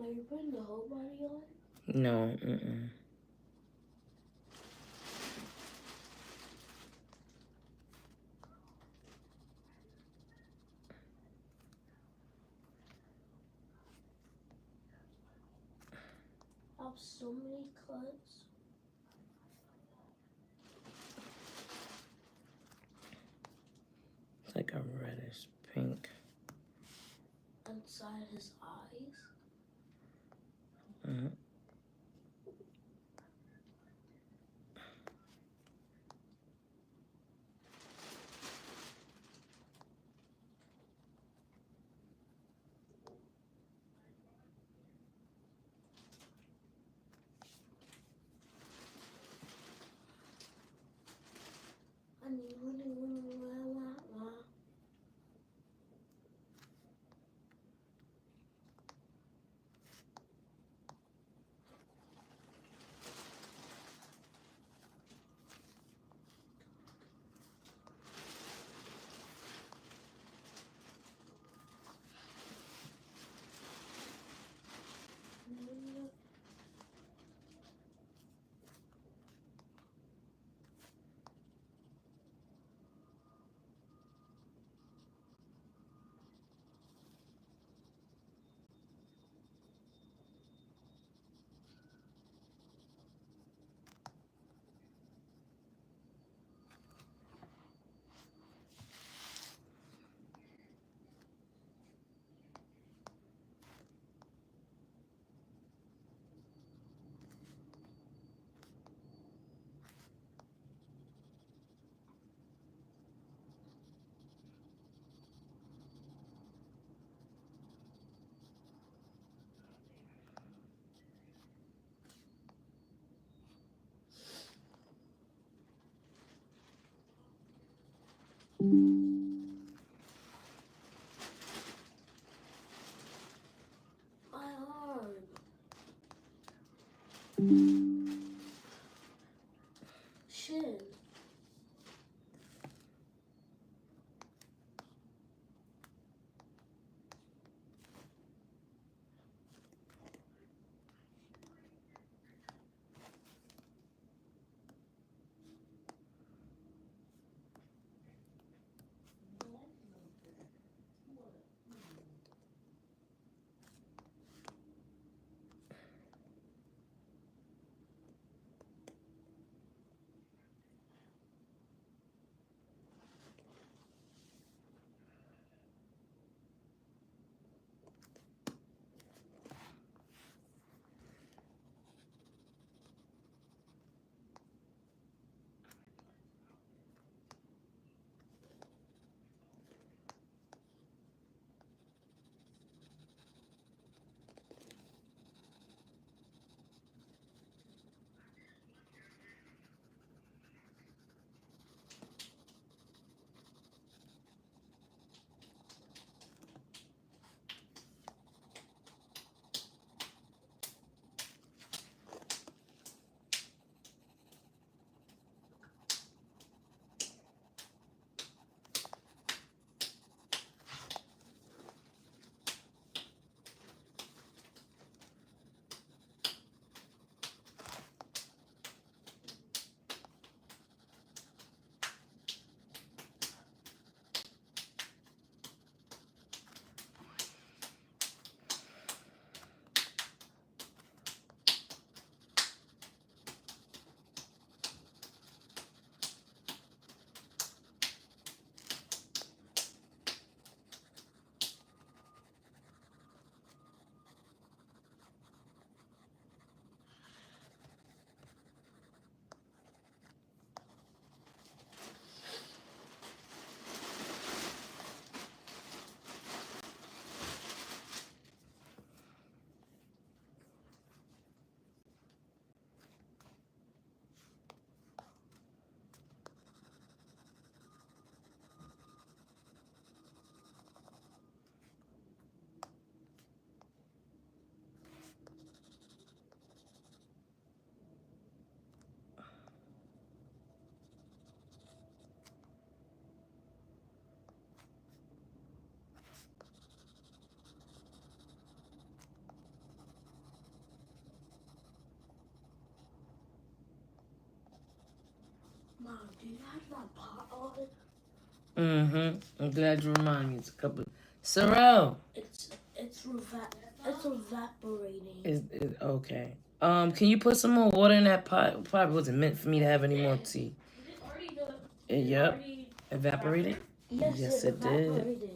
Are you putting the whole body on? No, mm-mm. have so many cuts. It's like a reddish pink. Inside his eyes. Mm-hmm. My arm. Shin. Mom, do you have that pot on? Mm-hmm. I'm glad you reminded me. It's a couple. Sorrel. It's evaporating. Is okay. Can you put some more water in that pot? Probably wasn't meant for me to have any more tea. Yep. Evaporated? Yes, it did. evaporated.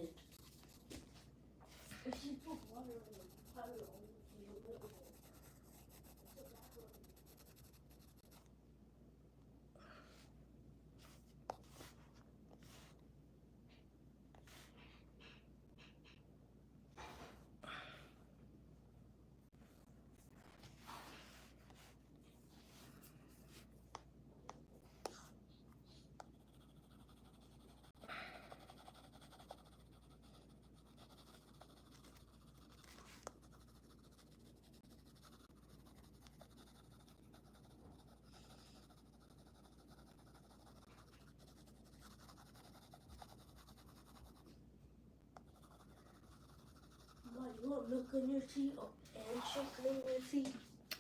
You want milk in your tea and sugar in your tea?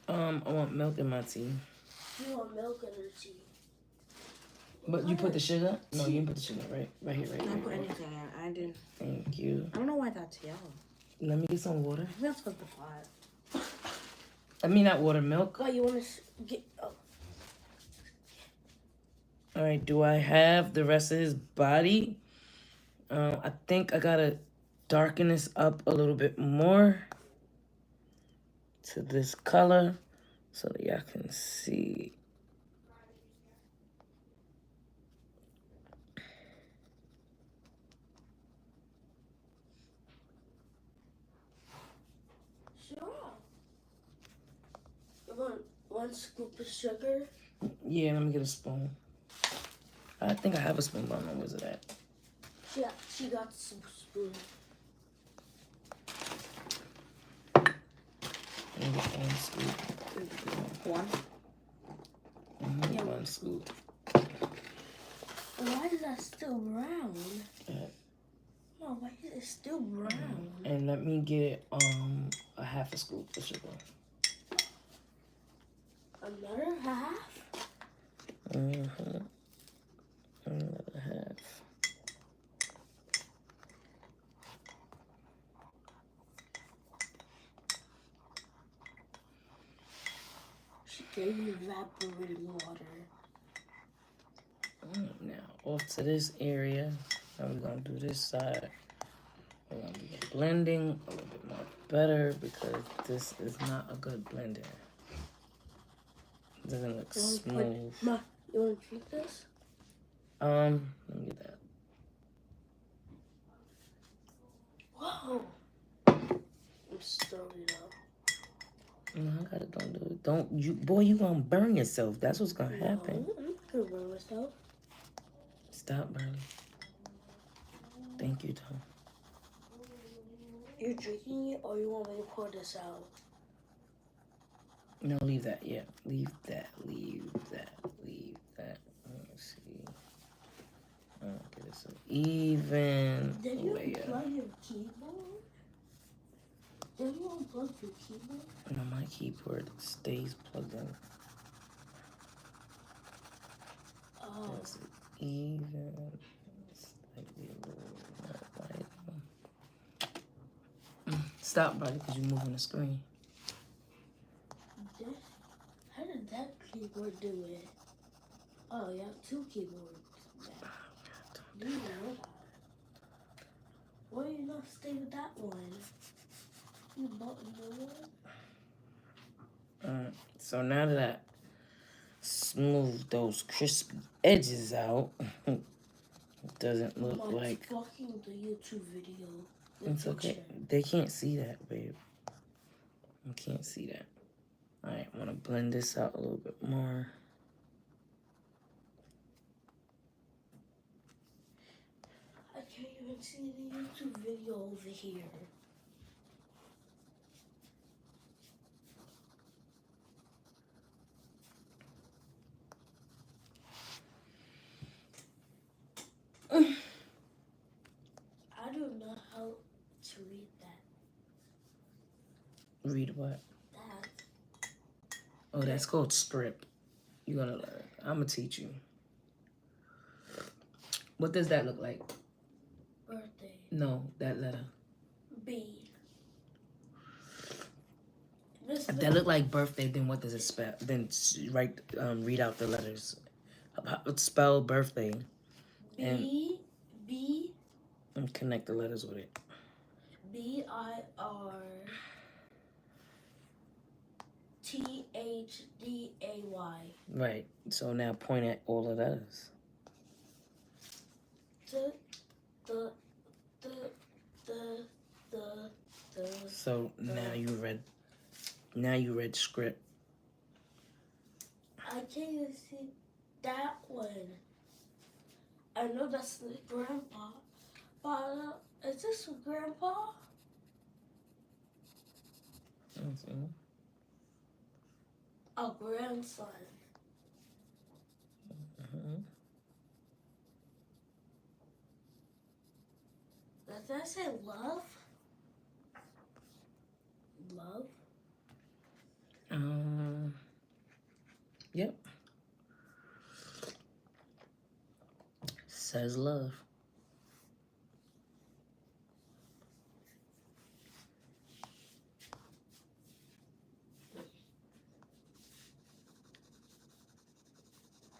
I want milk in my tea. You want milk in your tea? But you put the sugar? No, you didn't put the sugar, right? Right here, right I here. didn't put Right. anything in. I didn't. Thank you. I don't know why that's yellow. Let me get some water. I think that's because the pot. I mean, not water, milk. Oh, you want to get? Oh. All right, do I have the rest of his body? I think I gotta darken this up a little bit more to this color so that y'all can see. Sure. You want 1 scoop of sugar? Yeah, let me get a spoon. I think I have a spoon, but I don't know where's it at. She got some spoon. Let me get 1 scoop. One? Yeah, 1 scoop. Why is that still brown? Yeah. No, why is it still brown? And let me get a half a scoop of sugar. Another half? Mm-hmm. Another half. She gave me evaporated water. Now, off to this area. Now we're going to do this side. We're going to do the blending a little bit more better because this is not a good blender. It doesn't look smooth. Ma, you want to drink this? Let me get that. Whoa. I'm stirring it up. No, I got it. Don't do it. Don't you, boy. You gonna burn yourself. That's what's gonna happen. No, I'm not gonna burn myself. Stop burning. Thank you, Tom. You're drinking it, or you want me to pour this out? No, leave that. Yeah, leave that. Leave that. Leave that. Let's see. Get it so even. Did you way up. unplug your keyboard? Did you unplug your keyboard? No, my keyboard stays plugged in. Oh. That's even. Slightly a little more light. Stop, buddy, because you're moving the screen. How did that keyboard do it? Oh, you have 2 keyboards. Do you know that? Why do you not stay with that one? You bought a new one? So now that I smooth those crispy edges out, it doesn't look I'm like. fucking the YouTube video. It's okay. They can't see that, babe. You can't see that. Alright, I'm gonna blend this out a little bit more. I can't even see the YouTube video over here. I don't know how to read that. Read what? That. Oh, that's called script. You're gonna learn. I'm gonna teach you. What does that look like? Birthday. No, that letter. B. This That look like birthday. Then what does it spell? Then read out the letters. Spell birthday. B B And connect the letters with it. BIRTHDAY. Right. So now point at all the letters. The. So now you read. Now you read script. I can't even see that one. I know that's the grandpa. But is this grandpa? A grandson. Does that say love? Love? Yep. Says love.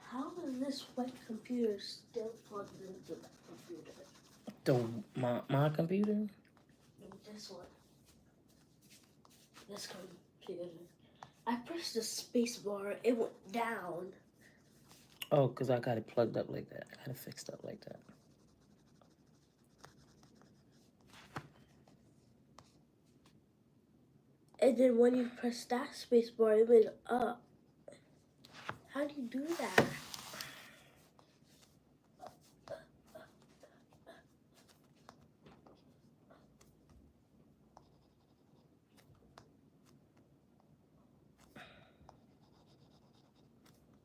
How is this white computer still plugged into that computer? My computer? No, this one. This computer. I pressed the space bar, it went down. Oh, because I got it plugged up like that. I got it fixed up like that. And then when you press that space bar, it went up. How do you do that?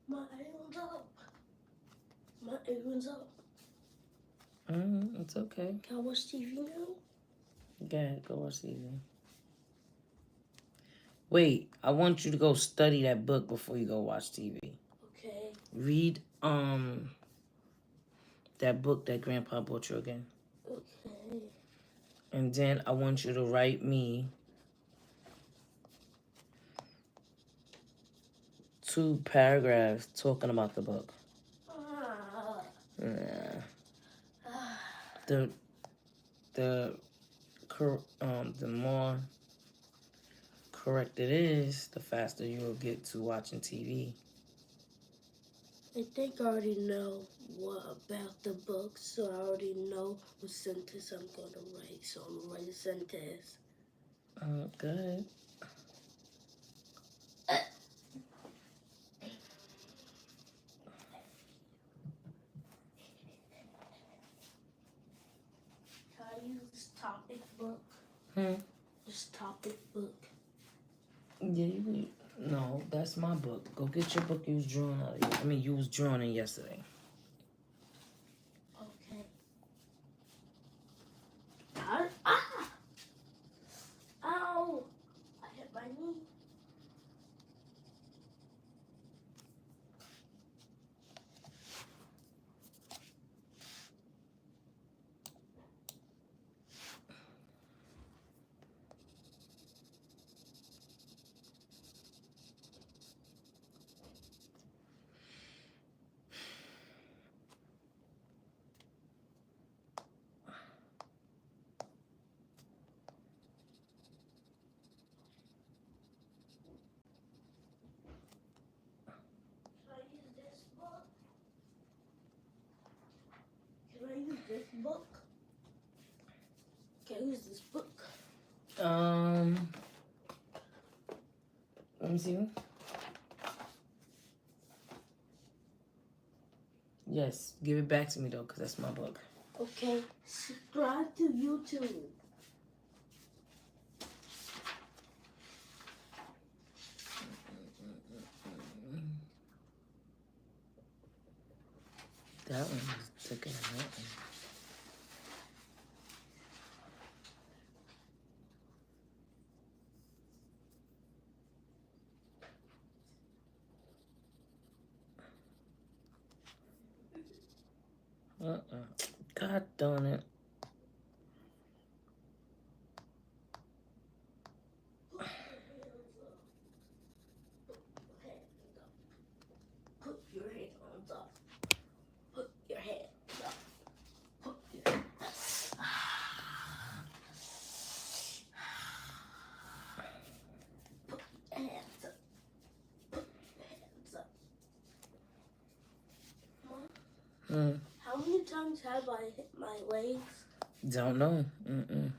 My apron's up. My apron's up. It's okay. Can I watch TV now? Go ahead, go watch TV. Wait, I want you to go study that book before you go watch TV. Okay. Read that book that Grandpa bought you again. Okay. And then I want you to write me 2 paragraphs talking about the book. The more correct it is, the faster you will get to watching TV. I think I already know what about the book, so I already know what sentence I'm going to write. So I'm going to write a sentence. Good. Can I use this topic book? This topic book. Yeah, no, that's my book. Go get your book you was drawing out of. You was drawing in yesterday. Okay. Ow! I hit my knee. Can I use this book? Can I use this book? Let me see. Yes, give it back to me though, because that's my book. Okay, subscribe to YouTube. That one is thicker than that one. God darn it. How many times have I hit my legs? Don't know. Mm-mm.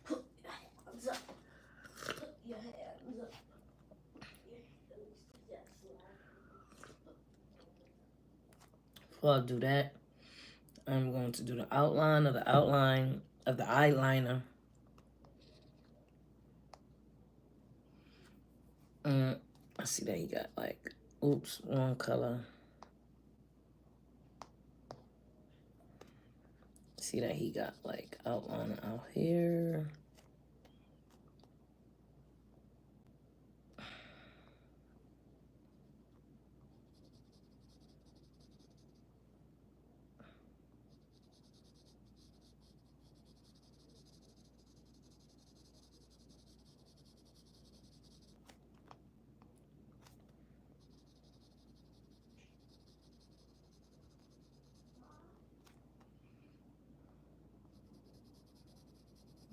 Put your hands up. Put your hands up. Before I do that, I'm going to do the outline of the eyeliner. I see that he got like, oops, wrong color. See that he got like outline out here.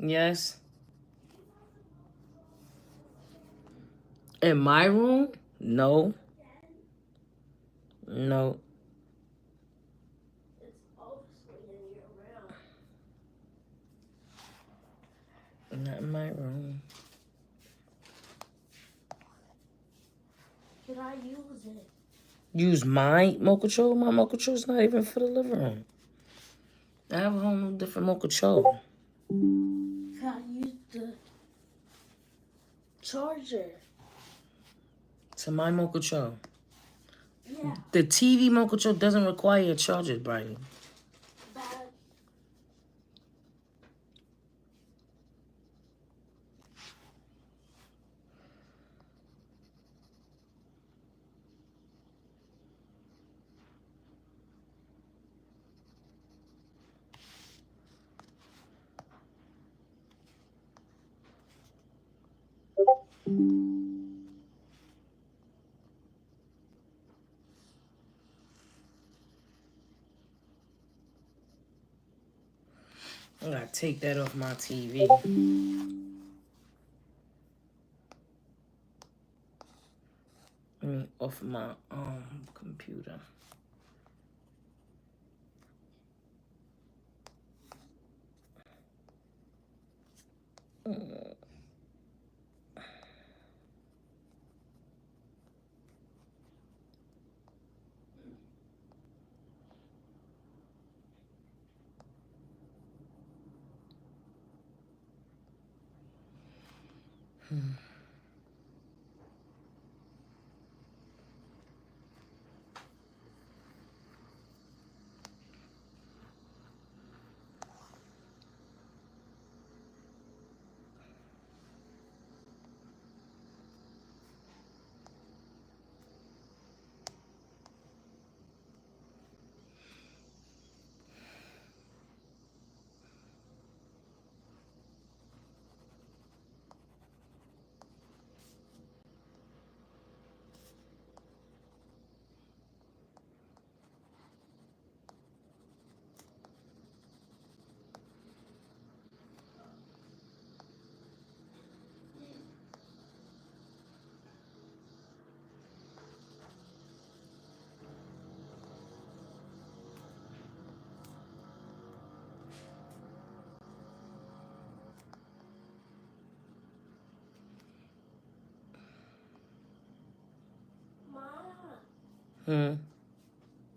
Yes. In my room? No. No. It's obviously in your room. Not in my room. Should I use it? Use my Mochacho? My Mochacho's not even for the living room. I have a whole new different Mochacho. Should I use the charger? To my Mochacho. Yeah. The TV Mochacho doesn't require a charger, Bridie. Bad. I gotta take that off my TV. I mean, off my computer.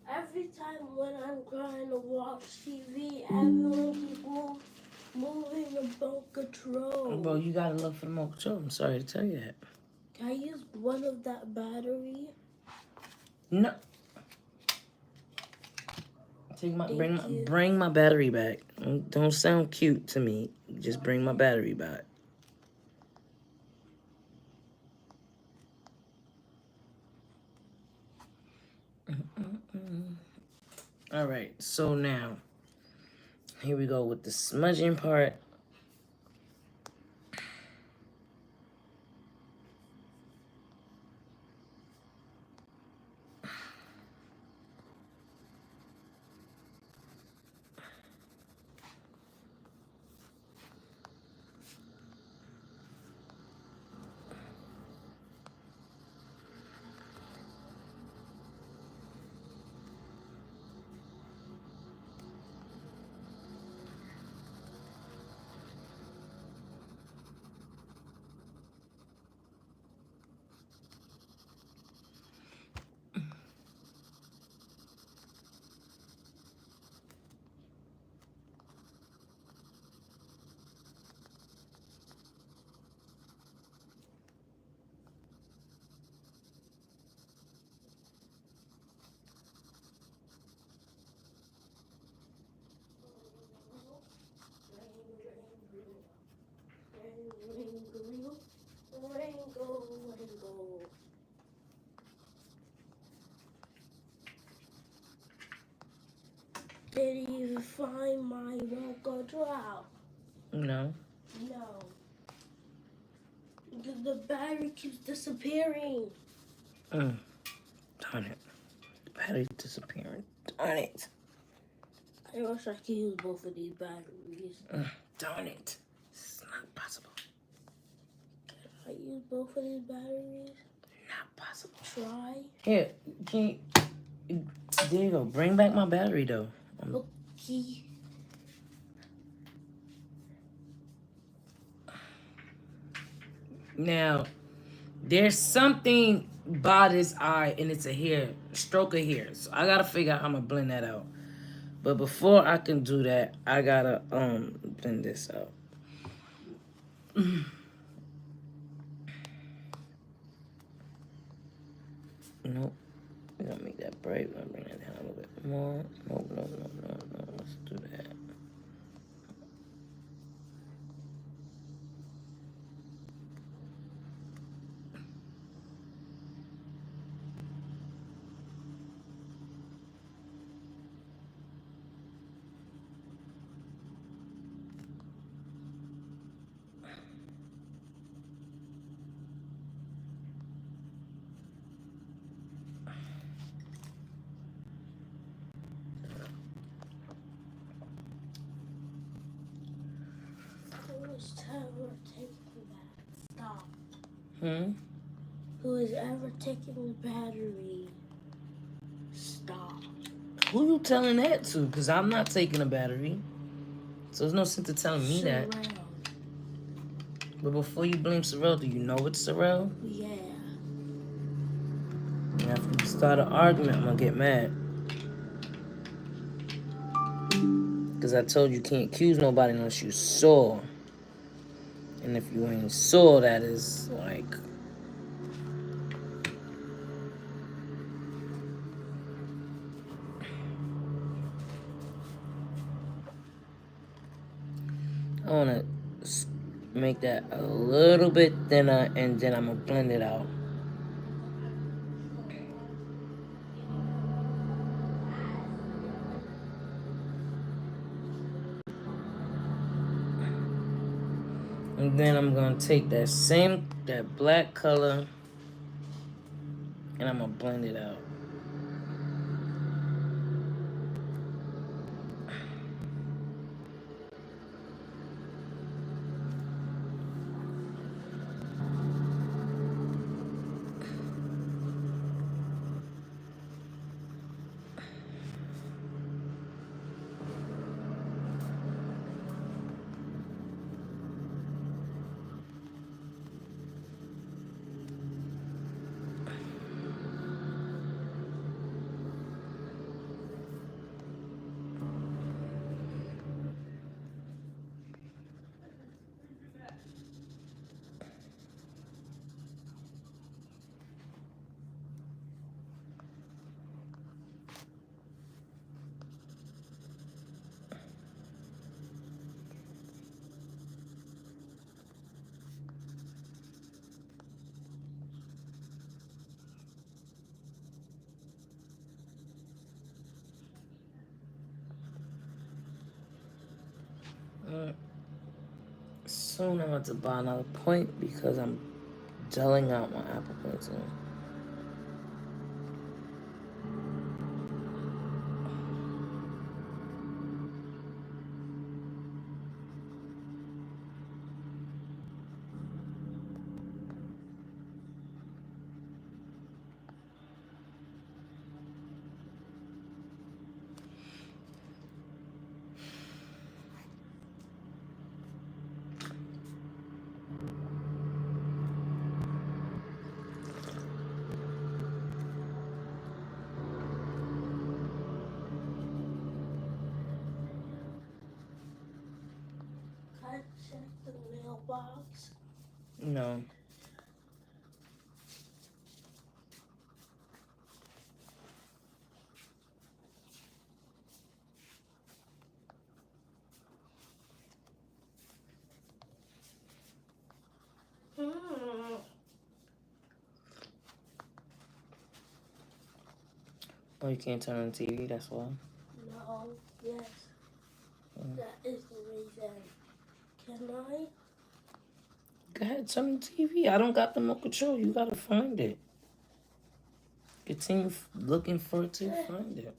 Every time when I'm trying to watch TV, everyone keeps moving the remote control. Bro, you gotta look for the Mochacho. I'm sorry to tell you that. Can I use one of that battery? No. Bring my battery back. Don't sound cute to me. Just bring my battery back. All right, so now here we go with the smudging part. Did you find my Wonka drop? No. No. The battery keeps disappearing. Darn it. The battery's disappearing. Darn it. I wish I could use both of these batteries. Darn it. It's not possible. Can I use both of these batteries? Not possible. Try. Here, can you... There you go. Bring back my battery, though. Okay. Now, there's something by this eye, and it's a hair, stroke of hair. So I gotta figure out how I'm gonna blend that out. But before I can do that, I gotta blend this out. Nope. We're gonna make that bright. We're gonna bring that down a little bit more. Nope, no. Let's do that. Stop. Hmm? Who is ever taking the battery? Stop. Who you telling that to? Because I'm not taking a battery. So there's no sense in telling me that. But before you blame Sorrel, do you know it's Sorrel? Yeah. And after you start an argument, I'm gonna get mad. Because I told you can't accuse nobody unless you saw. And if you ain't saw, that is like... I want to make that a little bit thinner, and then I'm going to blend it out. And then I'm going to take that black color, and I'm going to blend it out. Soon I'm going to buy another point because I'm gelling out my Apple Pencil. Check the mailbox. No. Oh, you can't turn on TV, that's why. No, yes. That is the reason. Can I? Go ahead, turn on TV. I don't got the remote control. You gotta find it. Continue looking for it till you find it.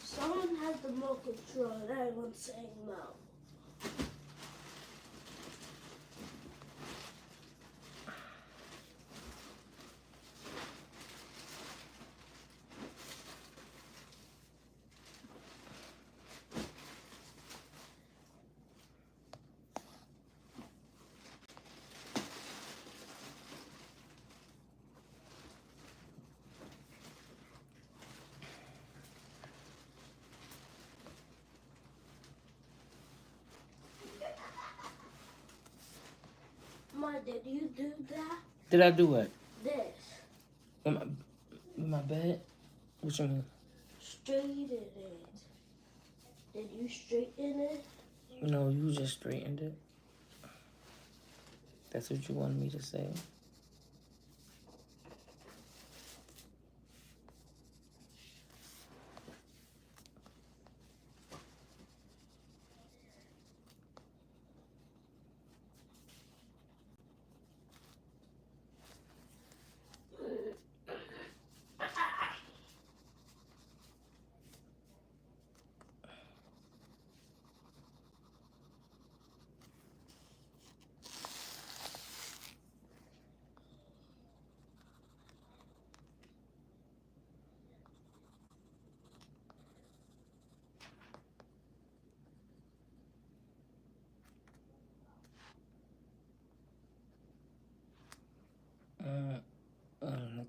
Someone has the remote control and everyone's saying no. Ma, did you do that? Did I do what? This. My bed? What you mean? Straighten it. Did you straighten it? No, you just straightened it. That's what you wanted me to say.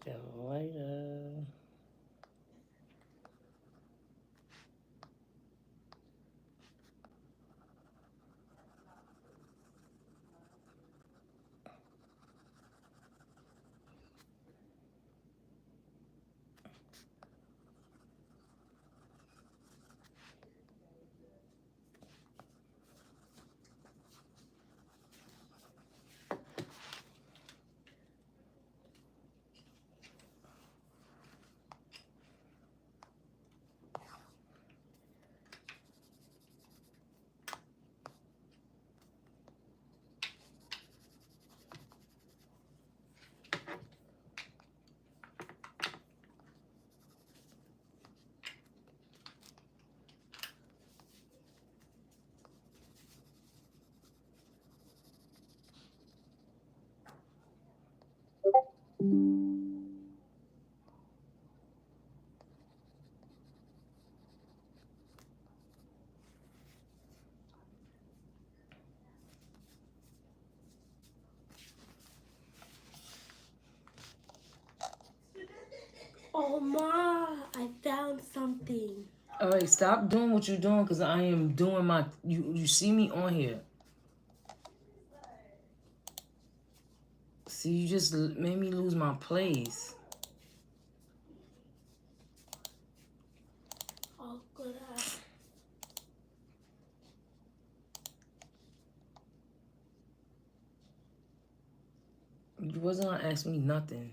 Okay, later. Oh, Ma, I found something. All right, stop doing what you're doing because I am doing my... You see me on here. See, you just made me lose my place. Oh, good. You wasn't gonna ask me nothing.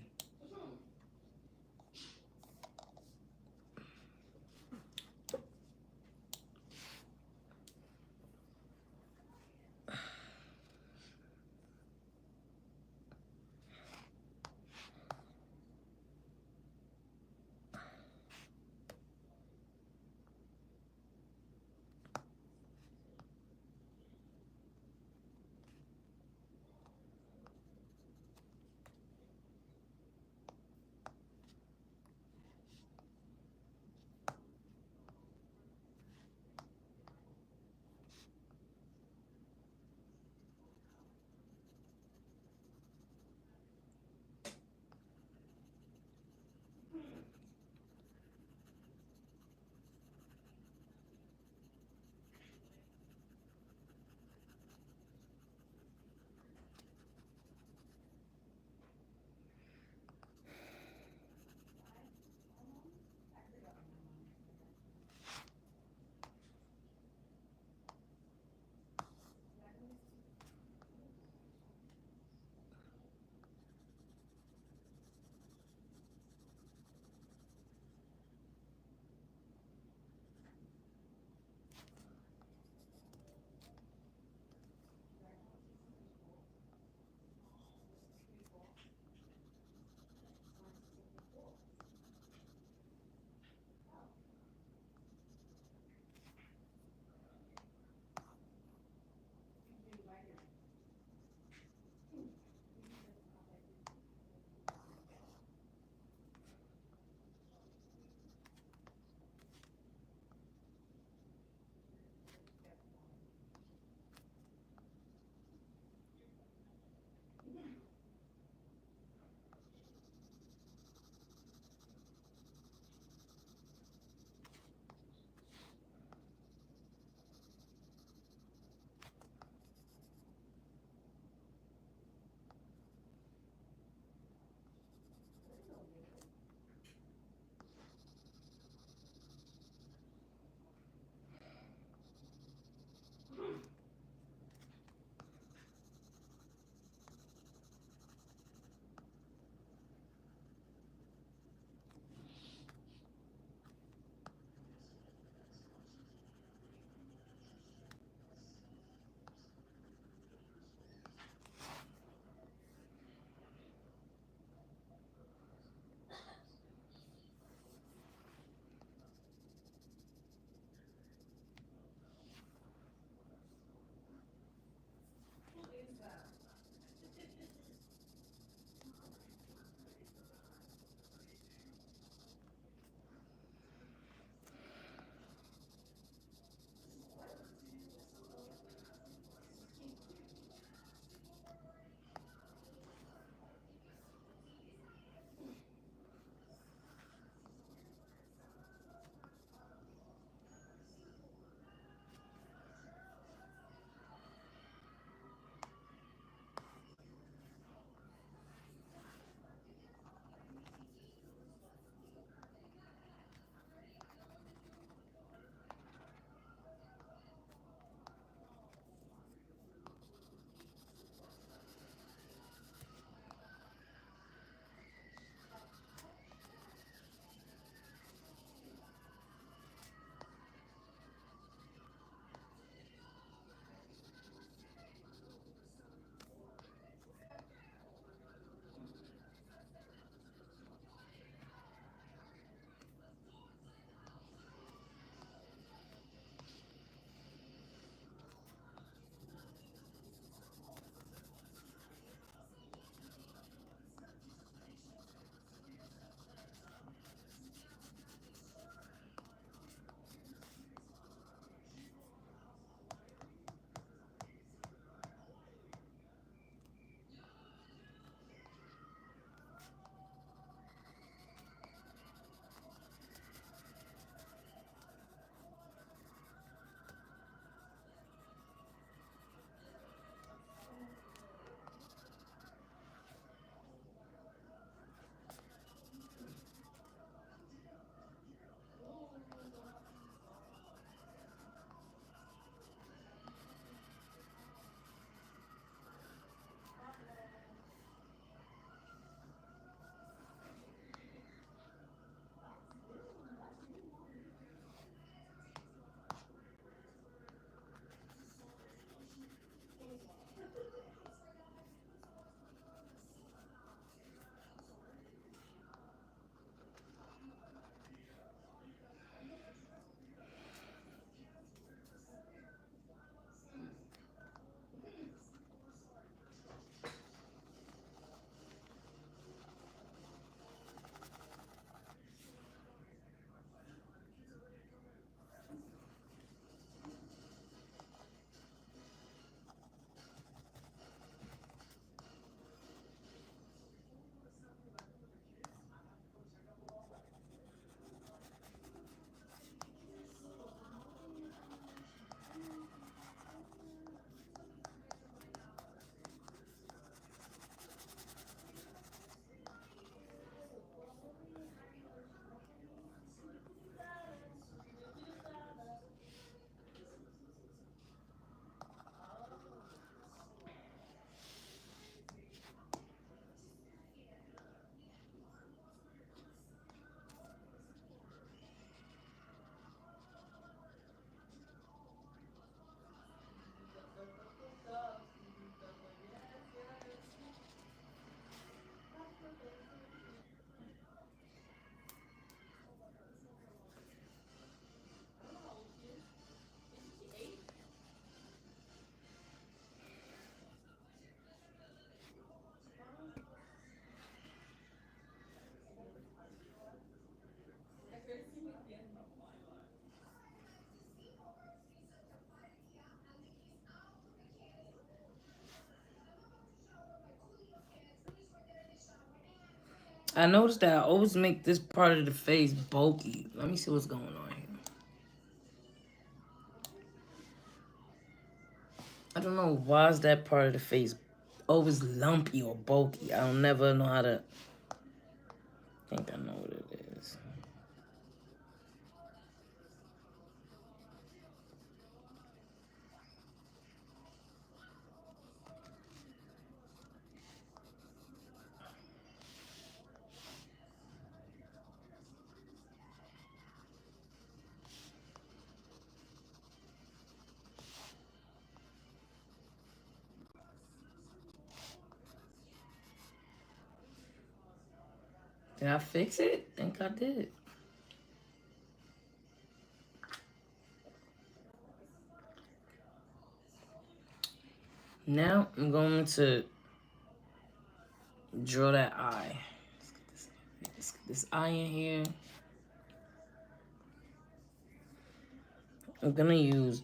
I noticed that I always make this part of the face bulky. Let me see what's going on here. I don't know why is that part of the face always lumpy or bulky. I'll never know how to. I think I know what it is. Did I fix it? I think I did. Now I'm going to draw that eye. Let's get this eye in here. I'm gonna use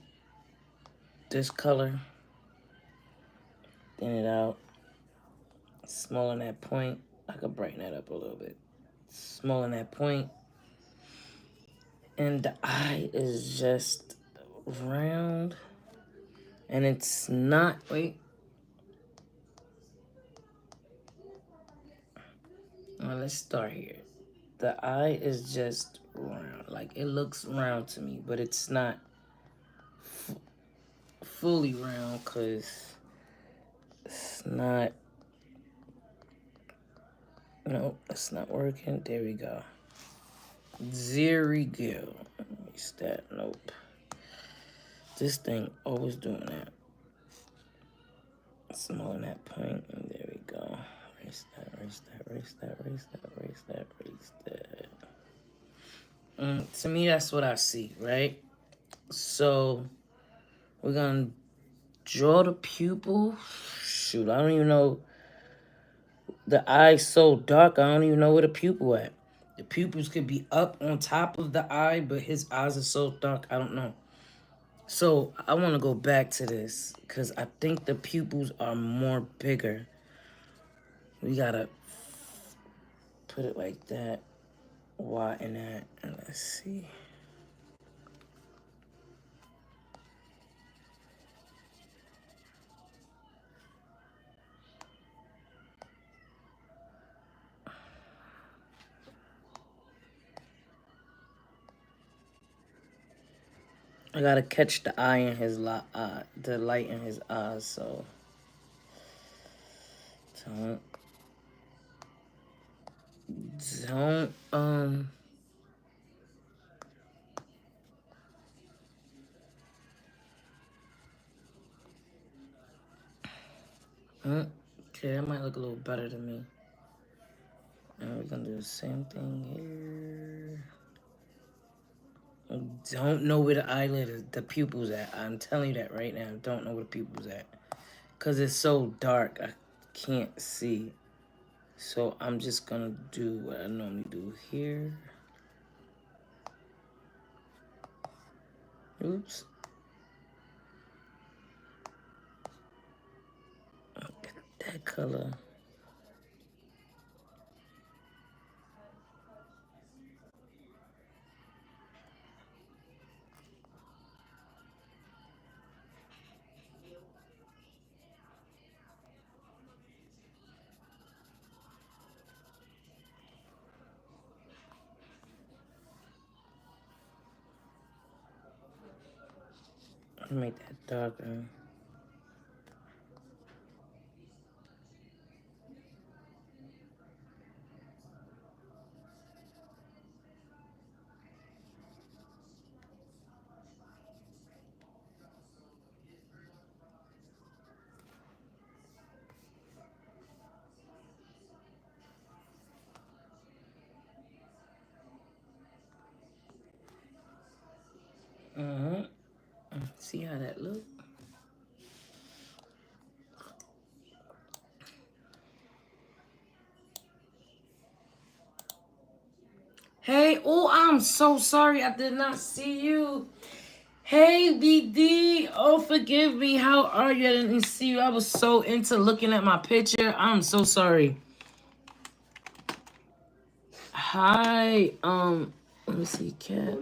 this color. Thin it out. Small in that point. I could brighten that up a little bit. Small in that point. And the eye is just round. And it's not, wait. Well, let's start here. The eye is just round. Like, it looks round to me, but it's not fully round because it's not. No, it's not working. There we go. There we go. Erase that. Nope. This thing always doing that. Small in that point, and there we go. Erase that, erase that, erase that, erase that, erase that, erase that. To me, that's what I see, right? So, we're gonna draw the pupil. Shoot, I don't even know. The eye's so dark, I don't even know where the pupil at. The pupils could be up on top of the eye, but his eyes are so dark, I don't know. So I want to go back to this because I think the pupils are more bigger. We gotta put it like that, widen that, and let's see. I gotta catch the eye in his the light in his eyes, so don't okay, that might look a little better to me. And we're gonna do the same thing here. Don't know where the eyelid is, the pupil's at. I'm telling you that right now. Don't know where the pupil's at. Because it's so dark, I can't see. So I'm just going to do what I normally do here. Oops. Get that color. Make that darker. See how that look? Hey, oh, I'm so sorry. I did not see you. Hey, BD. Oh, forgive me. How are you? I didn't see you. I was so into looking at my picture. I'm so sorry. Hi. Let me see, cat.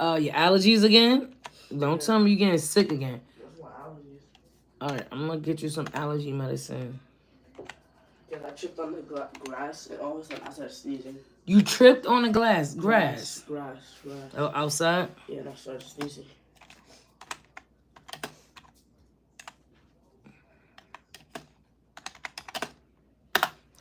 Your allergies again? Don't tell me you're getting sick again. All right, I'm gonna get you some allergy medicine. Yeah, I tripped on the grass and all of a sudden I started sneezing. You tripped on the grass? Grass. Oh, outside? Yeah, and I started sneezing.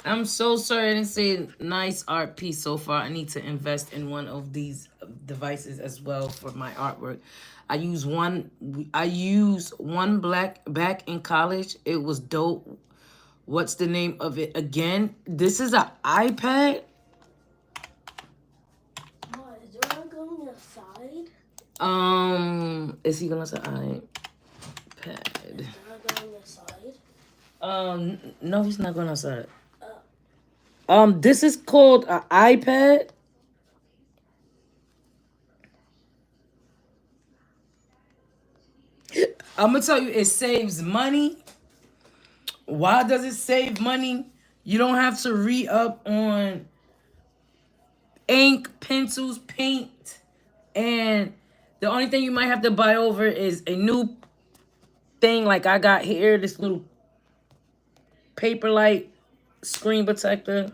I'm so sorry I didn't say nice art piece so far. I need to invest in one of these devices as well for my artwork. I use one black back in college. It was dope. What's the name of it again? This is an iPad. Oh, is Ron going outside? Is he gonna say iPad? Is Ron going outside? No, he's not going outside. This is called an iPad. I'm gonna tell you, it saves money. Why does it save money? You don't have to re-up on ink, pencils, paint, and the only thing you might have to buy over is a new thing like I got here, this little Paperlight screen protector,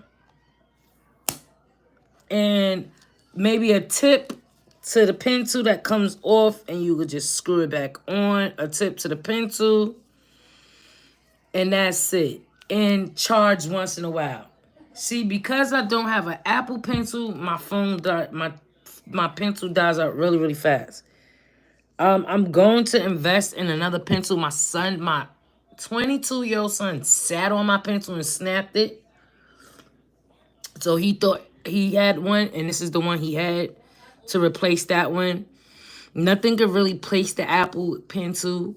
and maybe a tip to the pencil that comes off and you could just screw it back on, a tip to the pencil, and that's it. And charge once in a while. See, because I don't have an Apple Pencil, my pencil dies out really, really fast. I'm going to invest in another pencil. My 22-year-old son sat on my pencil and snapped it. So he thought he had one, and this is the one he had to replace that one. Nothing could really replace the Apple Pencil,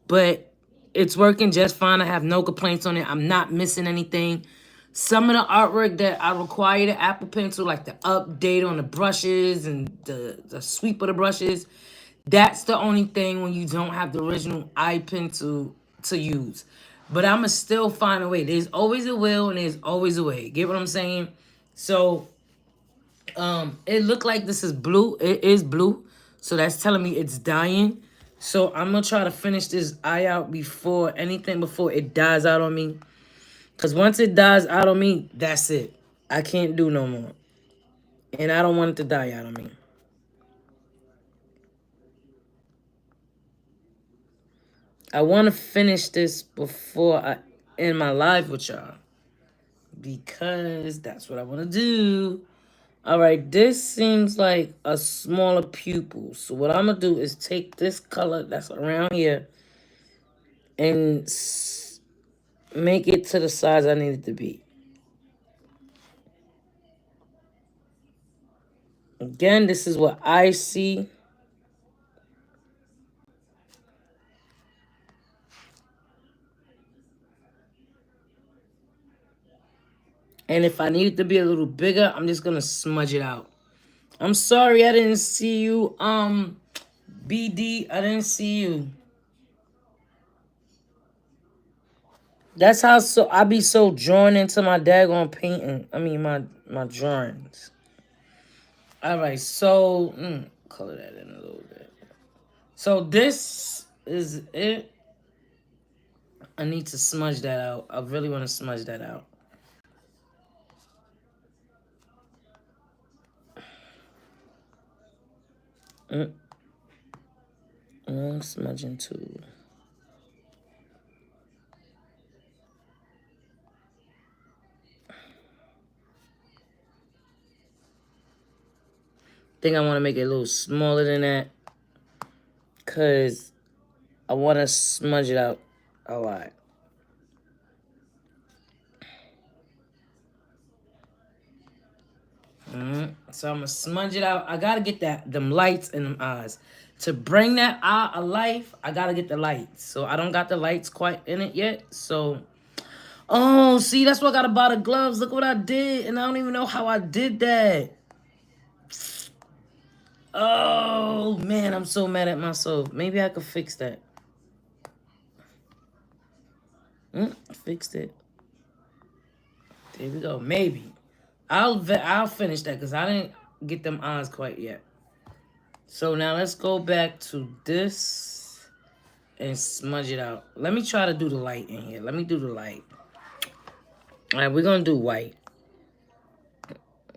but it's working just fine. I have no complaints on it. I'm not missing anything. Some of the artwork that I require the Apple Pencil, like the update on the brushes and the sweep of the brushes, that's the only thing when you don't have the original iPencil to use. But I'ma still find a way. There's always a will and there's always a way. Get what I'm saying? So it looked like this is blue. It is blue. So that's telling me it's dying. So I'm gonna try to finish this eye out before it dies out on me. Because once it dies out on me, that's it. I can't do no more. And I don't want it to die out on me. I want to finish this before I end my live with y'all. Because that's what I want to do. All right, this seems like a smaller pupil. So what I'm going to do is take this color that's around here and make it to the size I need it to be. Again, this is what I see. And if I need it to be a little bigger, I'm just going to smudge it out. I'm sorry I didn't see you, BD. I didn't see you. That's how I be so drawn into my daggone painting. I mean, my drawings. All right, so color that in a little bit. So this is it. I need to smudge that out. I really want to smudge that out. I'm smudging too. I think I want to make it a little smaller than that. Because I want to smudge it out a lot. So I'm going to smudge it out. I got to get them lights in them eyes. To bring that eye alive, I got to get the lights. So I don't got the lights quite in it yet. So, oh, see, that's why I got to buy the gloves. Look what I did. And I don't even know how I did that. Oh, man, I'm so mad at myself. Maybe I could fix that. Fixed it. There we go. Maybe. I'll finish that because I didn't get them eyes quite yet. So now let's go back to this and smudge it out. Let me try to do the light in here. Let me do the light. All right, we're gonna do white.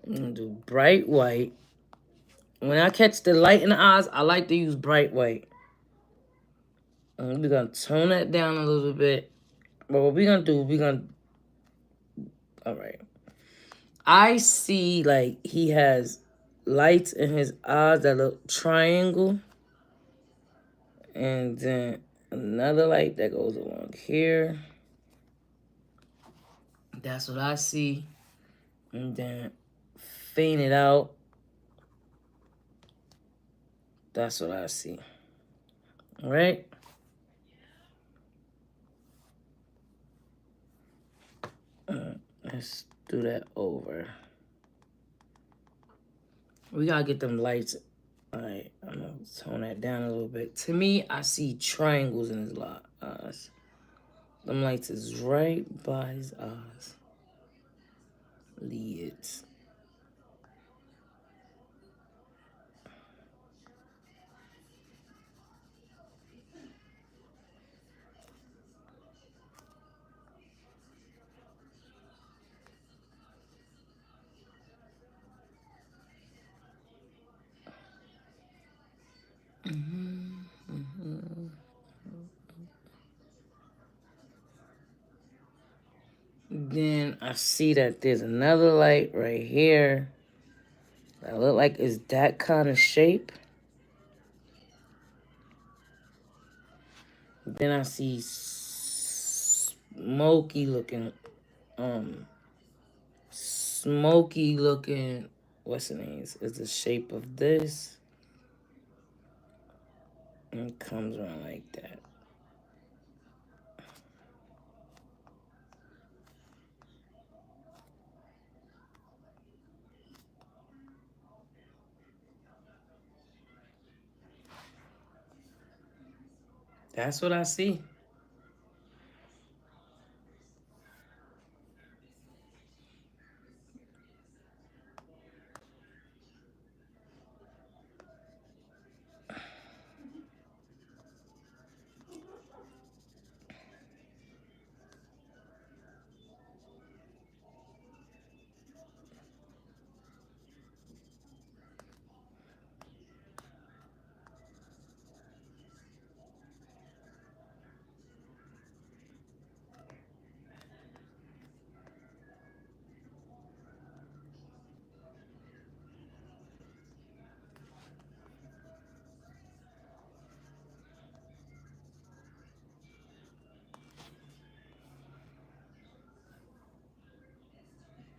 I'm gonna do bright white. When I catch the light in the eyes, I like to use bright white. And we're gonna tone that down a little bit. But what we're gonna do, all right. I see like he has lights in his eyes that look triangle. And then another light that goes along here. That's what I see. And then faint it out. That's what I see. All right. Let's do that over. We gotta get them lights. All right, I'm gonna tone that down a little bit. To me, I see triangles in his eyes. Them lights is right by his eyes. Lids. Then I see that there's another light right here that look like it's that kind of shape. Then I see smoky looking, what's the name? Is the shape of this. And it comes around like that. That's what I see.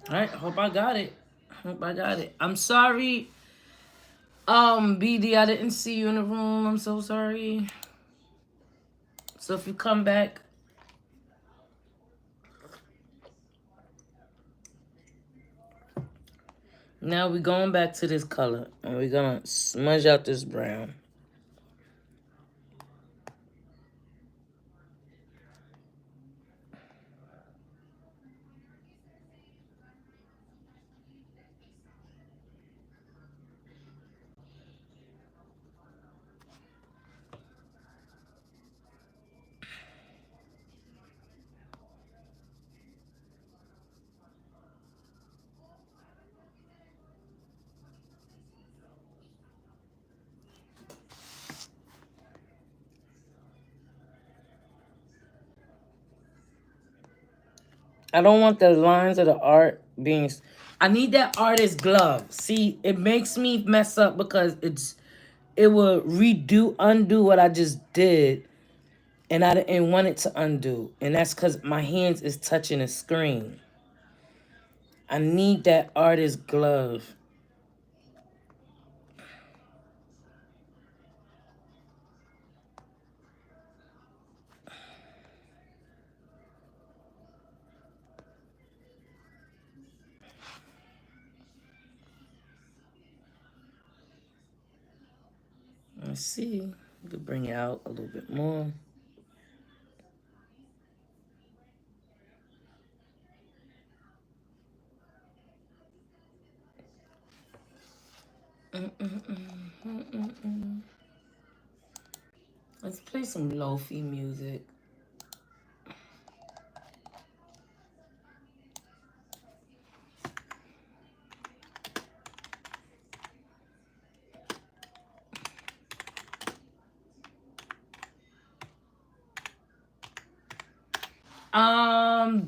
All right, hope I got it. I'm sorry, BD, I didn't see you in the room. I'm so sorry. So if you come back, now we're going back to this color and we're gonna smudge out this brown. I don't want the lines of the art being... I need that artist glove. See, it makes me mess up because it will undo what I just did. And I didn't want it to undo. And that's because my hands is touching the screen. I need that artist glove. Let's see. We could bring it out a little bit more. Let's play some lofi music.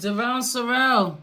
Devon Sorrell.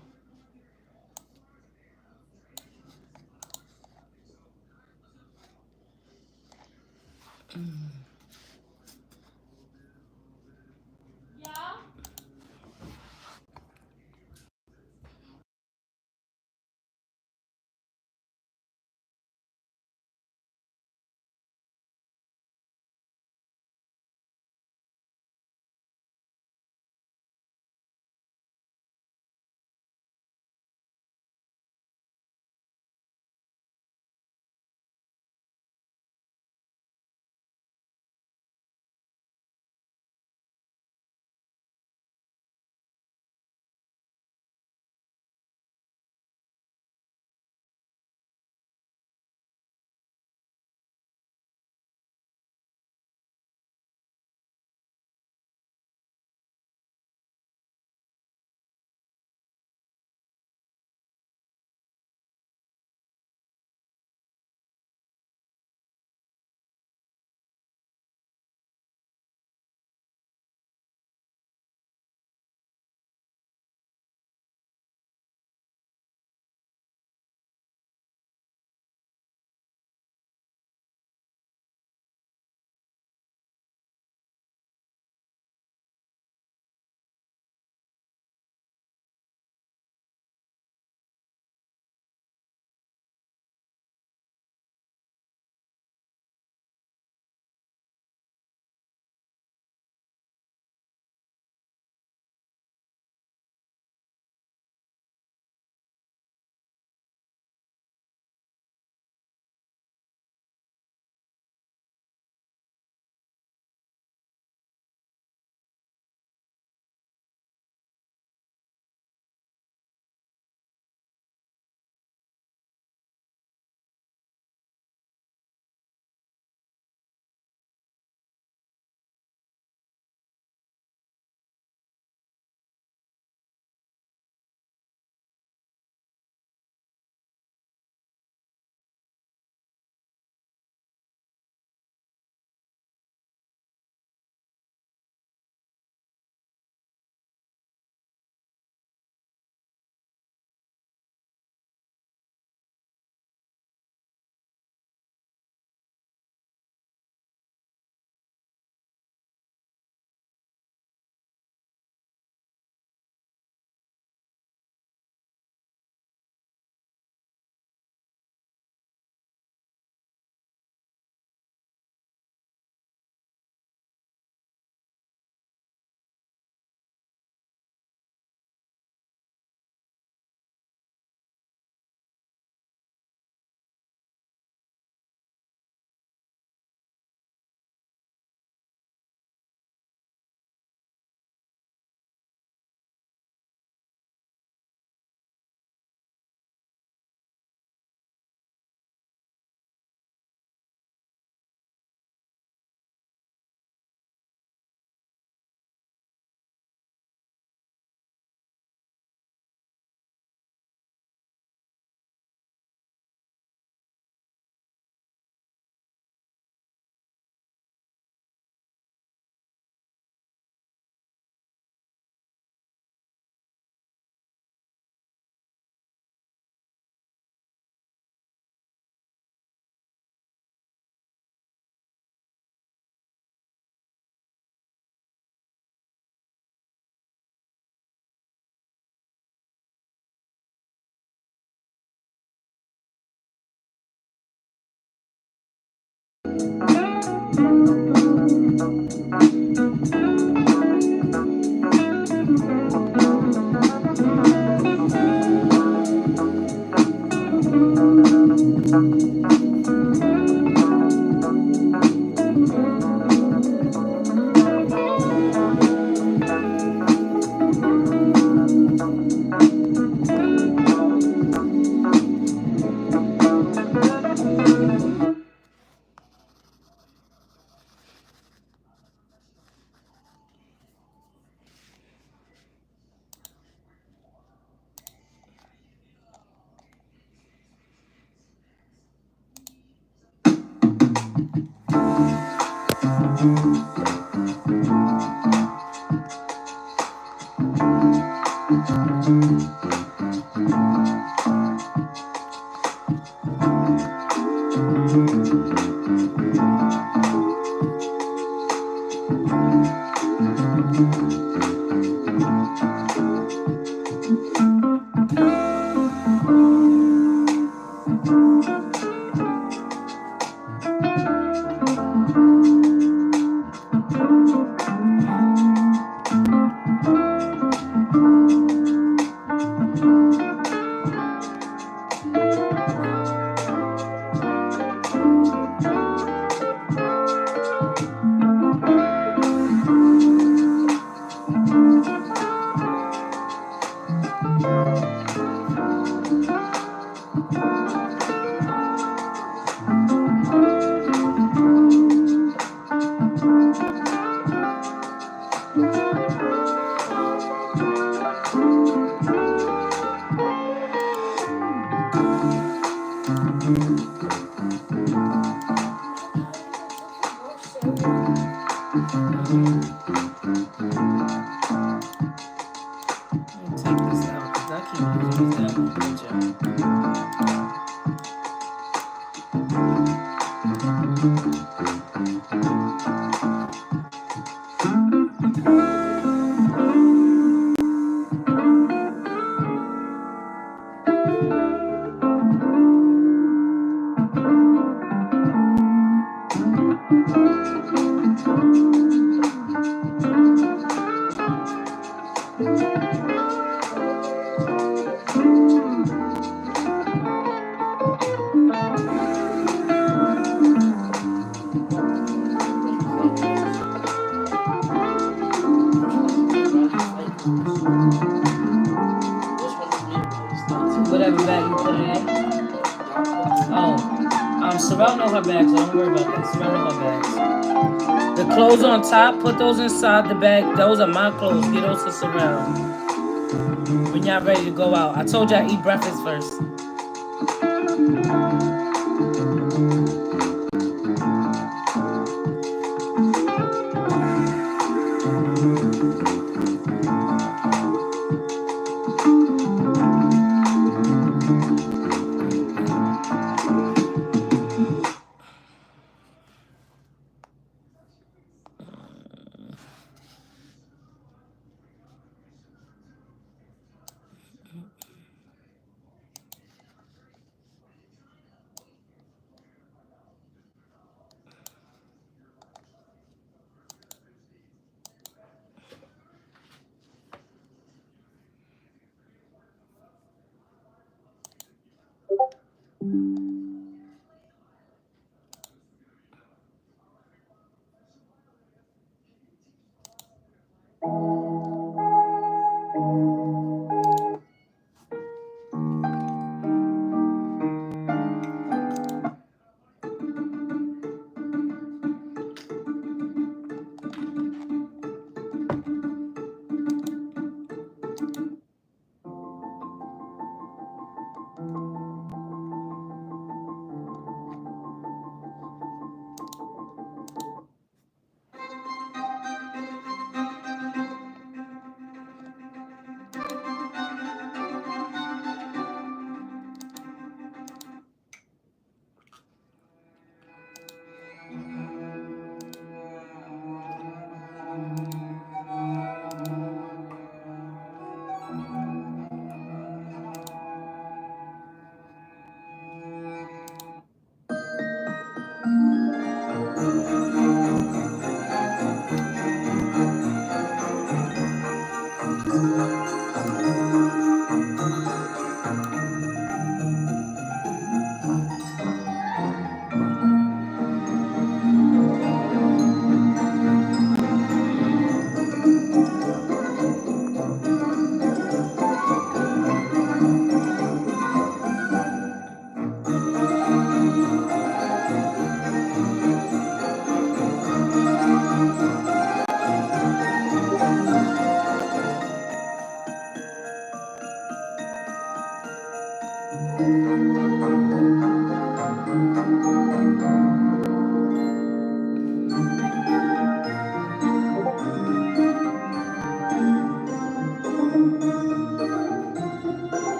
Take this out because I keep using this out. Good job. Whatever bag you put it in. Oh, Sorrel know her bags, so don't worry about that. Sorrel know her bags. The clothes on top, put those inside the bag. Those are my clothes. Get those to Sorrel. When y'all ready to go out. I told y'all eat breakfast first.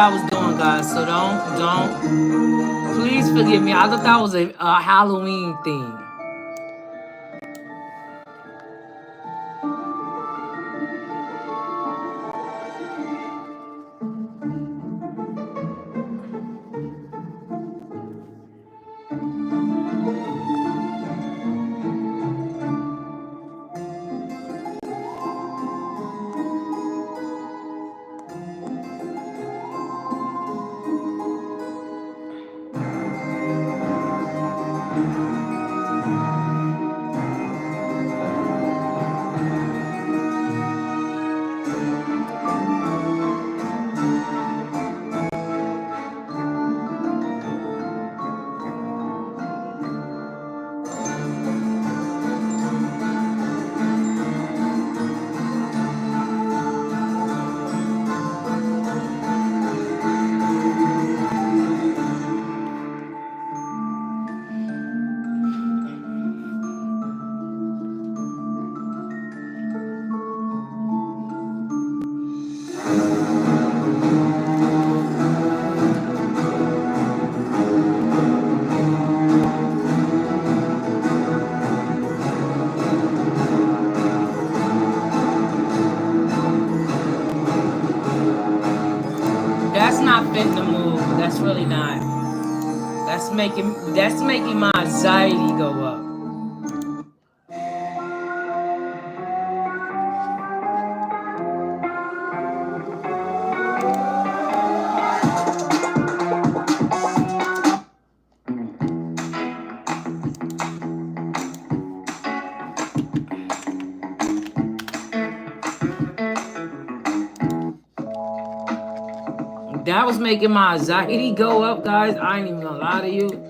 I was doing, guys. So don't. Please forgive me. I thought that was a Halloween thing. That's not fitting to move. That's really not. That's making my anxiety go up. That was making my anxiety go up, guys. I ain't even gonna lie to you.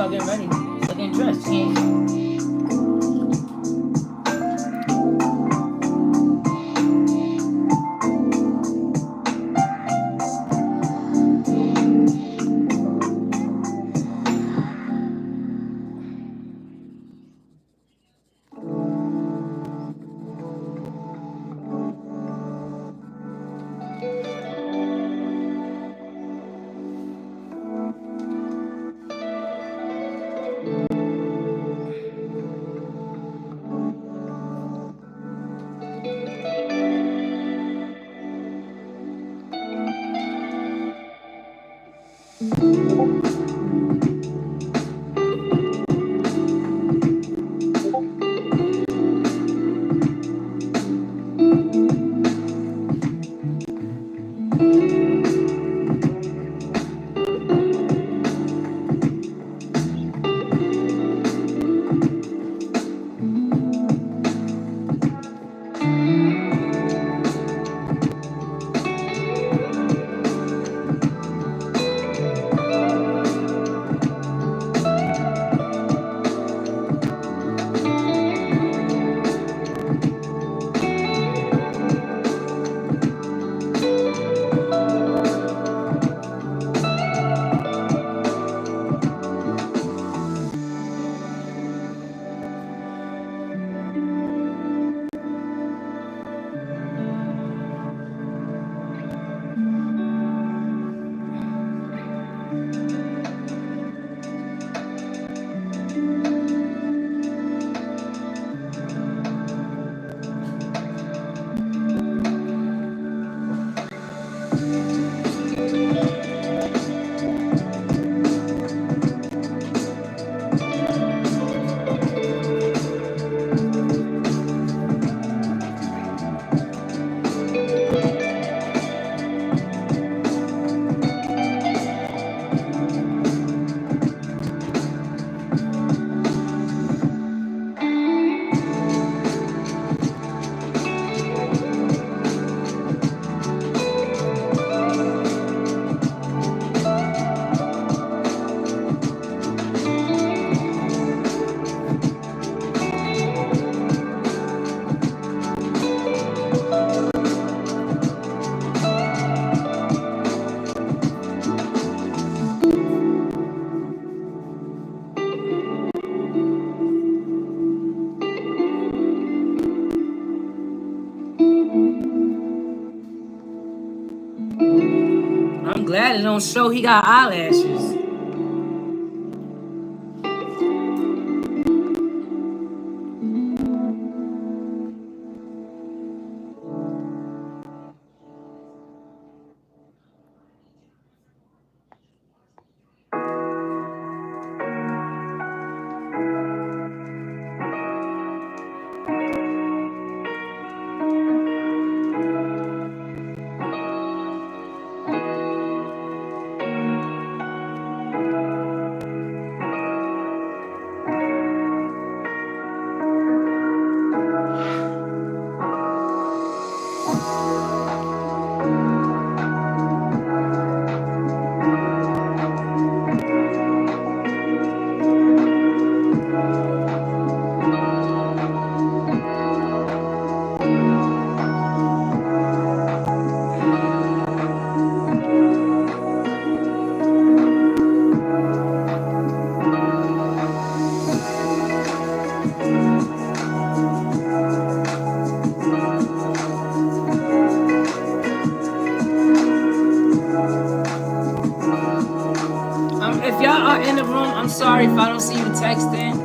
start getting ready. Start getting dressed. She ain't. I'm glad it don't show he got eyelashes. If y'all are in the room, I'm sorry if I don't see you texting.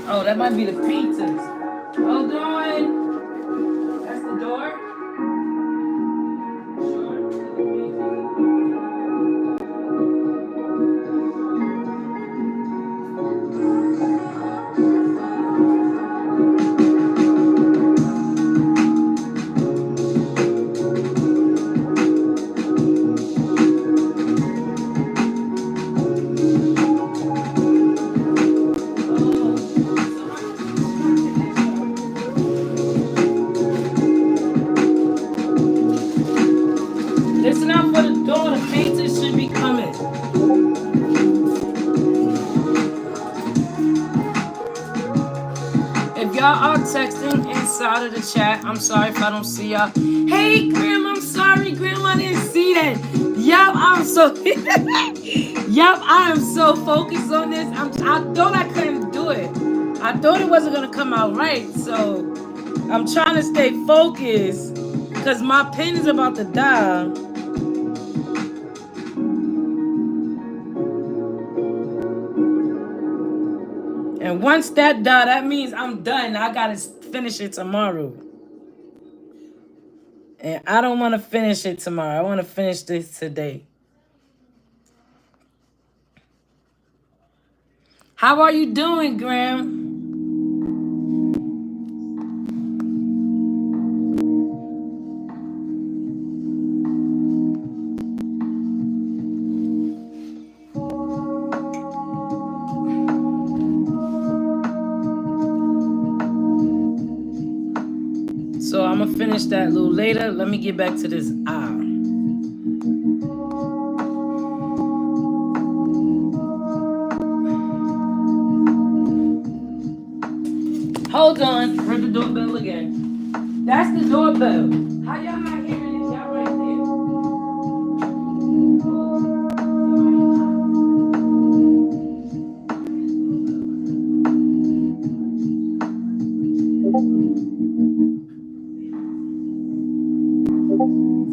Oh, that might be the pizzas. Hold on. That's the door. Listen out for the door. The pizzas should be coming. If y'all are texting inside of the chat, I'm sorry if I don't see y'all. Hey, Grim, I'm sorry, Grim, I didn't see that. Yup, I'm so yup, I am so focused on this. I thought I couldn't do it. I thought it wasn't gonna come out right, so I'm trying to stay focused because my pen is about to die. And once that die, that means I'm done. I gotta finish it tomorrow. And I don't want to finish it tomorrow. I want to finish this today. How are you doing, Graham? So I'm gonna finish that a little later. Let me get back to this eye. Hold on, heard the doorbell again. That's the doorbell. How y'all not hearing it? Y'all right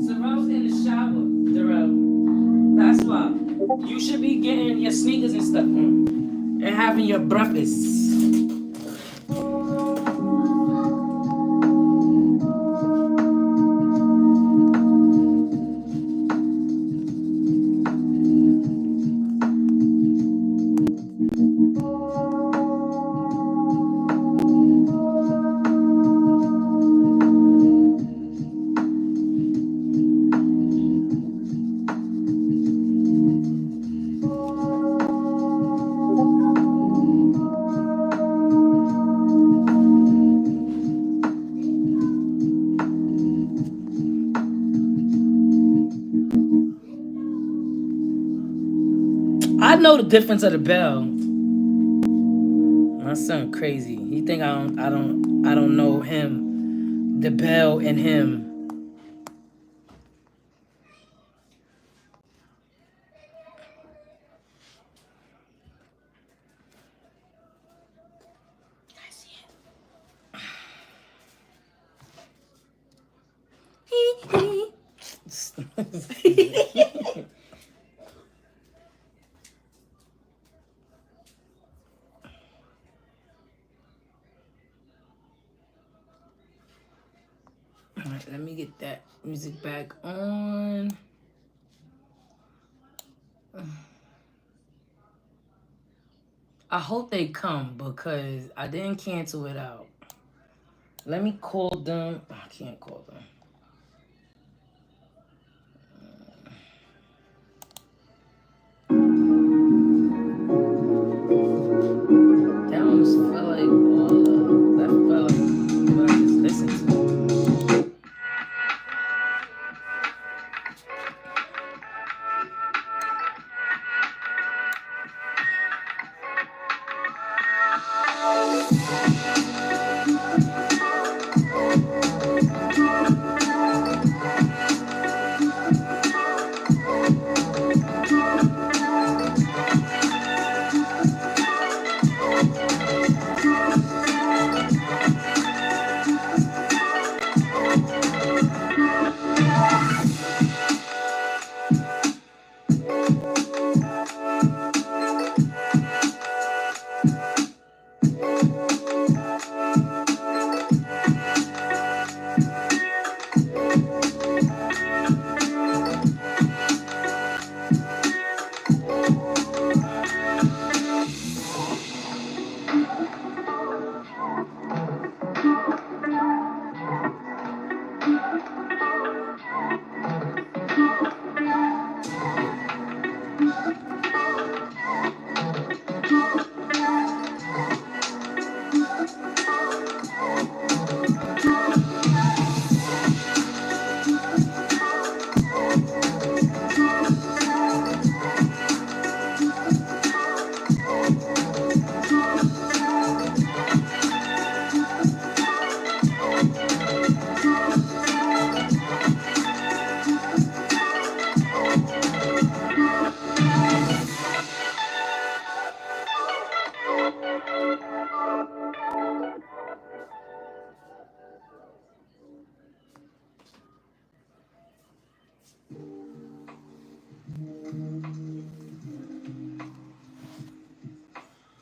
Sorrel's in the shower, Darrell. That's why. You should be getting your sneakers and stuff on. And having your breakfast. know the difference of the bell. My son crazy. He think I don't know him. The bell and him. All right, let me get that music back on. I hope they come because I didn't cancel it out. Let me call them. I can't call them. That almost felt like that felt like what I just listened to.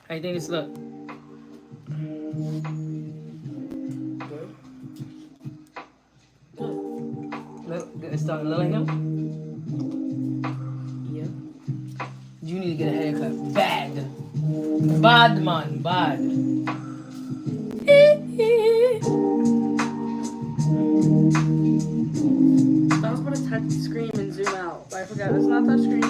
How you think this look? Look, it's starting to look like him? Yeah. You need to get a haircut. Bad. Bad, man. Bad. I was gonna touch the screen and zoom out, but I forgot it's not touch screen.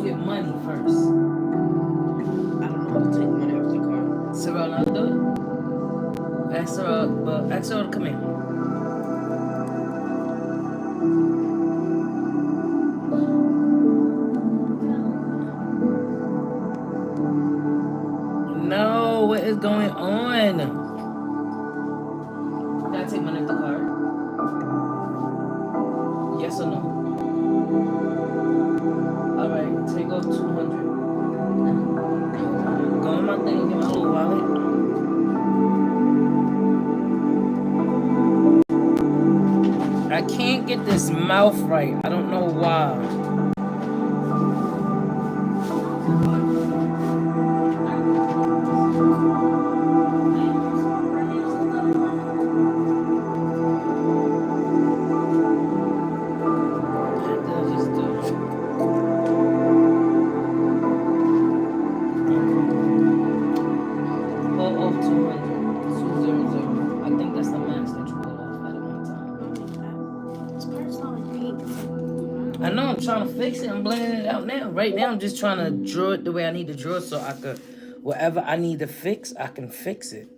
go get money first. I don't know how to take money off the car. Sorrel, not do it. Ask Sorrel to come in. No, what is going on? Gotta take money off the card. Yes or no? Alright, take off 200. Go on my thing, get my little wallet. I can't get this mouth right. I don't know why. I know I'm trying to fix it. I'm blending it out now. Right now, I'm just trying to draw it the way I need to draw it so I could, whatever I need to fix, I can fix it.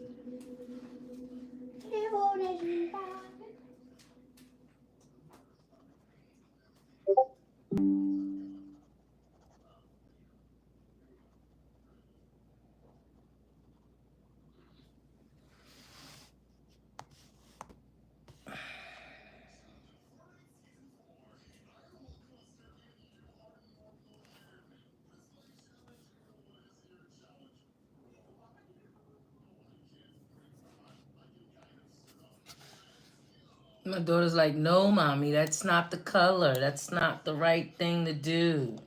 My daughter's like, no, mommy, that's not the color. That's not the right thing to do.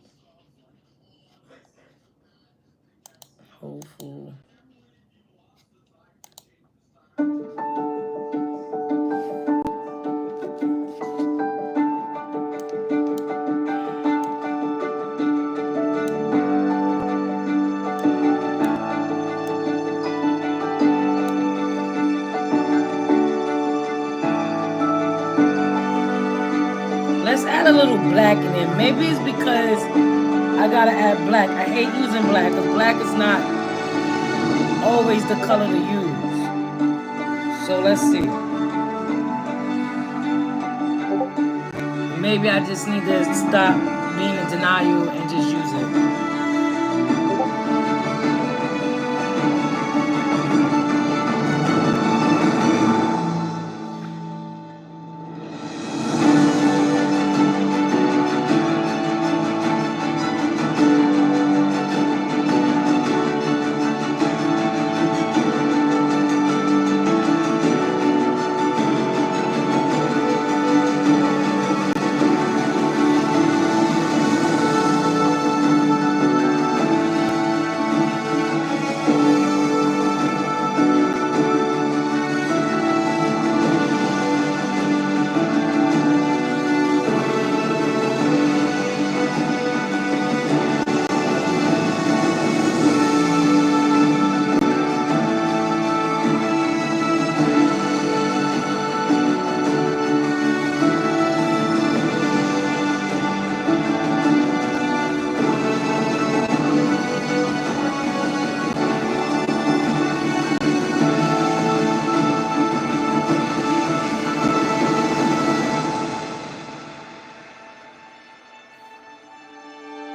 Hopeful. Let's add a little black in it. Maybe it's because I gotta add black. I hate using black because black is not always the color to use. So let's see. Maybe I just need to stop being in denial and just use it.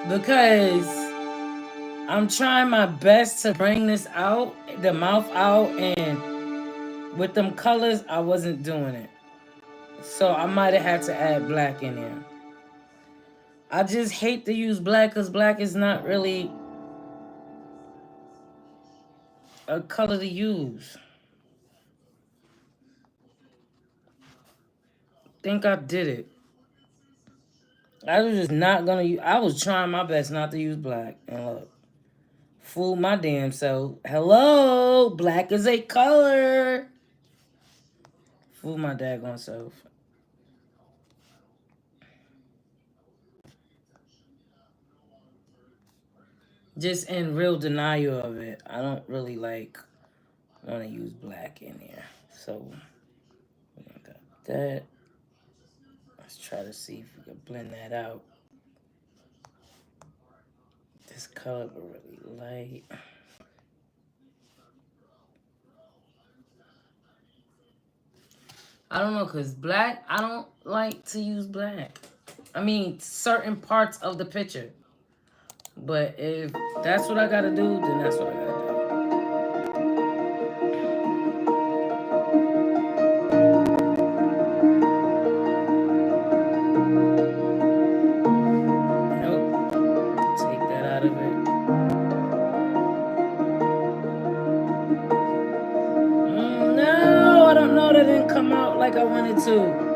Because I'm trying my best to bring this out, the mouth out, and with them colors, I wasn't doing it. So I might have had to add black in there. I just hate to use black because black is not really a color to use. Think I did it. I was just not gonna use, I was trying my best not to use black. And look, fool my damn self. Hello, black is a color. Fool my daggone self. Just in real denial of it. I don't really want to use black in here. So, we got that. Let's try to see if we can blend that out. this color really light. I don't know, because black, I don't like to use black. I mean, certain parts of the picture. But if that's what I gotta do, then that's what I gotta do. Come out like I wanted to.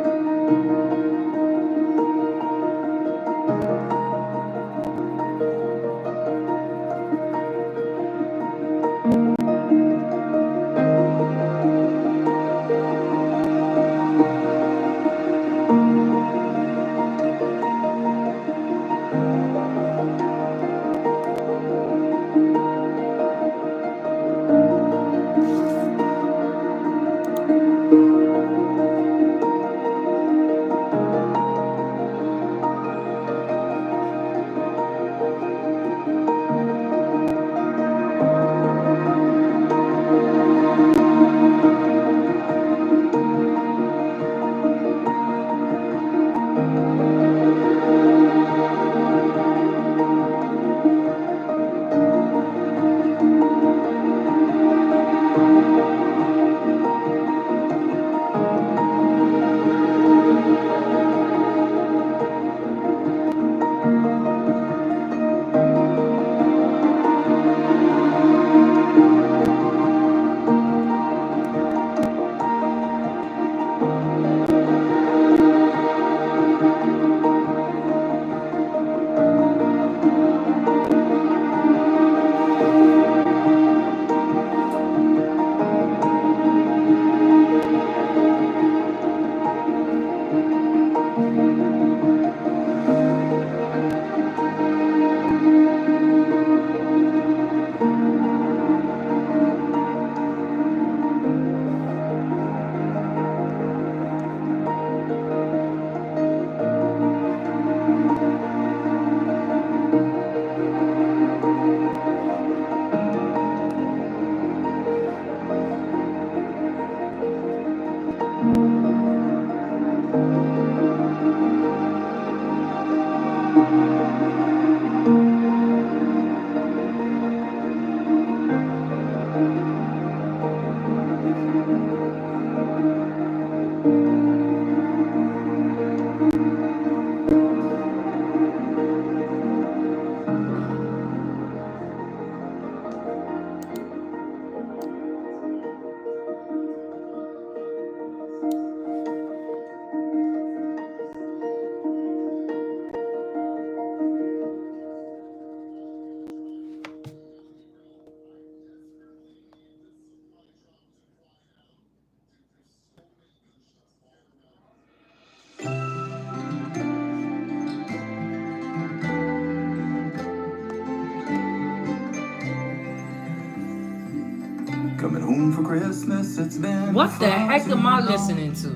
Coming home for Christmas, it's been what the heck am I listening to?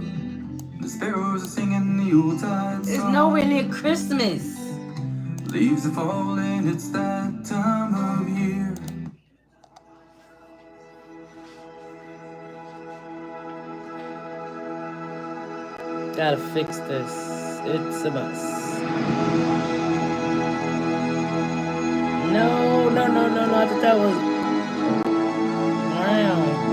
The sparrows are singing the Yuletide song. It's nowhere near Christmas. Leaves are falling, it's that time of year. Gotta fix this. It's a mess. No, no, no, no, no. I thought that was brown.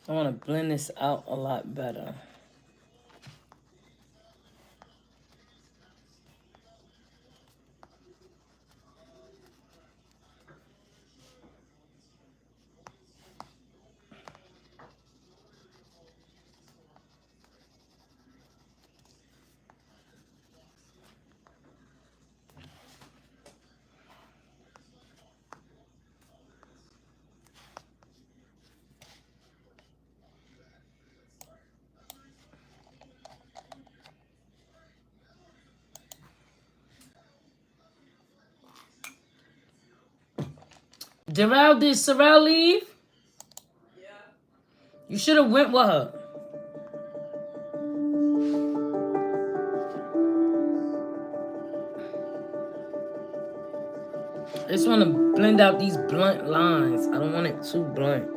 I want to blend this out a lot better. Darrell, did Sorrel leave? Yeah. You should have went with her. I just want to blend out these blunt lines. I don't want it too blunt.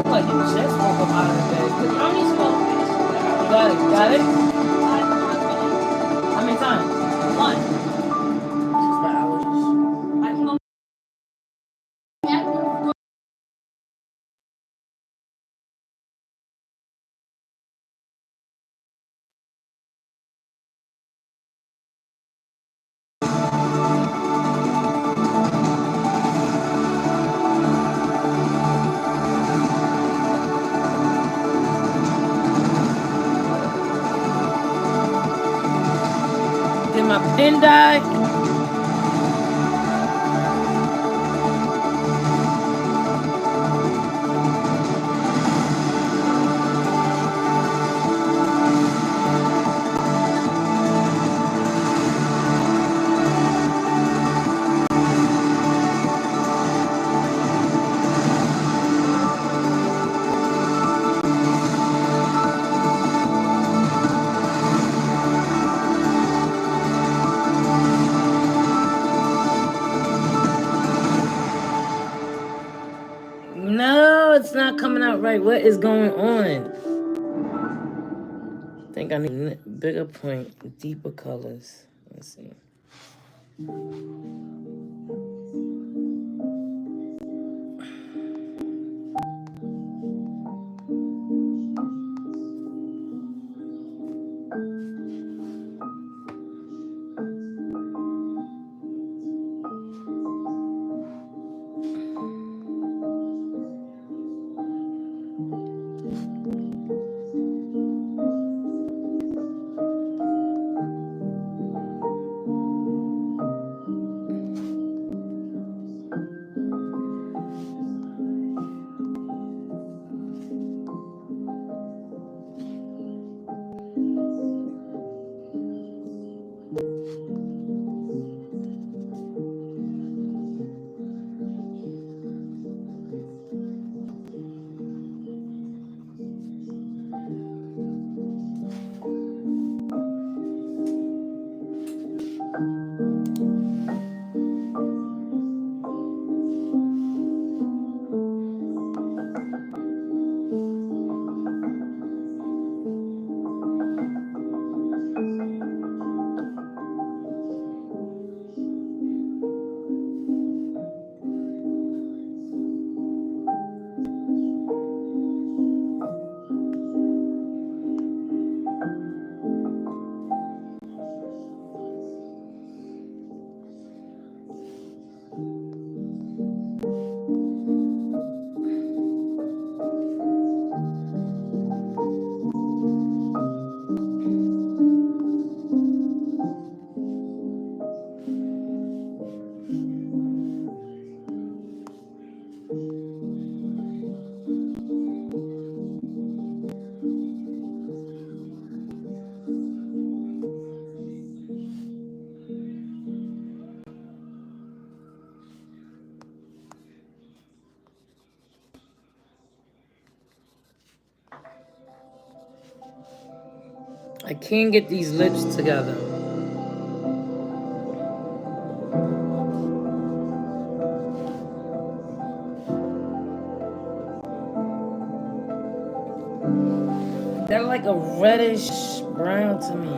Like you just woke up out of bed. How many smokes? Got it. Got it? How many times? One. Just by allergies. I can go. Did my pen die? No, it's not coming out right. What is going on? I think I need a bigger point, deeper colors. Let's see. I can't get these lips together. They're like a reddish brown to me.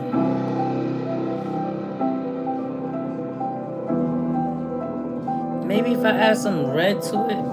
Maybe if I add some red to it.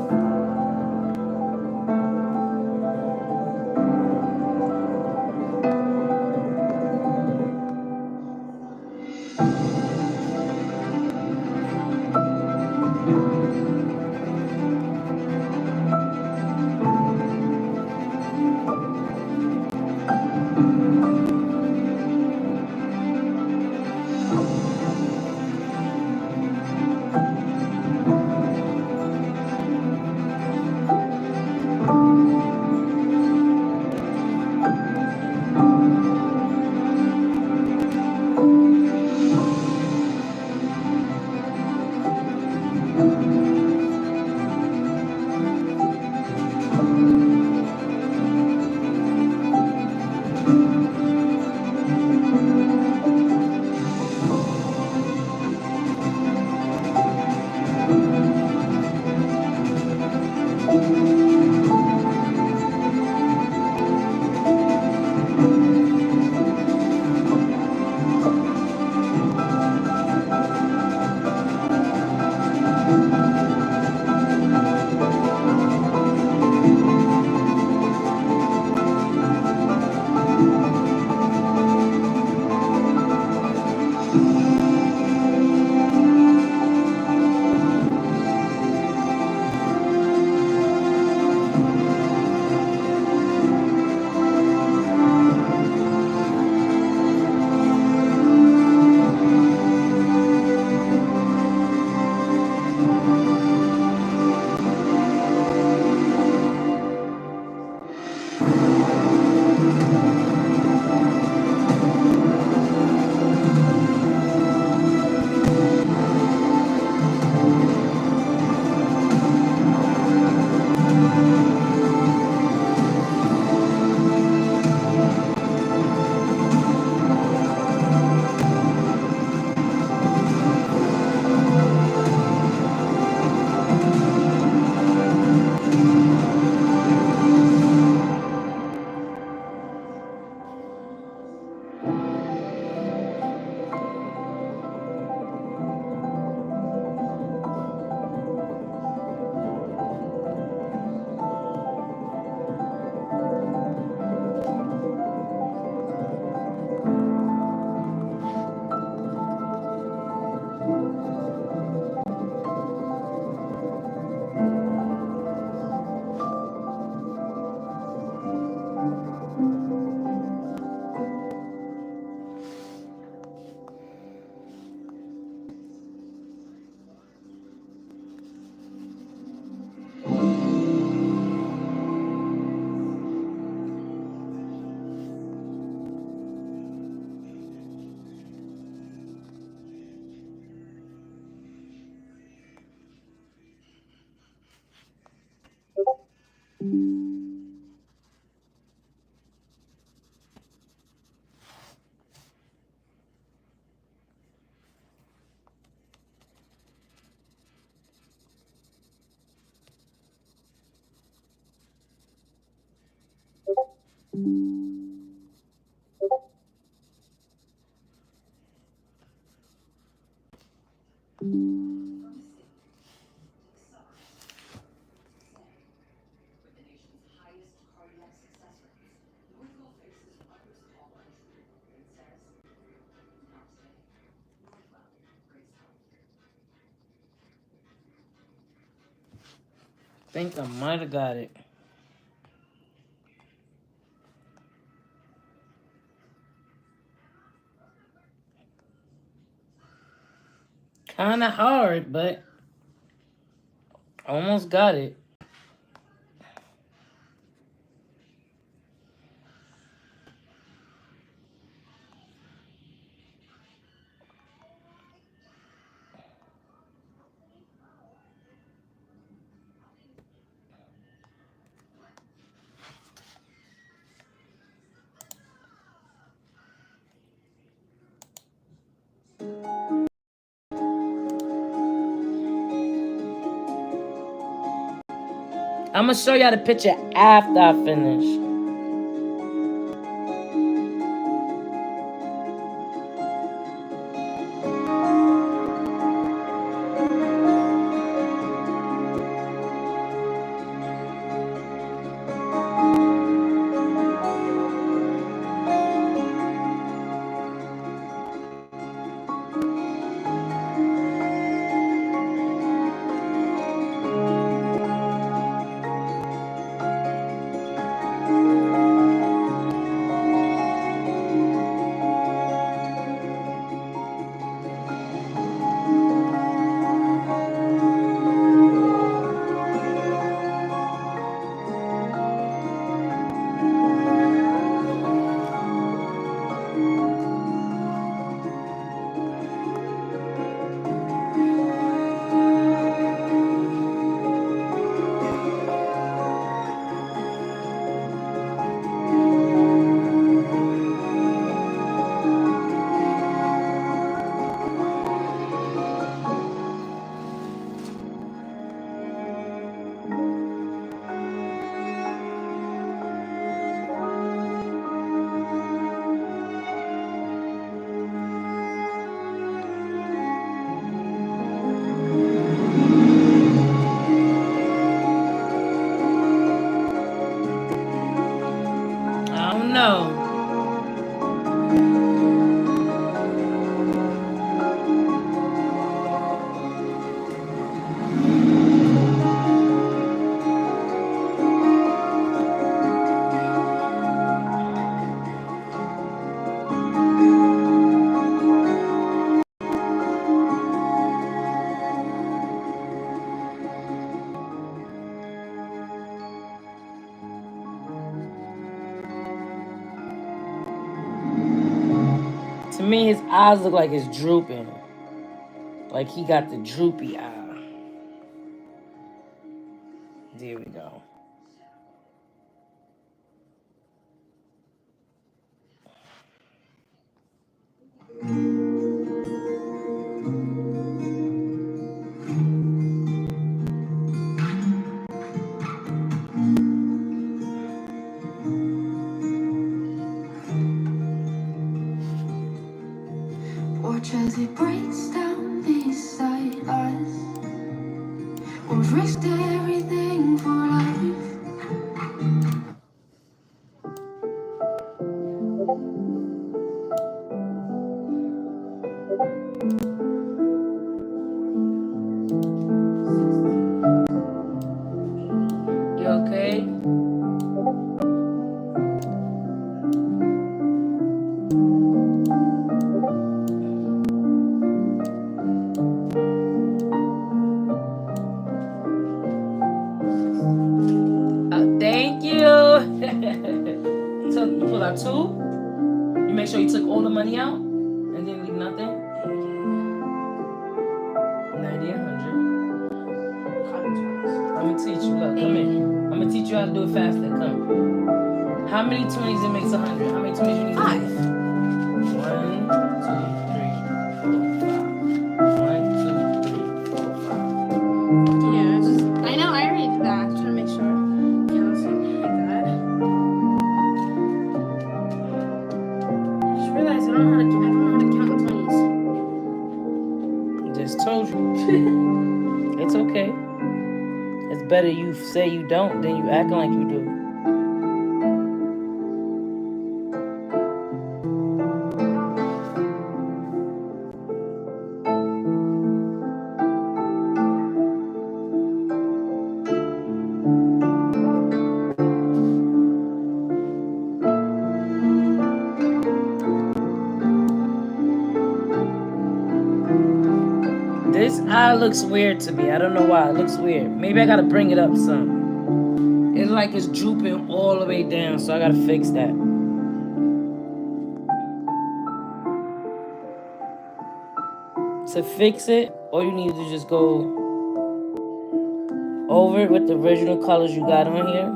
Think I might have got it. Kind of hard, but almost got it. I'm gonna show y'all the picture after I finish. I don't know. To me, his eyes look like it's drooping. Like he got the droopy eye. There we go. Watch as it breaks down beside us. We've risked everything for life. You okay? Thank you. So you pull out 2. You make sure you took all the money out and didn't leave nothing. 90, 100. I'm gonna teach you. Look, come in. I'm gonna teach you how to do it faster. Come. How many 20s it makes 100? How many 20s you need? 5. 1, 2, 3, 4, 5. 1, 2, 3, 4, 5. Yeah, I know, I already did that. Just trying to make sure. Counting like that. I just realized I don't know how to count the 20s. Just told you. It's okay. It's better you say you don't than you acting like you do. This eye looks weird to me. I don't know why. It looks weird. Maybe I gotta bring it up some. It's like it's drooping all the way down, so I gotta fix that. To fix it, all you need to just go over it with the original colors you got on here.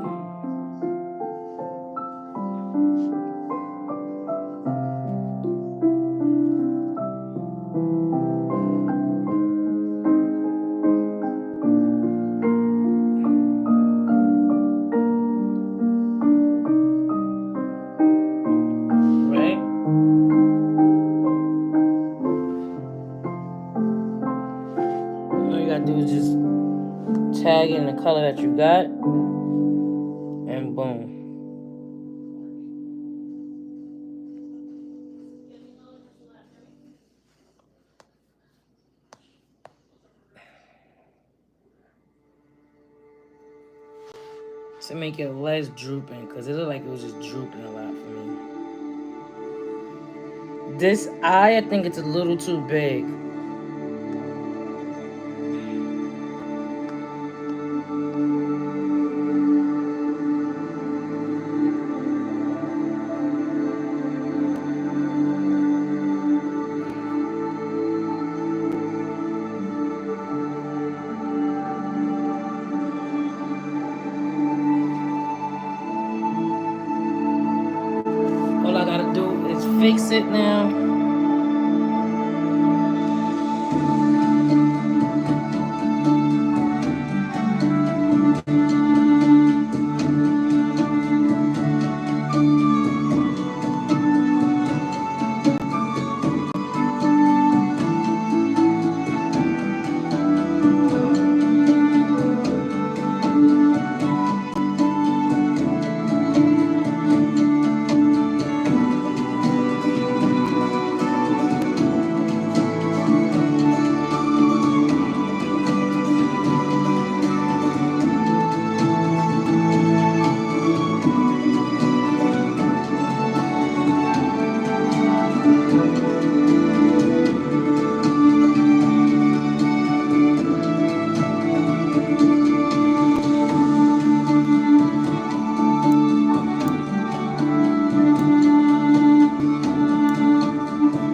tag it in the color that you got, and boom. To make it less drooping, because it looked like it was just drooping a lot for me. This eye, I think it's a little too big. All I gotta do is fix it now.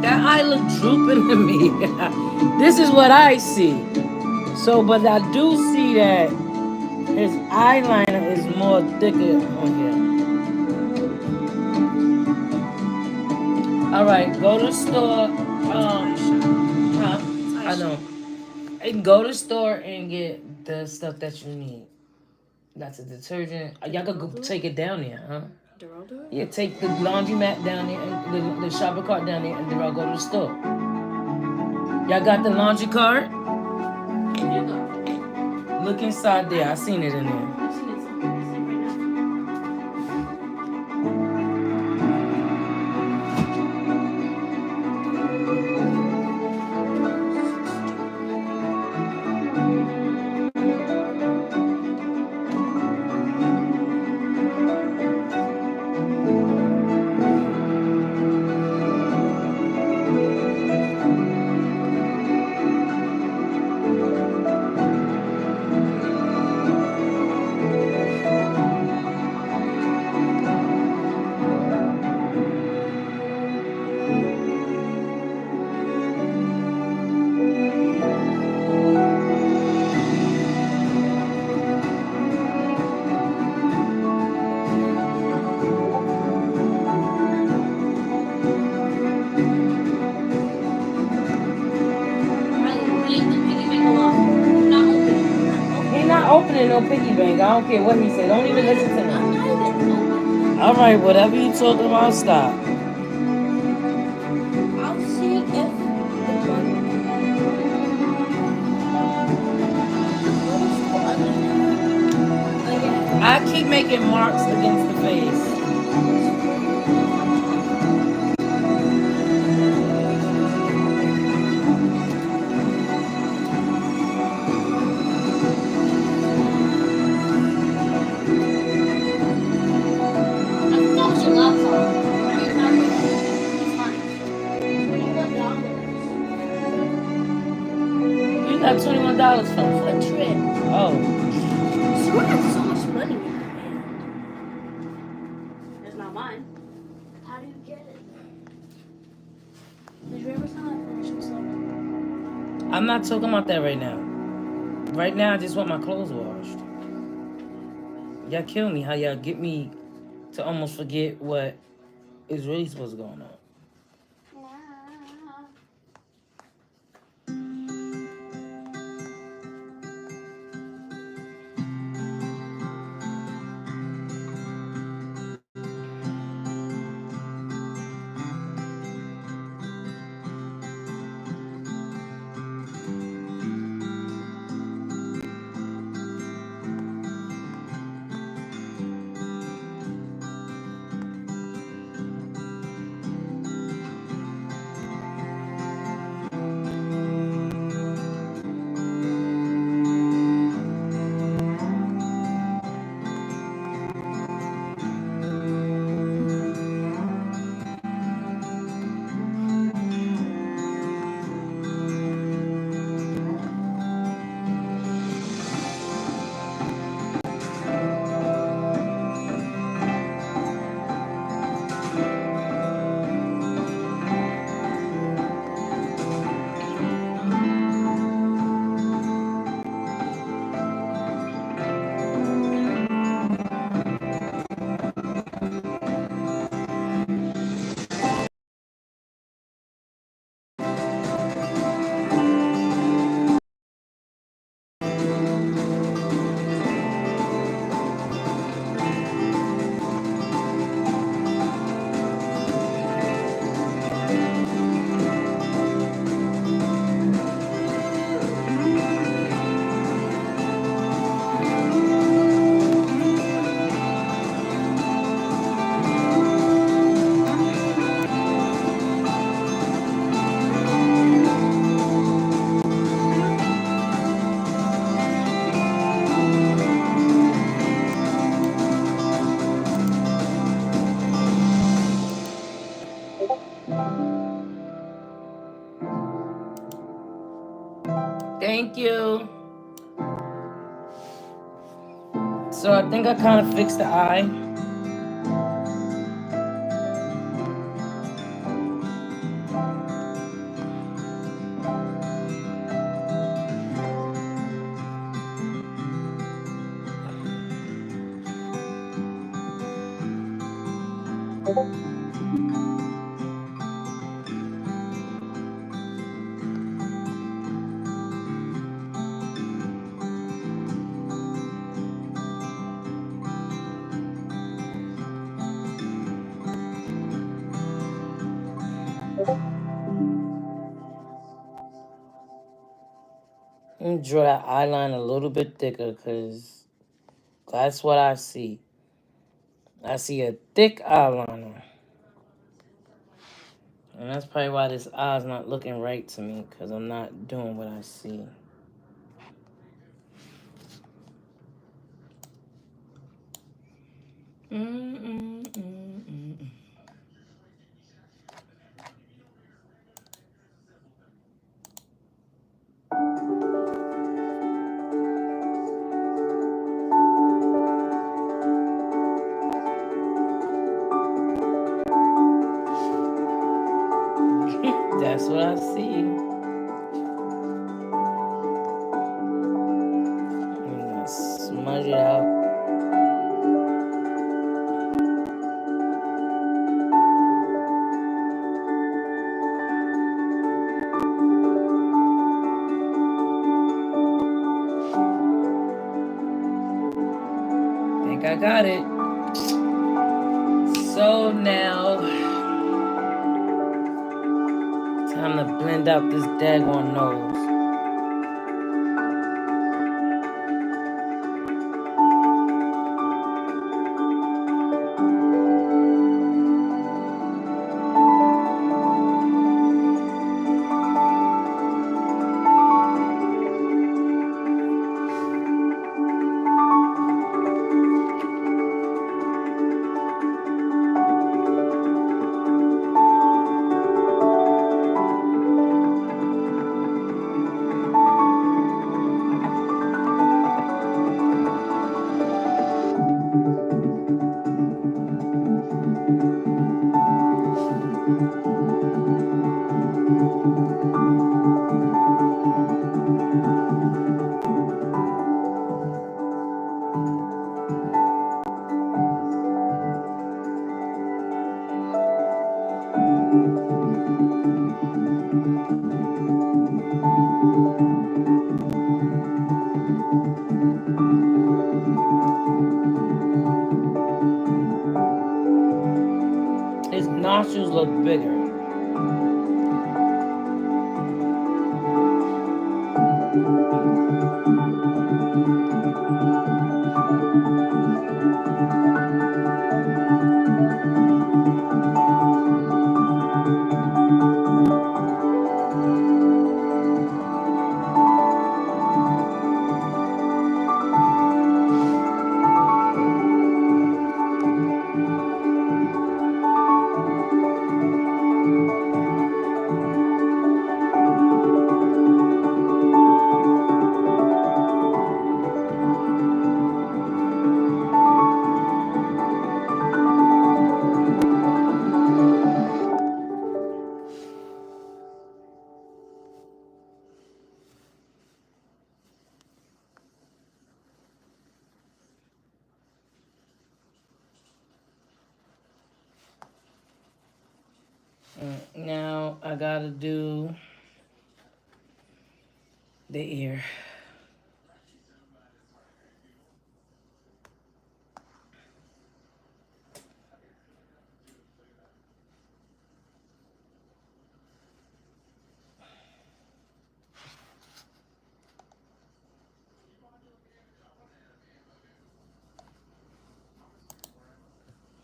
That eye look drooping to me. This is what I see. So, but I do see that his eyeliner is more thicker on here. All right, go to the store. I know. And go to the store and get the stuff that you need. That's a detergent. Y'all could go take it down there, huh? Yeah, take the laundromat down there and the shopping cart down there, and then I'll go to the store. Y'all got the laundry cart? Look inside there. I seen it in there. Opening no piggy bank. I don't care what he said. Don't even listen to him. All right, whatever you talking about, stop. I'll see if I keep making marks against the face. You got $21 from a trip. Oh. So I have so much money in my hand. It's not mine. How do you get it? Did you ever sign up for something? I'm not talking about that right now. Right now, I just want my clothes washed. Y'all kill me how y'all get me to almost forget what is really supposed to go on. Thank you. So I think I kind of fixed the eye. Let me draw that eye line a little bit thicker because that's what I see. I see a thick eyeliner. And that's probably why this eye's not looking right to me, because I'm not doing what I see. That's what I see. I'm gonna smudge it out. Think I got it. So now, time to blend out this daggone nose. His nostrils look bigger. Now I gotta do the ear.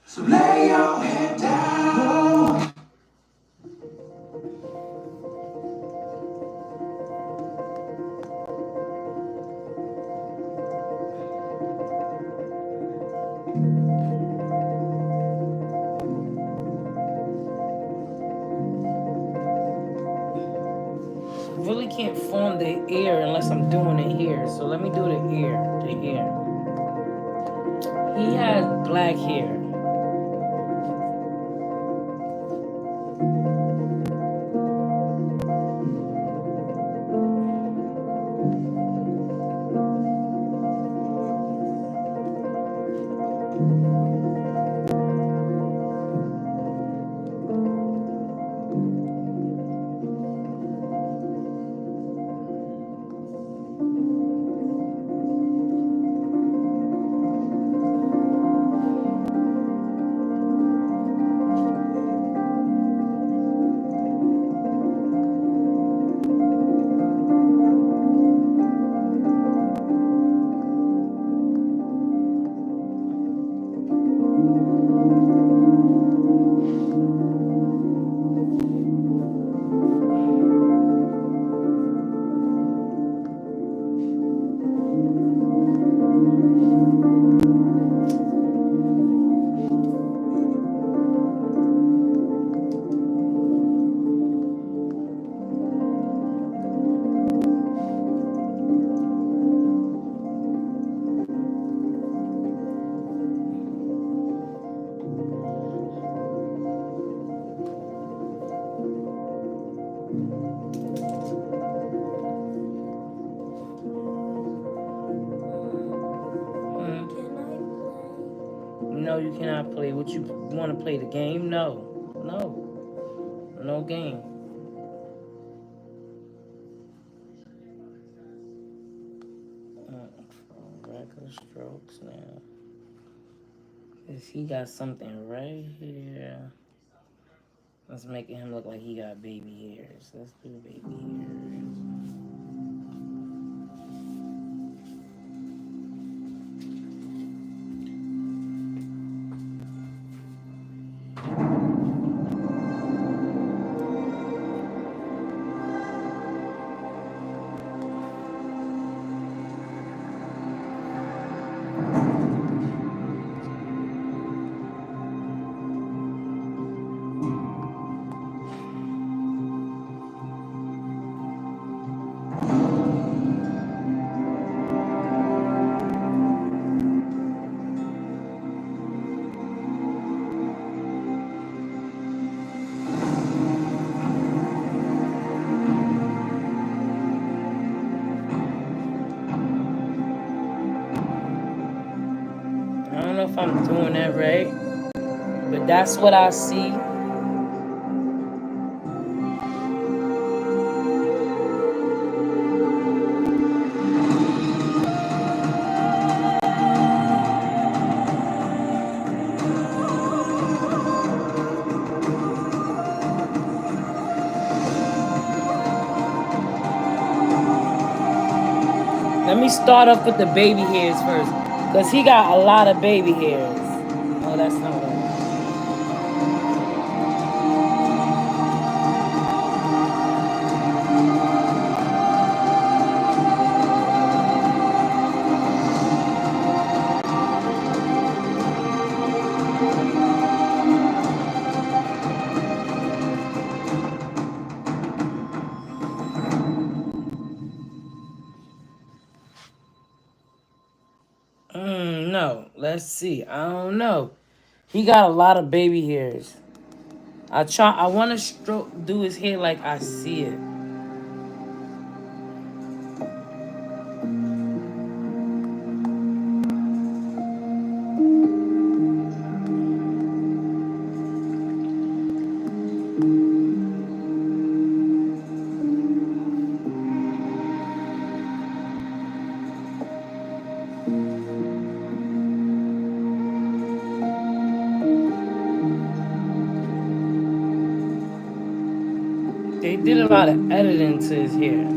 So lay your head down. really can't form the ear unless I'm doing it here. So let me do the ear. The ear. He has black hair. No, you cannot play. What you want to play the game? No. No game. Regular strokes now. Cause he got something right here. Let's make him look like he got baby hairs. Let's do baby hairs. I don't know if I'm doing that right, but that's what I see. Let me start off with the baby hairs first, because he got a lot of baby hairs. Oh, that's not what I want. No, let's see. I don't know. He got a lot of baby hairs. I want to do his hair like I see it. They did a lot of editing to his hair.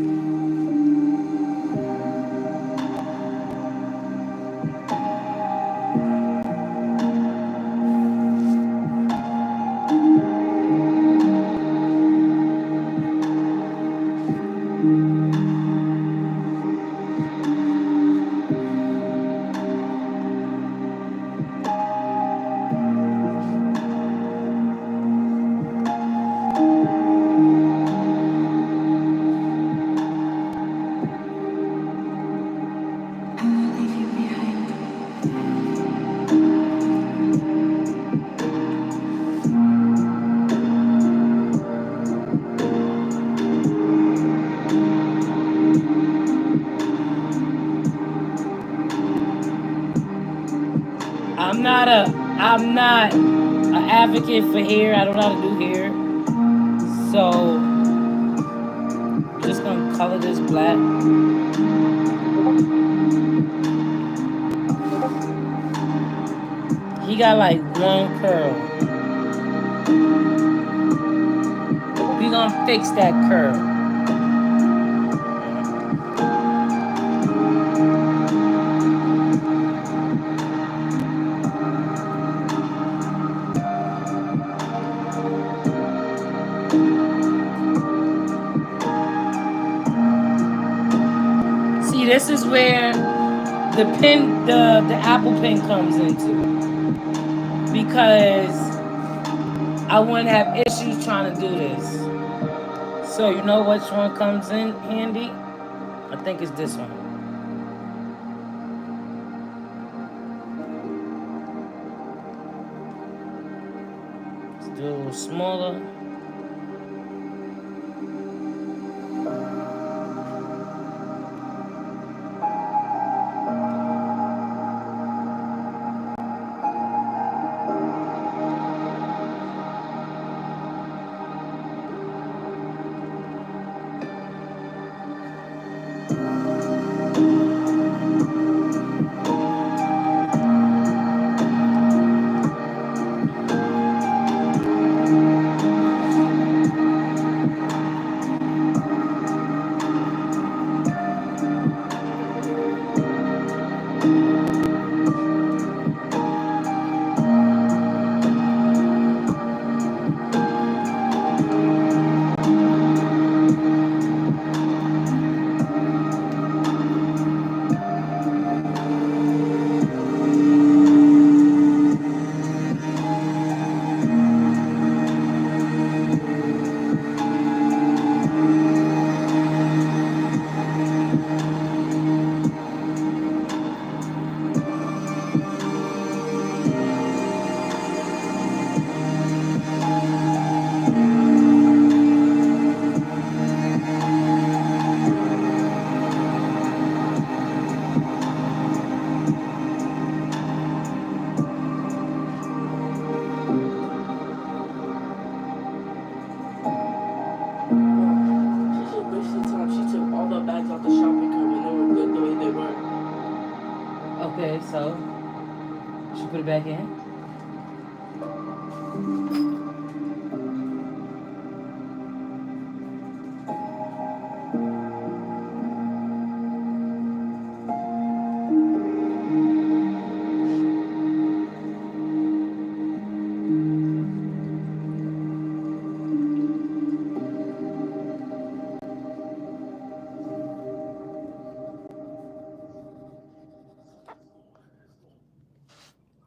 I'm not an advocate for hair. I don't know how to do hair. So I'm just gonna color this black. He got like one curl. We gonna fix that curl. See, this is where the pen, the Apple Pen comes into, because I wouldn't have issues trying to do this. So you know which one comes in handy? I think it's this one. Let's do a little smaller. Okay, so should put it back in.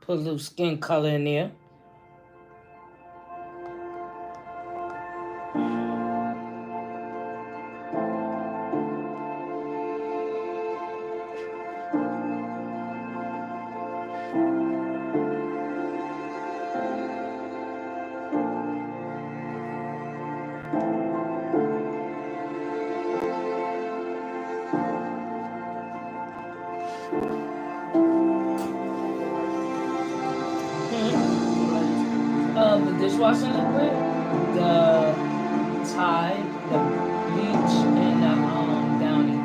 Put a little skin color in there. The dishwashing liquid, the Tide, the bleach, and the Downy.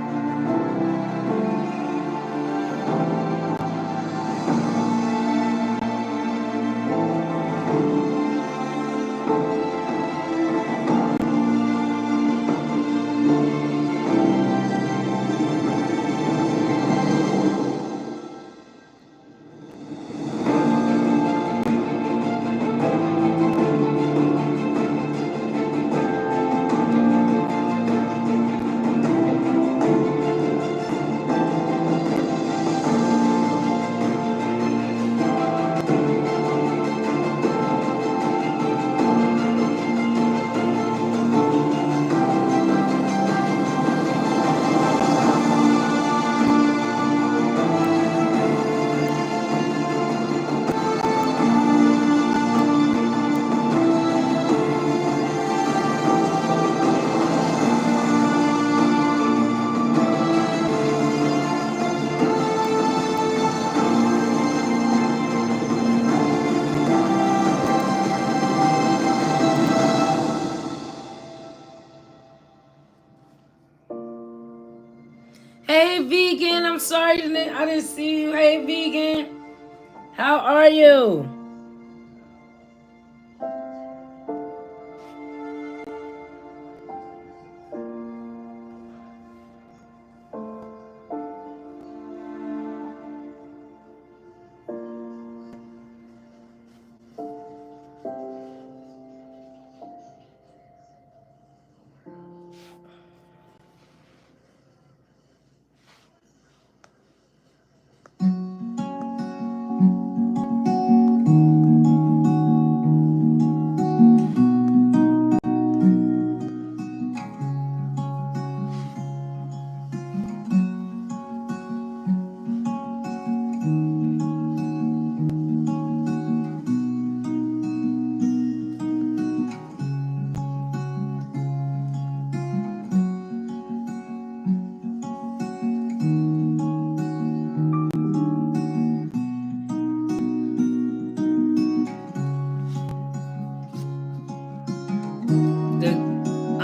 Vegan. I'm sorry I didn't see you. Hey, Vegan. How are you?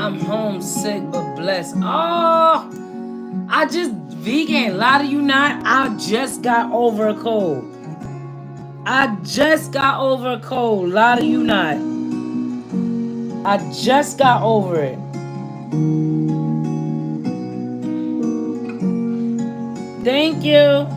I'm homesick but blessed. Oh, I just vegan. Lie to you not. I just got over a cold. I just got over a cold. Lie to you not. I just got over it. Thank you.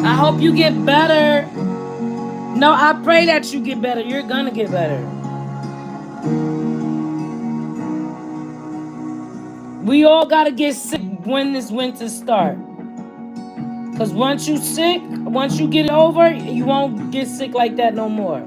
I hope you get better. No, I pray that you get better. You're gonna get better. We all gotta get sick when this winter starts. Because once you sick, once you get it over, you won't get sick like that no more.